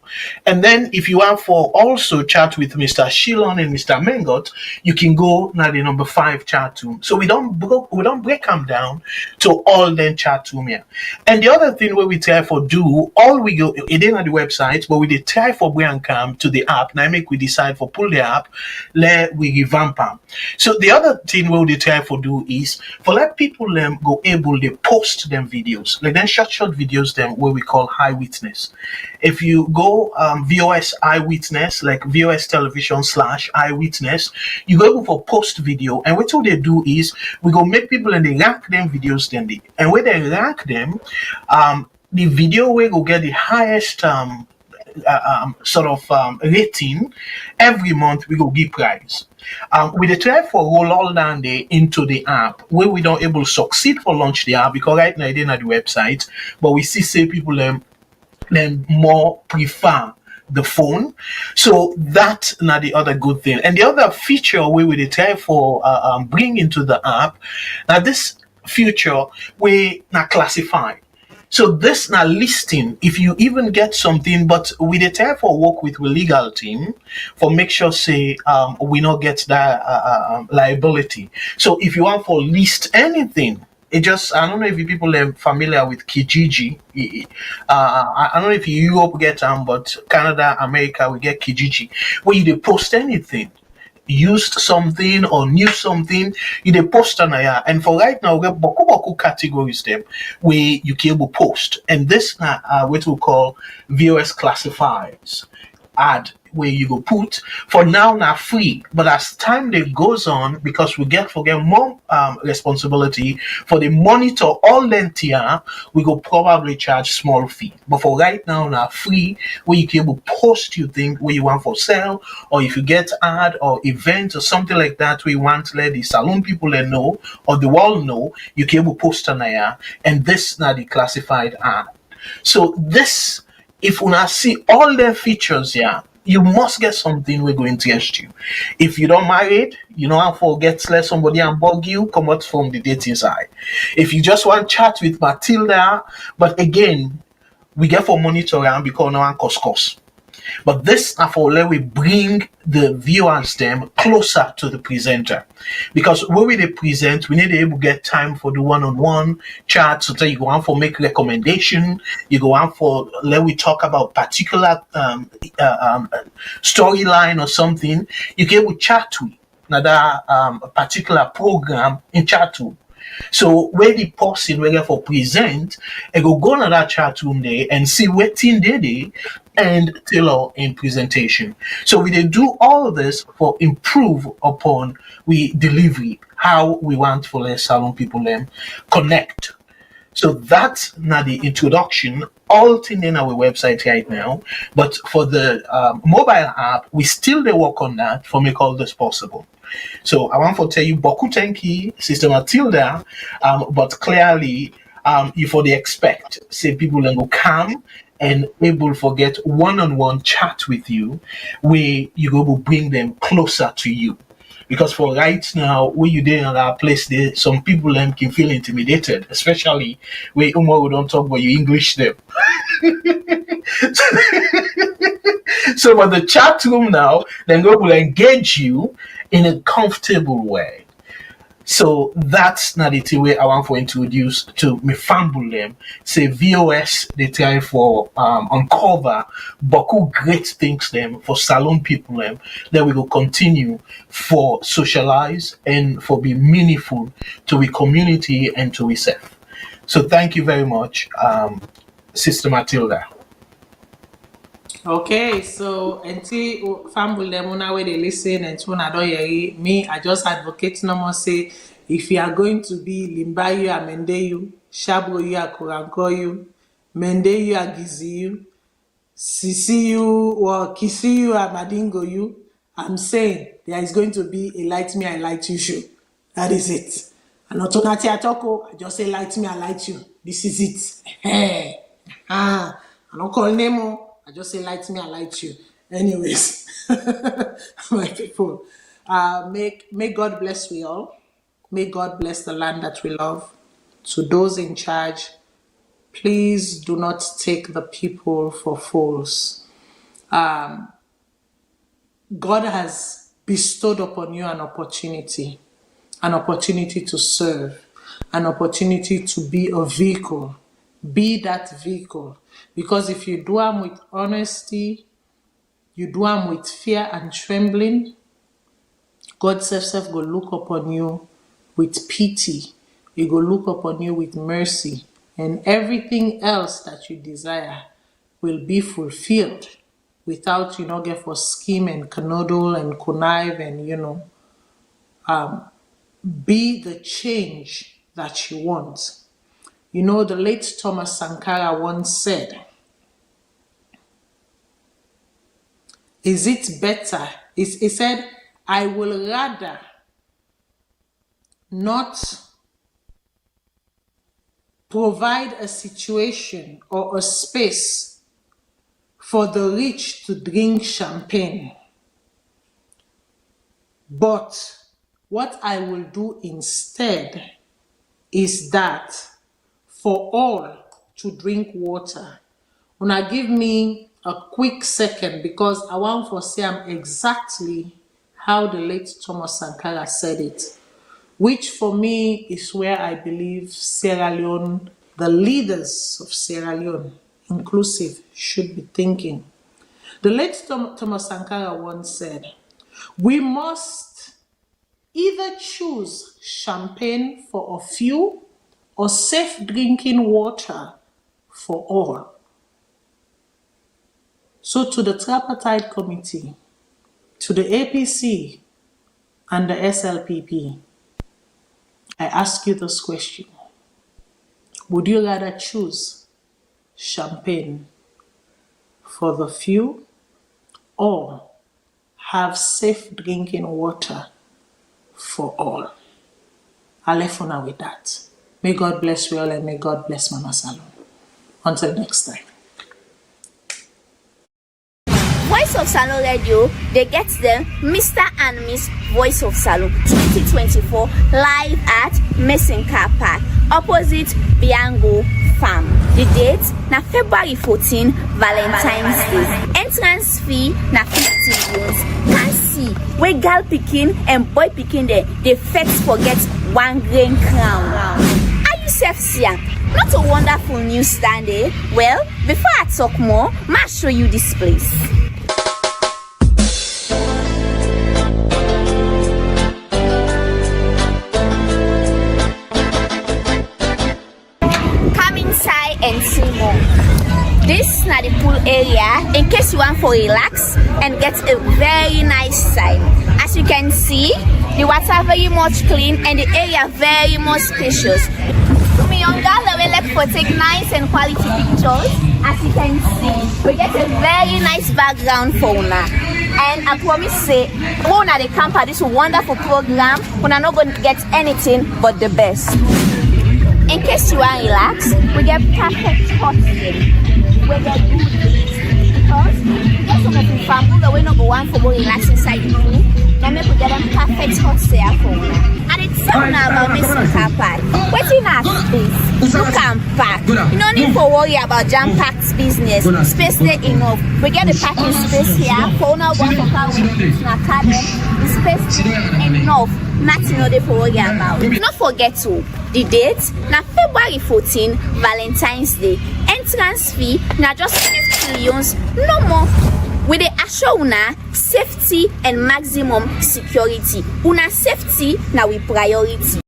And then if you want for also chat with Mr. Shilon and Mr. Mengot, you can go now the number 5 chat room. So we don't break them down to all then chat room here. And the other thing where we try for do all we go it ain't on the website, but we did try for bring come to the app. Now make we decide for pull the app, let we revamp them. So the other thing where we try for do is for let people go able they post them videos, like then short videos them where we call high witness. If you go VOS eyewitness, like VOS television / eyewitness, you go able for post video, and what they do is we go make people and they rank them videos then they, and when they rank them, the video will go get the highest rating every month. We go give prize. We dey try for roll all down there into the app where we don't able to succeed for launch the app because right now it ain't at the website, but we see say people then more prefer the phone. So that's not the other good thing. And the other feature we will try for bring into the app, now this feature we not classify. So this now listing, if you even get something, but we dey try for work with the legal team for make sure say we not get that liability. So if you want for list anything, it just I don't know if you people are familiar with Kijiji. I don't know if Europe get them, but Canada, America, we get Kijiji, where you dey post anything. Used something or knew something, you dey post on here. And for right now, we have boku categories them where you can able post. And this what we call VOS classifieds ad where you go put for now free, but as time that goes on, because we forget more responsibility for the monitor all length here, we go probably charge small fee. But for right now free, where you can able post you think where you want for sale, or if you get ad or event or something like that we want to let the Salone people know or the world know, you can able post on here, and this now the classified ad. So this, if you see all their features here, you must get something we're going to interest you. If you don't married, you know how to get let somebody and bug you, come out from the dating side. If you just want chat with Matilda, but again, we get for monitor around because no one cost. But this for let we bring the viewers them closer to the presenter, because when we present, we need to able get time for the one-on-one chat. So you go on for make recommendation, you go on for let we talk about particular storyline or something. You can able chat with another particular program in chat room. So where the person where for present, I go on that chat room there and see what thing they did and tailor in presentation. So we dey do all of this for improve upon we delivery, how we want for let Salone people connect. So that's not the introduction, all thing in our website right now. But for the mobile app, we still dey work on that for make all this possible. So I want to tell you, Boku Tenki, Sister Matilda, but clearly, you for the expect, say people will come and able to get one-on-one chat with you, where you go to bring them closer to you. Because for right now, when you there in our place, there some people can feel intimidated, especially where we don't talk about you English them. So for the chat room now, then we will engage you in a comfortable way. So that's not the way I want to introduce to me famble them. Say VOS they try for uncover boku great things them for Salone people them. Then we will continue for socialize and for be meaningful to the community and to self. So thank you very much, Sister Matilda. Okay, so until family lemuna where they listen and when I don't hear me, I just advocate no more say if you are going to be Limbayu Amendeyu, Shaboyu Akurankoyu, Mendeyu Agiziyu, Sisiyu or Kisiyu Amadingoyu, I'm saying there is going to be a light me, I light you show. That is it. And Otonati Atoko, I just say light me, I light you. This is it. Hey. I don't call Nemo. I just say light me, I light you. Anyways, my people, may God bless we all. May God bless the land that we love. To those in charge, please do not take the people for fools. God has bestowed upon you an opportunity to serve, an opportunity to be a vehicle. Be that vehicle. Because if you do them with honesty, you do them with fear and trembling, God self will look upon you with pity. He will look upon you with mercy. And everything else that you desire will be fulfilled without you not get for scheme and canoodle and connive and be the change that you want. You know, the late Thomas Sankara once said, is it better? He said, I will rather not provide a situation or a space for the rich to drink champagne. But what I will do instead is that for all to drink water. Una give me a quick second because I want to say exactly how the late Thomas Sankara said it, which for me is where I believe Sierra Leone, the leaders of Sierra Leone, inclusive, should be thinking. The late Thomas Sankara once said, we must either choose champagne for a few or safe drinking water for all. So to the Tripartite Committee, to the APC and the SLPP, I ask you this question. Would you rather choose champagne for the few or have safe drinking water for all? I'll leave now with that. May God bless you all and may God bless Mama Salone. Until next time. Voice of Salone Radio, they get them Mr. and Miss Voice of Salone 2024 live at Messing Car Park, opposite Biango Farm. The date na February 14, Valentine's Day. Entrance fee na 50 euros. Can see where girl picking and boy picking there, they first forget 1 grain crown. Are you self-seer? Not a wonderful news stand, eh? Well, before I talk more, I'll show you this place. Come inside and see more. This is not the pool area in case you want to relax and get a very nice time. As you can see, the water very much clean and the area very much spacious. We like for take nice and quality pictures. As you can see, we get a very nice background for una. And I promise say, when at the camp at this wonderful program, we're not going to get anything but the best. In case you are relaxed, we get perfect hosting. We get good days because we get some of the family that we not go one for more relax inside the pool. Then we get them perfect hosting for una. And it's so now about Messing Car Park. Waiting at space, you can park. You don't need to worry about jam-packed business. Space there enough. We get the parking space here for now one for car with the space enough. Nothing to worry about. Not forget to the date na February 14, Valentine's Day. Entrance fee na just 50 euros, no more. With the assure una safety and maximum security. Una safety na we priority.